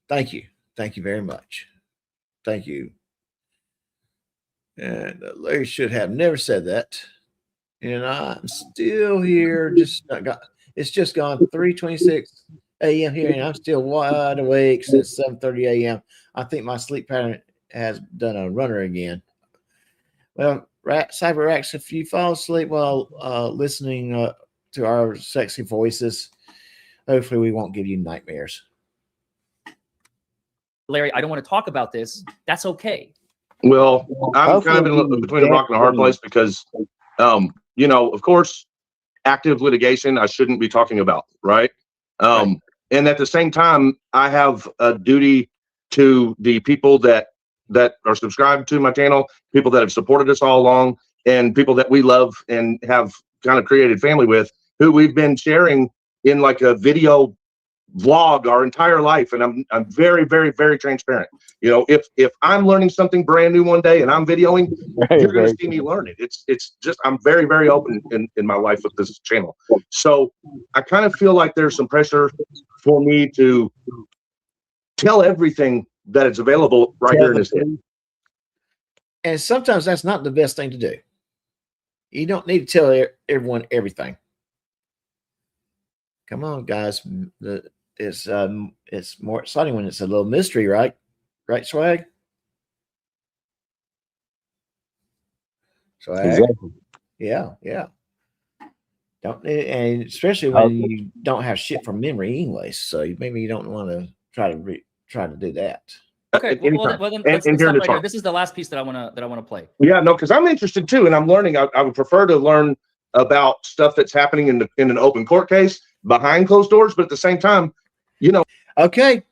Thank you. Thank you very much. Thank you. And Larry should have never said that. And I'm still here. It's just gone 3:26 a.m. here, and I'm still wide awake since 7:30 a.m. I think my sleep pattern has done a runner again. Well, CyberX, if you fall asleep while listening to our sexy voices, hopefully we won't give you nightmares. Larry, I don't want to talk about this. That's okay. Well, I'm kind of between a rock and a hard place because, you know, of course, active litigation I shouldn't be talking about, right? And at the same time, I have a duty to the people that are subscribed to my channel, people that have supported us all along, and people that we love and have kind of created family with, who we've been sharing in like a video vlog our entire life. And I'm very, very, very transparent. You know, if I'm learning something brand new one day and I'm videoing, you're going to see me learn it. It's just, I'm very, very open in my life with this channel. So I kind of feel like there's some pressure for me to tell everything that it's available right here in this head. And sometimes that's not the best thing to do. You don't need to tell everyone everything. Come on, guys. It's more exciting when it's a little mystery, right? Right, Swag? Swag? Exactly. Yeah. And especially when you don't have shit from memory anyways. So maybe you don't want to try to do that. Okay. Well, then let's stop right here. This is the last piece that I want to play. Yeah, no, because I'm interested too, and I'm learning. I would prefer to learn about stuff that's happening in an open court case behind closed doors, but at the same time, you know. Okay,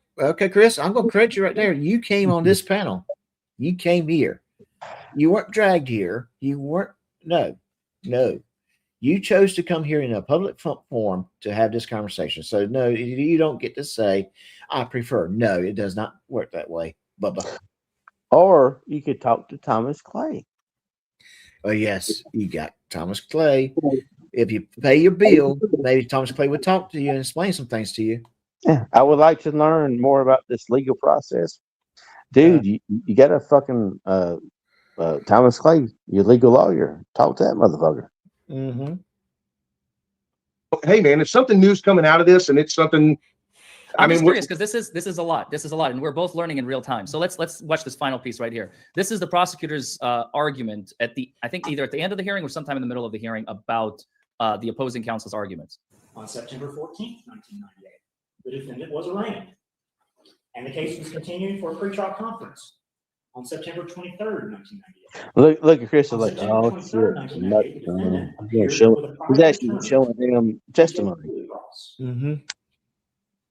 Chris, I'm going to credit you right there. You came on this panel. You came here. You weren't dragged here. You weren't. No. You chose to come here in a public forum to have this conversation. So no, you don't get to say, I prefer. No, it does not work that way. Bubba. Or you could talk to Thomas Clay. Oh, yes, you got Thomas Clay. If you pay your bill, maybe Thomas Clay would talk to you and explain some things to you. Yeah, I would like to learn more about this legal process. Dude, you got a fucking Thomas Clay, your legal lawyer. Talk to that motherfucker. Mm-hmm. Hey, man, if something new's coming out of this and it's something I'm just curious because this is a lot. This is a lot, and we're both learning in real time. So let's watch this final piece right here. This is the prosecutor's argument I think either at the end of the hearing or sometime in the middle of the hearing about the opposing counsel's arguments. On September 14th, 1998, the defendant was arraigned, and the case was continued for a pretrial conference. On September 23rd, 1998. Look at Chris. On Like, September oh 23rd, shit! 1998, the defendant I'm appeared show, with a he's private actually attorney showing them testimony. Mm-hmm.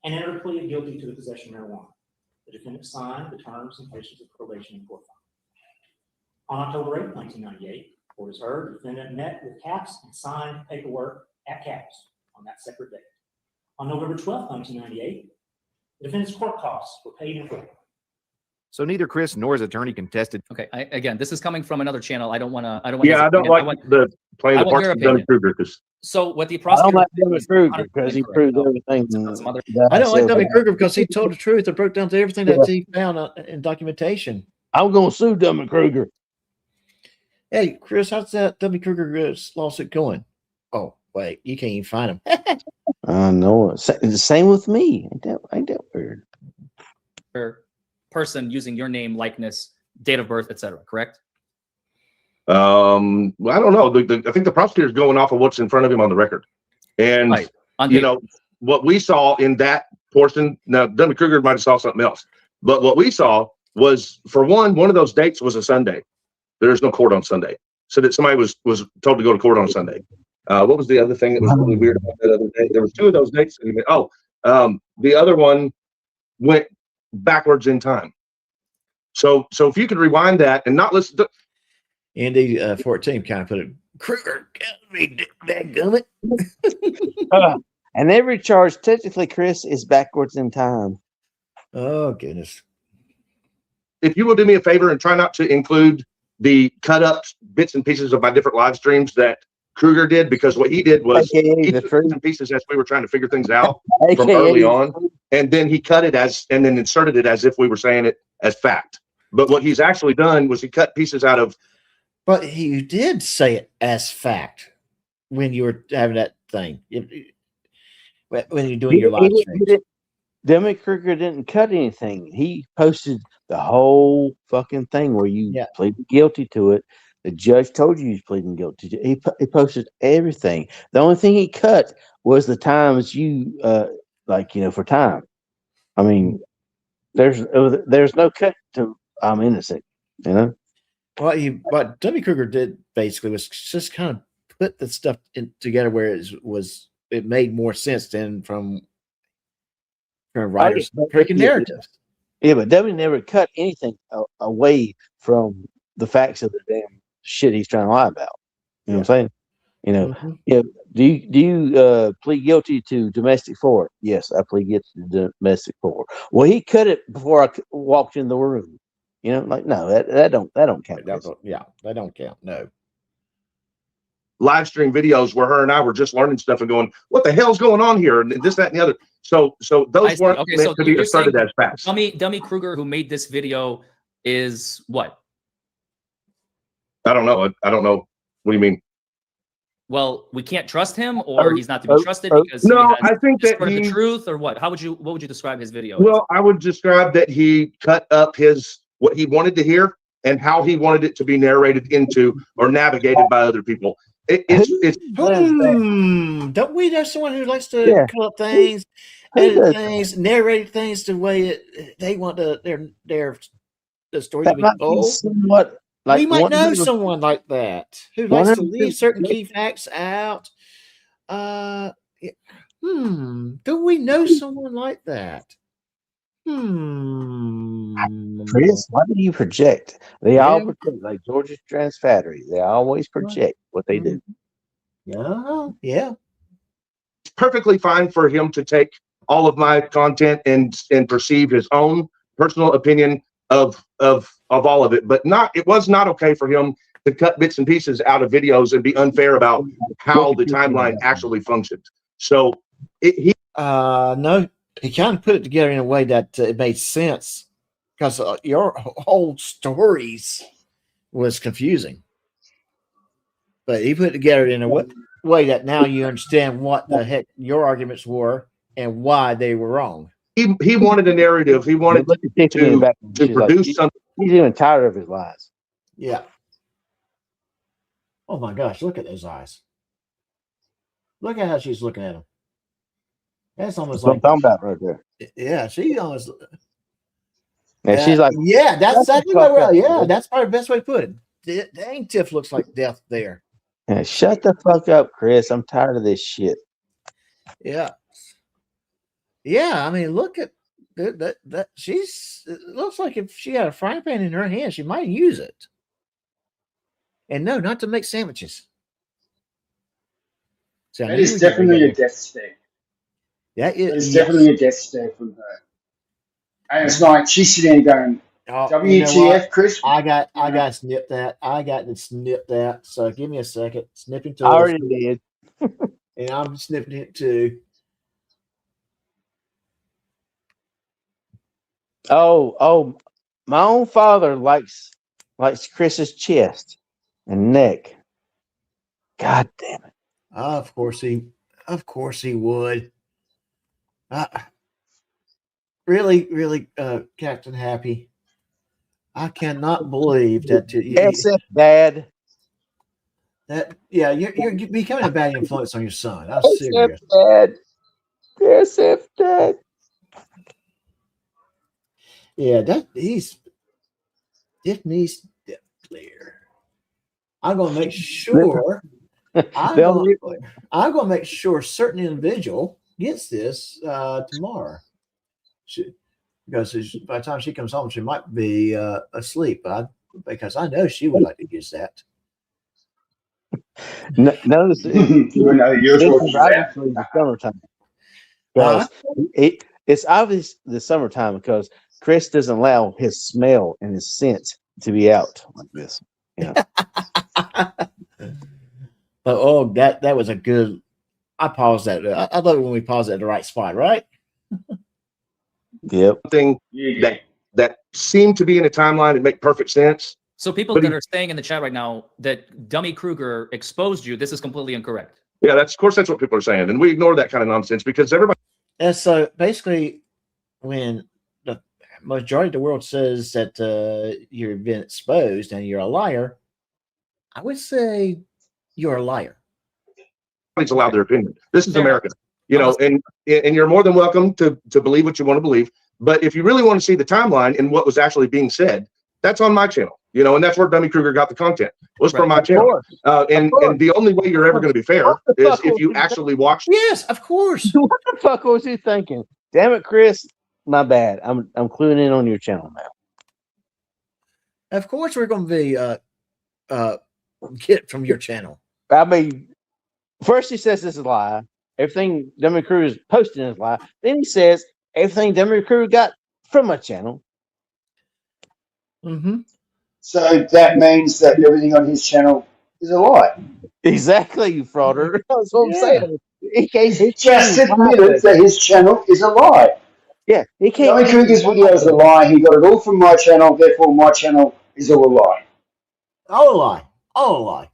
and entered a plea of guilty to the possession of marijuana. The defendant signed the terms and conditions of probation in court file. On October 8, 1998, court is heard. The defendant met with CAPS and signed paperwork at CAPS on that separate date. On November 12, 1998, the defendant's court costs were paid in full. So neither Chris nor his attorney contested. Okay, again, this is coming from another channel. I don't want to. Yeah, I don't like playing the parts of Dummy Kruger. So what the I don't prosecutor like Dummy Kruger because he proved everything. I don't like Dummy Kruger because he told the truth and broke down to everything that he found in documentation. I'm going to sue Dummy Kruger. Hey, Chris, how's that Dummy Kruger lawsuit going? Oh, wait, you can't even find him. I know. It's the same with me. Ain't that weird? Person using your name, likeness, date of birth, etc. Correct? Well, I don't know. I think the prosecutor's going off of what's in front of him on the record, and Right. you know what we saw in that portion. Now, Dummy Kruger might have saw something else, but what we saw was, for one of those dates was a Sunday. There's no court on Sunday, so that somebody was told to go to court on Sunday. What was the other thing that was really weird about that other day? There was two of those dates. The other one went backwards in time. So if you could rewind that and not listen to Andy 14 kind of put it, Kruger, dadgummit. And every charge, technically, Chris, is backwards in time. Oh, goodness. If you will do me a favor and try not to include the cut up bits and pieces of my different live streams that Kruger did, because what he did was he took bits and pieces as we were trying to figure things out from early on, and then he cut it and then inserted it as if we were saying it as fact. But what he's actually done was he cut pieces out of. But he did say it as fact when you were having that thing. When you're doing your live stream. Dummy Kruger didn't cut anything. He posted the whole fucking thing where you pleaded guilty to it. The judge told you he's pleading guilty. He posted everything. The only thing he cut was the times for time. I mean, there's no cut to I'm innocent, you know. Well, what Dummy Kruger did basically was just kind of put the stuff together where it made more sense than from writers breaking narratives. Yeah, but Dummy never cut anything away from the facts of the damn shit he's trying to lie about. You know what I'm saying? You know, yeah. Do you plead guilty to domestic forward? Yes, I plead guilty to domestic forward. Well, he cut it before I walked in the room. You know, like no, that don't count. That don't count. No. Live stream videos where her and I were just learning stuff and going, "What the hell's going on here?" and this, that, and the other. So those weren't meant to be asserted as facts. Dummy Kruger, who made this video, is what? I don't know. I don't know. What do you mean? Well, we can't trust him, or he's not to be trusted because I think that the truth, or what? What would you describe his video? Well, I would describe that he cut up what he wanted to hear and how he wanted it to be narrated into or navigated by other people. Don't we know someone who likes to cut up things, edit things, narrate things the way they want their story to be told? We might know someone like that who likes to leave certain key facts out. Do we know someone like that? Chris, why do you project? They all project, like Georgia Trans Factory. They always project what they do. Yeah. It's perfectly fine for him to take all of my content and perceive his own personal opinion of all of it, but it was not okay for him to cut bits and pieces out of videos and be unfair about how the timeline actually functioned. So no, he kind of put it together in a way that it made sense, because your whole stories was confusing, but he put it together in a way that now you understand what the heck your arguments were and why they were wrong. He wanted a narrative. He wanted Look at Tiffany in the back. to She's like, produce something. he's even tired of his lies. Yeah. Oh my gosh, look at those eyes. Look at how she's looking at him. That's almost That's what like, I'm talking about right there. yeah, she almost. And she's like, yeah, that's exactly fuck right. up, Yeah, man. that's probably the best way to put it. Dang, Tiff looks like death there. yeah, shut the fuck up, Chris. I'm tired of this shit. Yeah. Yeah, I mean, look at that. She's. It looks like if she had a frying pan in her hand, she might use it. And no, not to make sandwiches. So That is definitely a death stare. That is definitely a death stare from her. And it's like she's sitting there going, WTF, Chris? I got to snip that. I got to snip that. So give me a second. Snipping I already did. And I'm snipping it too. Oh, my own father likes Chris's chest and neck. God damn it. Of course he would. Really, Captain Happy. I cannot believe that. SF Dad. That you're becoming a bad influence on your son. I'm serious. Dad. SF Dad. Yeah, that Tiffany's clear. I'm gonna make sure. I'm gonna make sure a certain individual gets this tomorrow. Because by the time she comes home, she might be asleep. Because I know she would like to get that. Notice the summertime. Because it's obvious the summertime because Chris doesn't allow his smell and his scent to be out like this. Yeah. But that was a good. I paused that. I love it when we pause at the right spot, right? Yep. Thing that seemed to be in a timeline and make perfect sense. So people that are saying in the chat right now that Dummy Kruger exposed you, this is completely incorrect. Yeah, of course that's what people are saying, and we ignore that kind of nonsense because everybody. And so basically, when the majority of the world says that you've been exposed and you're a liar, I would say you're a liar. Everybody's allowed their opinion. This is America, and you're more than welcome to believe what you want to believe. But if you really want to see the timeline and what was actually being said, that's on my channel, and that's where Dummy Kruger got the content was from my channel. And the only way you're ever going to be fair is if you actually watch. Yes, of course. What the fuck was he thinking? Damn it, Chris. My bad. I'm cluing in on your channel now. Of course, we're going to be get from your channel. I mean, first he says this is a lie. Everything Dummy Kruger is posting is a lie. Then he says everything Dummy Kruger got from my channel. Mm-hmm. So that means that everything on his channel is a lie. Exactly, you frauder. That's what I'm saying. He just admitted that his channel is a lie. Yeah, he can't. Dummy Kruger's video is a lie. He got it all from my channel. Therefore, my channel is all a lie. All a lie. All a lie.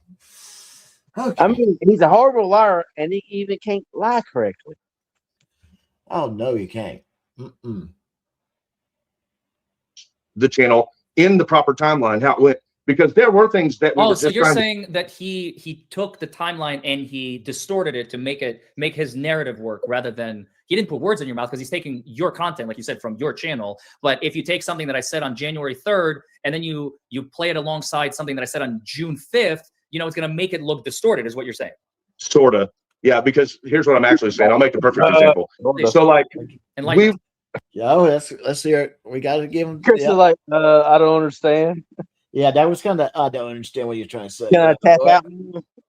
Okay. I mean, he's a horrible liar, and he even can't lie correctly. Oh no, he can't. The channel in the proper timeline, how it went, because there were things that. So you're saying that he took the timeline and he distorted it to make his narrative work rather than he didn't put words in your mouth because he's taking your content, like you said, from your channel. But if you take something that I said on January 3rd and then you play it alongside something that I said on June 5th, it's going to make it look distorted, is what you're saying. Sort of. Yeah, because here's what I'm actually saying. I'll make the perfect example. So like we've. Let's hear it. We got to give him. Chris is like, I don't understand. Yeah, that was kind of. I don't understand what you're trying to say. Can I tap out?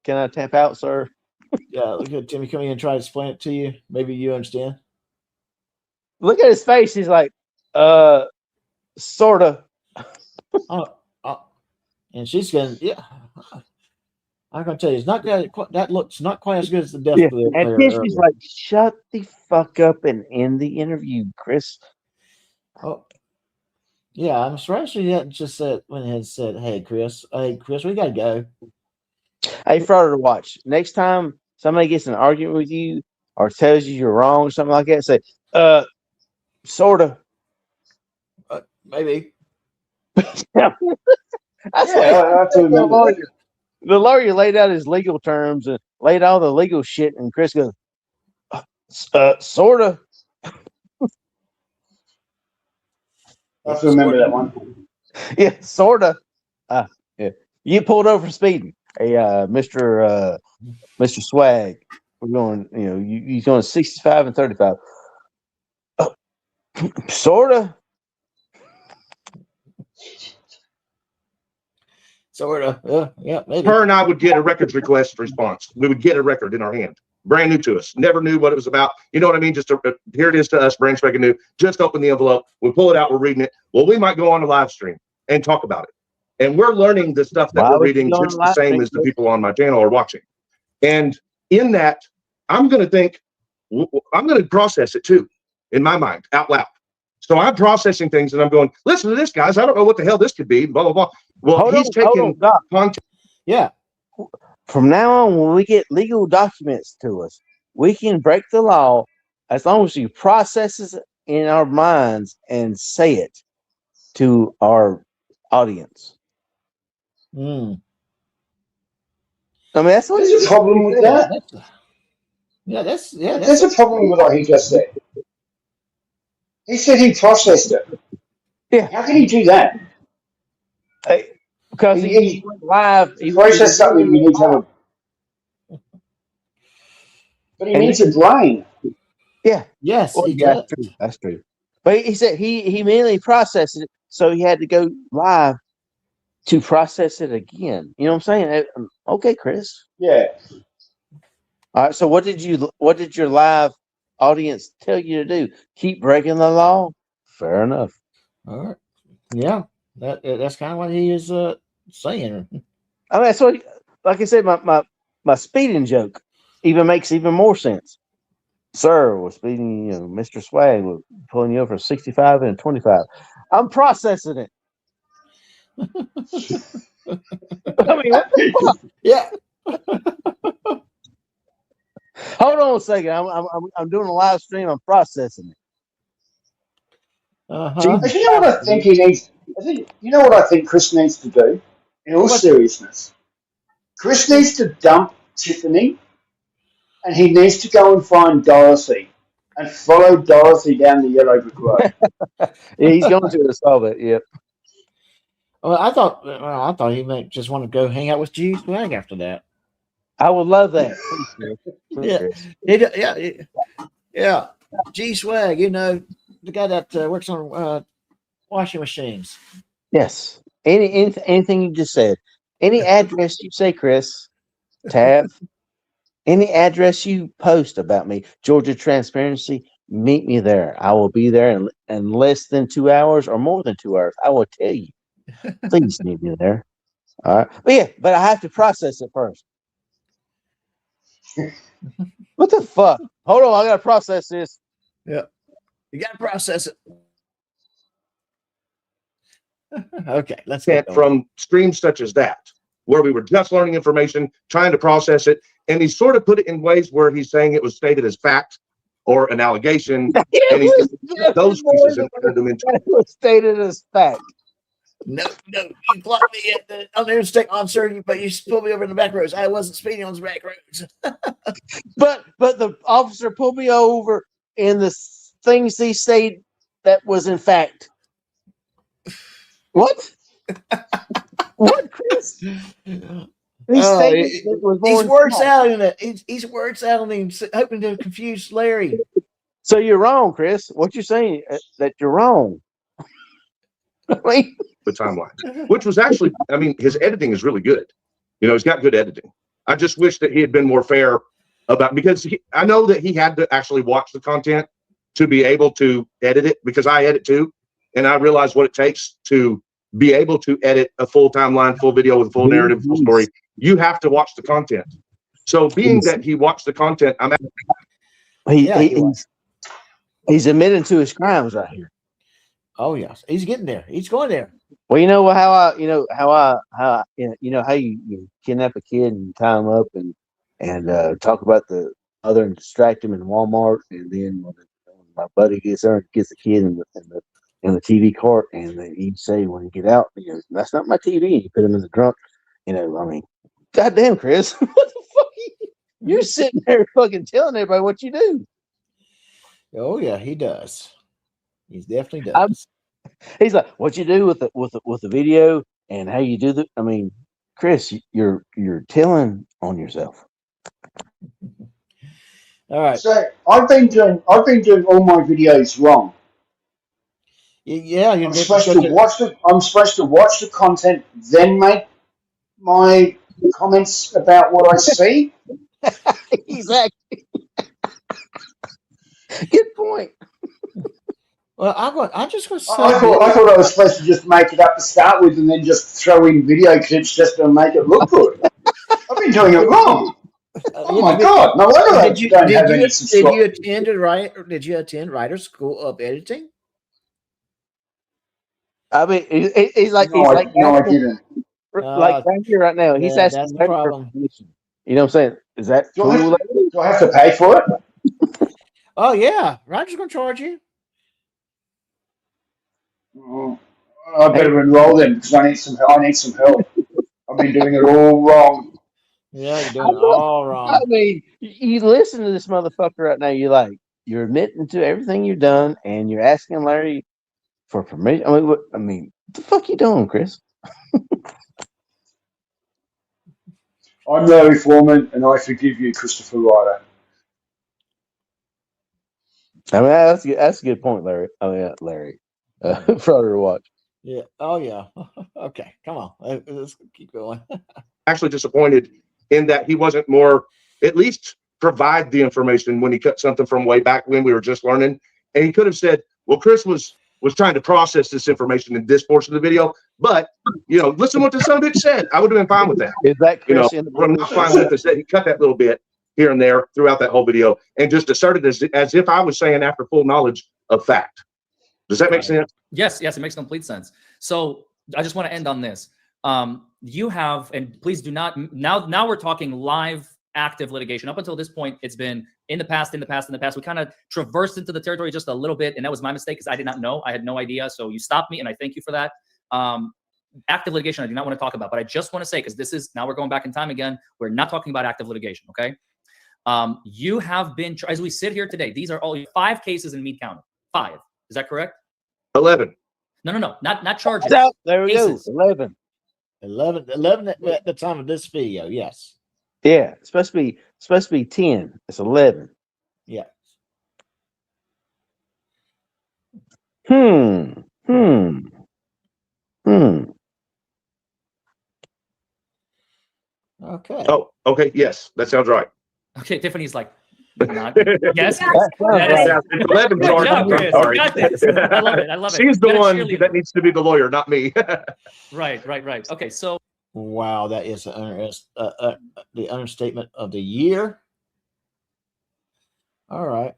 Can I tap out, sir? Yeah, look at Timmy come in and try to explain it to you. Maybe you understand. Look at his face. He's like, sort of. And she's going, yeah. I'm gonna tell you, it's not that looks not quite as good as the death player. And Tiffany's like, shut the fuck up and end the interview, Chris. Oh, yeah, I'm surprised she hadn't just said hey Chris, we gotta go. Hey, Frauder, to watch. Next time somebody gets in an argument with you or tells you you're wrong or something like that, say, Sort of. Maybe. That's Yeah, I have to remember that. the lawyer laid out his legal terms and laid all the legal shit, and Chris goes, sort of. I have to remember that one. Yeah, sort of. Yeah. You pulled over for speeding. Hey, Mr. Swag. We're going, you're going 65 and 35. Sort of. Sort of. Yeah, maybe. Her and I would get a records request response. We would get a record in our hand, brand new to us. Never knew what it was about. You know what I mean? Just here it is to us, brand spanking new. Just open the envelope. We pull it out. We're reading it. Well, we might go on a live stream and talk about it. And we're learning the stuff that we're reading just the same as the people on my channel are watching. And in that, I'm going to process it too, in my mind, out loud. So I'm processing things and I'm going, listen to this, guys. I don't know what the hell this could be, blah, blah, blah. Well, he's taking content. Yeah. From now on, when we get legal documents to us, we can break the law as long as you process it in our minds and say it to our audience. Hmm. I mean, that's what There's a problem with that. There's a problem with what he just said. He said he processed it. Yeah. How can he do that? Because he went live. He processed something. You need to have a. But he needs a brain. Yeah. Yes. Well, yeah, that's true. But he said he manually processed it, so he had to go live to process it again. You know what I'm saying? Okay, Chris. Yeah. All right. So what did your live audience tell you to do? Keep breaking the law? Fair enough. All right. Yeah. That's kind of what he is saying. I mean, that's what, like I said, my speeding joke makes even more sense. Sir, we're speeding, Mr. Swag, we're pulling you over 65 and 25. I'm processing it. I mean, what the fuck? Yeah. Hold on a second. I'm doing a live stream. I'm processing it. You know what I think he needs? You know what I think Chris needs to do? In all seriousness, Chris needs to dump Tiffany, and he needs to go and find Dorothy and follow Dorothy down the yellow brick road. Yeah, he's going to solve it. Yep. Well, I thought he might just want to go hang out with G Swag after that. I would love that. Yeah. G Swag, the guy that works on washing machines. Yes. Anything you just said. Any address you say, Chris, Tab. Any address you post about me, Georgia Transparency, meet me there. I will be there in less than 2 hours or more than 2 hours. I will tell you. Please meet me there. All right. But I have to process it first. What the fuck? Hold on, I gotta process this. Yeah. You gotta process it. Okay, let's get from streams such as that, where we were just learning information, trying to process it, and he sort of put it in ways where he's saying it was stated as fact or an allegation, and he those pieces and turned them into it was stated as fact. No, you blocked me on the interstate, officer, but you pulled me over in the back roads. I wasn't speeding on the back roads. but the officer pulled me over in the things he said that was in fact. What? What, Chris? He's words out in it. He's words out in him, hoping to confuse Larry. So you're wrong, Chris. What you're saying that you're wrong. the timeline, which was actually, I mean, his editing is really good. He's got good editing. I just wish that he had been more fair about, because I know that he had to actually watch the content to be able to edit it, because I edit too. And I realize what it takes to be able to edit a full timeline, full video with a full narrative, full story. You have to watch the content. So being that he watched the content, he's admitting to his crimes right here. Oh yes, he's getting there. He's going there. Well, how you kidnap a kid and tie him up and talk about the other and distract him in Walmart, and then when my buddy gets the kid in the TV cart, and he'd say when he get out, he goes, "That's not my TV." And you put him in the trunk. I mean, goddamn, Chris, what the fuck? You're sitting there fucking telling everybody what you do. Oh yeah, he does. He definitely does. He's like, "What you do with the video and how you do the." I mean, Chris, you're telling on yourself. All right. So I've been doing all my videos wrong. Yeah, I'm supposed to watch the content, then make my comments about what I see. Exactly. Good point. Well, I'm just going to say. I thought I was supposed to just make it up to start with, and then just throw in video clips just to make it look good. I've been doing it wrong. Oh my God! No wonder I don't have any subscribers. Did you attend Reiter School of Editing? I mean, he's like, No, I didn't. Like right here, right now, he's asking that's the problem. permission. You know what I'm saying? Is that cool? Do I have to pay for it? Oh yeah, Reiter's going to charge you. Oh, I better enroll them because I need some help. I've been doing it all wrong. Yeah, you're doing it all wrong. I mean, you listen to this motherfucker right now. You're admitting to everything you've done, and you're asking Larry for permission. What the fuck you doing, Chris? I'm Larry Forman, and I forgive you, Christopher Reiter. I mean, that's a good point, Larry. Larry, for to watch. Yeah. Oh yeah. Okay. Come on. Let's keep going. Actually disappointed in that he wasn't more, at least provide the information when he cut something from way back when we were just learning. And he could have said, well, Chris was trying to process this information in this portion of the video, but listen what the son of a bitch said. I would have been fine with that. Is that Chris? What I'm not fine with is that he cut that little bit here and there throughout that whole video and just asserted as if I was saying after full knowledge of fact. Does that make sense? Yes, it makes complete sense. So I just want to end on this. You have, and please do not, now we're talking live active litigation. Up until this point, it's been in the past. We kind of traversed into the territory just a little bit, and that was my mistake because I did not know. I had no idea. So you stopped me, and I thank you for that. Active litigation, I do not want to talk about, but I just want to say, because now we're going back in time again, we're not talking about active litigation, okay? You have been, as we sit here today, these are all 5 cases in Meade County. 5. Is that correct? 11. No, not charges. There we go. 11. 11 at the time of this video. Yes. Yeah, it's supposed to be 10. It's 11. Yeah. Okay. Oh, okay. Yes, that sounds right. Okay, Tiffany's like, yes. It's 11 charges. I'm sorry. You got this. I love it. She's the one that needs to be the lawyer, not me. Right. Okay, so. Wow, that is the understatement of the year. All right.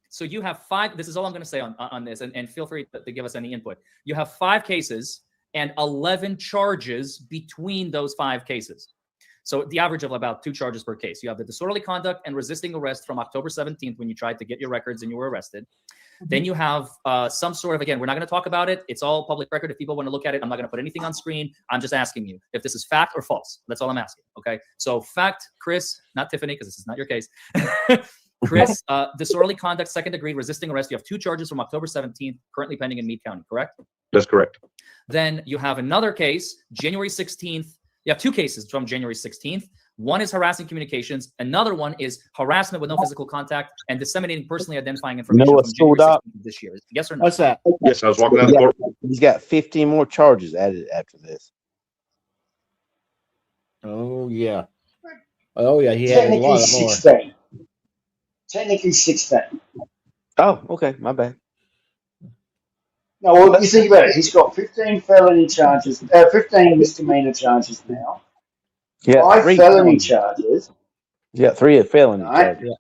So you have 5. This is all I'm going to say on this, and feel free to give us any input. You have 5 cases and 11 charges between those 5 cases. So the average of about 2 charges per case. You have the disorderly conduct and resisting arrest from October 17th when you tried to get your records and you were arrested. Then you have some sort of, again, we're not going to talk about it. It's all public record. If people want to look at it, I'm not going to put anything on screen. I'm just asking you if this is fact or false. That's all I'm asking. Okay. So fact, Chris, not Tiffany, because this is not your case. Chris, disorderly conduct, 2nd degree, resisting arrest. You have 2 charges from October 17th, currently pending in Meade County, correct? That's correct. Then you have another case, January 16th. You have 2 cases from January 16th. One is harassing communications. Another one is harassment with no physical contact and disseminating personally identifying information from January 16th this year. Yes or no? What's that? Yes, I was walking down the court. He's got 15 more charges added after this. Oh yeah. He had a lot more. 16. Technically 16. Oh, okay. My bad. No, well, you think about it. He's got 15 felony charges, 15 misdemeanor charges now. Yeah, 5 felony charges. Yeah, 3 felony Right. charges.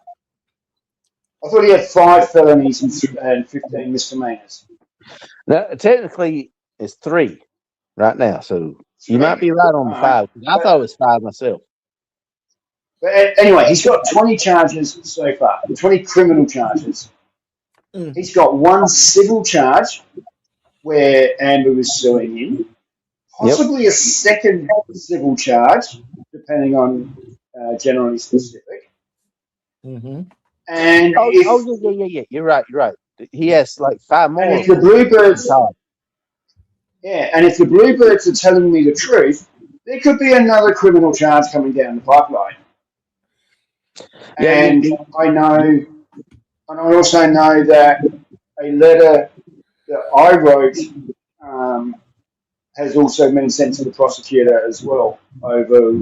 I thought he had 5 felonies and 15 misdemeanors. Now, technically, it's 3 right now. So you might be right on the 5. I thought it was 5 myself. But anyway, he's got 20 charges so far, 20 criminal charges. He's got one civil charge where Amber was suing him, possibly a second civil charge, depending on generally specific. Mm-hmm. And yeah. You're right. He has like 5 more. And if the Bluebirds, and if the Bluebirds are telling me the truth, there could be another criminal charge coming down the pipeline. And I know, and I also know that a letter that I wrote has also been sent to the prosecutor as well over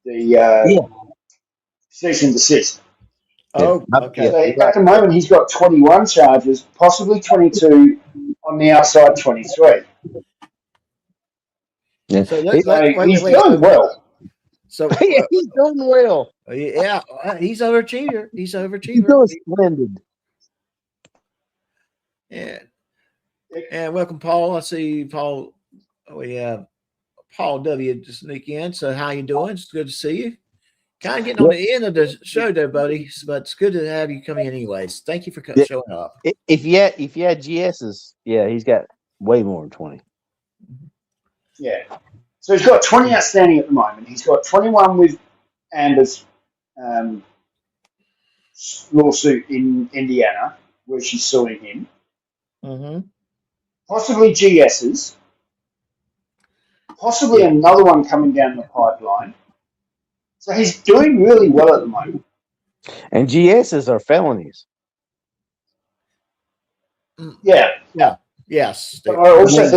the cease and desist. Oh, okay. So at the moment, he's got 21 charges, possibly 22, on the outside 23. Yeah. So he's doing well. So he's doing well. Yeah, he's overachiever. He's overachiever. He's doing splendid. Yeah. And welcome, Paul. I see Paul. We have Paul W. to sneak in. So how you doing? It's good to see you. Kind of getting on the end of the show there, buddy. But it's good to have you come in anyways. Thank you for showing up. If you had GS's, he's got way more than 20. Yeah. So he's got 20 outstanding at the moment. He's got 21 with Amber's lawsuit in Indiana, where she's suing him. Mm-hmm. Possibly GS's. Possibly another one coming down the pipeline. So he's doing really well at the moment. And GS's are felonies. Yeah. Yes. But I also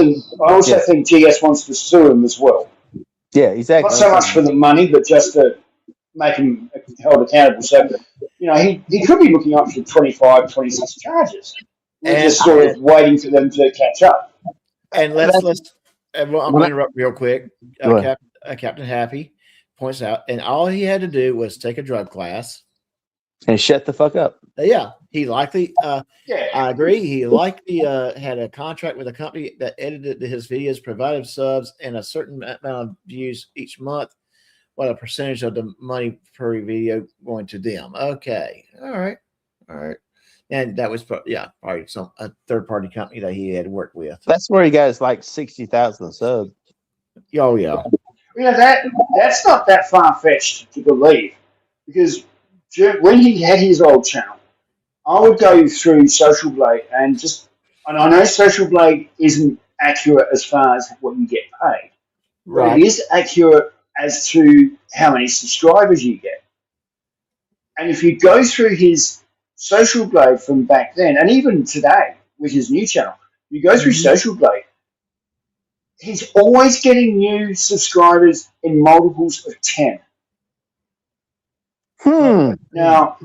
think GS wants to sue him as well. Yeah, exactly. Not so much for the money, but just to make him held accountable. So, he could be looking up for 25, 26 charges. We're just sort of waiting for them to catch up. And I'm going to interrupt real quick. Captain Happy points out, and all he had to do was take a drug class and shut the fuck up. Yeah, he likely. I agree. He likely had a contract with a company that edited his videos, provided subs, and a certain amount of views each month. What a percentage of the money per video going to them? Okay, all right. And that was probably a third party company that he had worked with. That's where he got his like 60,000 subs. Oh yeah. That's not that far fetched to believe, because when he had his old channel, I would go through Social Blade and I know Social Blade isn't accurate as far as what you get paid, but it is accurate as to how many subscribers you get. And if you go through his Social Blade from back then, and even today with his new channel, you go through Social Blade, he's always getting new subscribers in multiples of 10. Now,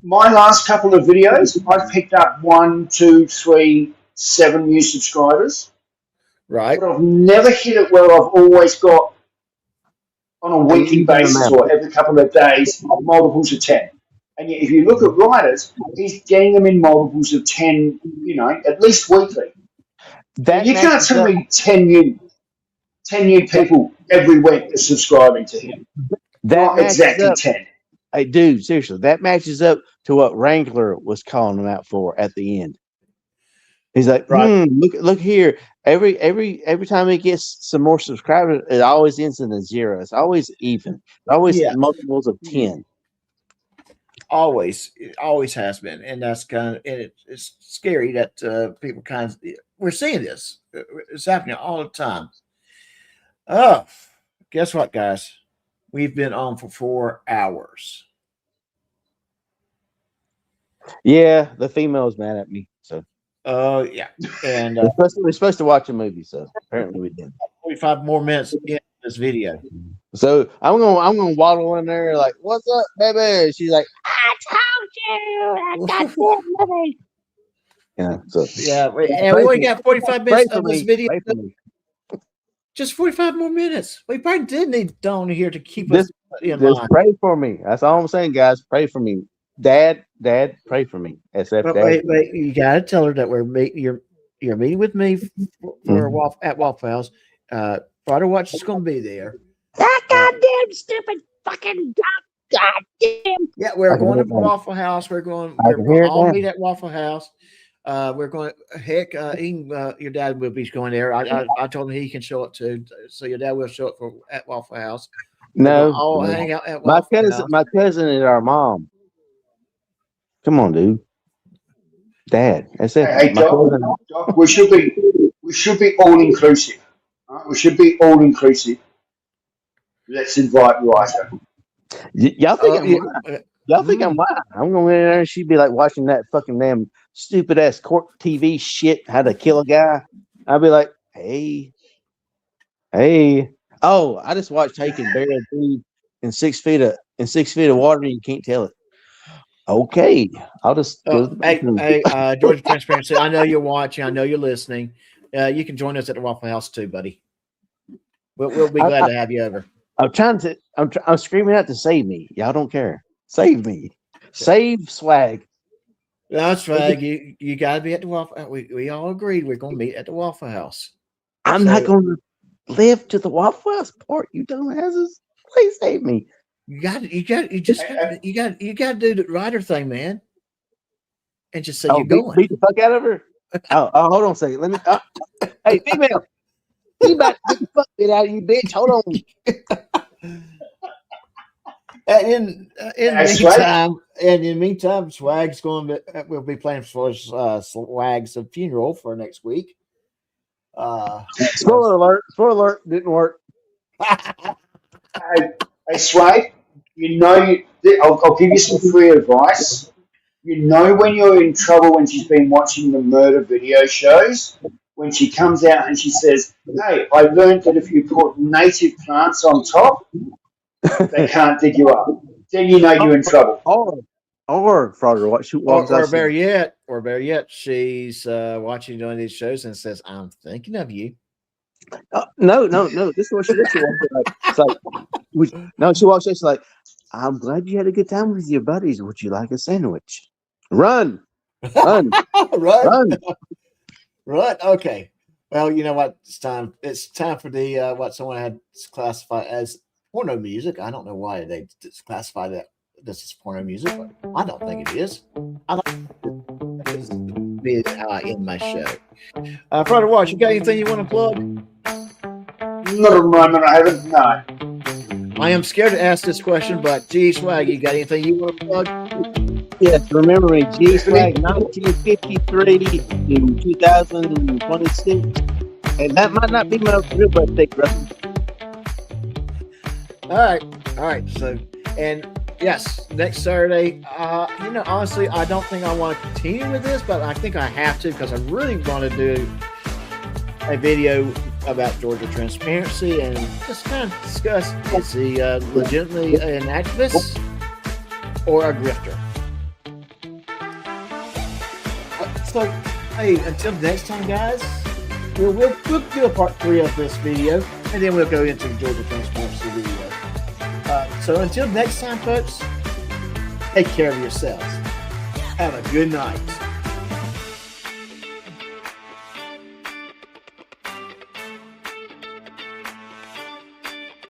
my last couple of videos, I've picked up 1, 2, 3, 7 new subscribers. Right. But I've never hit it where I've always got, on a weekly basis or every couple of days, multiples of 10. And yet, if you look at Reiter's, he's getting them in multiples of 10, at least weekly. You can't tell me 10 new people every week are subscribing to him. Not exactly 10. Hey, dude, seriously, that matches up to what Wrangler was calling him out for at the end. He's like, look here. Every time he gets some more subscribers, it always ends in a 0. It's always even. It's always multiples of 10. Always, it always has been, and that's it's scary that people we're seeing this. It's happening all the time. Oh, guess what, guys? We've been on for 4 hours. Yeah, the female's mad at me. So. Oh yeah, and we're supposed to watch a movie, so apparently we did. 45 more minutes in this video. So I'm gonna waddle in there like, "What's up, baby?" She's like, "I told you I got that movie." And we only got 45 minutes of this video. Just 45 more minutes. We probably did need Dawn here to keep us in line. Pray for me. That's all I'm saying, guys. Pray for me. Dad, pray for me. SF. Wait, you gotta tell her that you're meeting with me at Waffle House. Friday Watch is gonna be there. That goddamn stupid fucking God damn. Yeah, we're going to Waffle House. We're going to all meet at Waffle House. We're going. Heck, your dad will be going there. I told him he can show up too. So your dad will show up at Waffle House. No, all hang out at my Waffle cousin. House. My cousin and our mom. Come on, dude. Dad, that's it. Hey, Doc, we should be all inclusive. Right? We should be all inclusive. Let's invite Reiter. Y'all think y'all think I'm lying? I'm going in there and she'd be like watching that fucking damn stupid ass court TV shit, how to kill a guy. I'd be like, hey. Oh, I just watched Taking Bear Dude in 6 feet of water and you can't tell it. Okay, I'll just go. Georgia Transparency. I know you're watching. I know you're listening. You can join us at the Waffle House too, buddy. We'll be glad to have you over. I'm screaming out to save me. Y'all don't care. Save me. Save Swag. No, Swag. You got to be at the Waffle. We all agreed we're going to meet at the Waffle House. I'm not going to live to the Waffle House part. You dumbasses. Please save me. You got to do the Reiter thing, man, and just say you're going. Beat the fuck out of her. Oh, hold on a second. Let me. Hey, female, you about to get the fuck bit out of you, bitch. Hold on. In the meantime, Swag's we'll be playing for Swag's funeral for next week. Spoiler alert! Spoiler alert! Didn't work. Hey, Swag, I'll give you some free advice. You know when you're in trouble when she's been watching the murder video shows, when she comes out and she says, hey, I learned that if you put native plants on top, they can't dig you up. Then you know you're in trouble. Or Frogger, what she walks or better yet, she's watching one of these shows and says, I'm thinking of you. No. This is what she looks like. It's like, no, she walks in. She's like, I'm glad you had a good time with your buddies. Would you like a sandwich? Run. Run. Okay. Well, you know what? It's time for the what someone had classified as porno music. I don't know why they classify that this is porno music, but I don't think it is. I don't be how I end my show. Brother Watch, you got anything you want to plug? Not a moment, I haven't. No. I am scared to ask this question, but G Swag, you got anything you want to plug? Yes, remember me, G Swag 1953 in 2026. And that might not be my real birthday, brother. All right. So, and yes, next Saturday, honestly, I don't think I want to continue with this, but I think I have to because I really want to do a video about Georgia Transparency and just kind of discuss, is he legitimately an activist or a grifter? So, hey, until next time, guys, we'll do a part 3 of this video, and then we'll go into the Georgia Transparency video. So until next time, folks, take care of yourselves. Have a good night.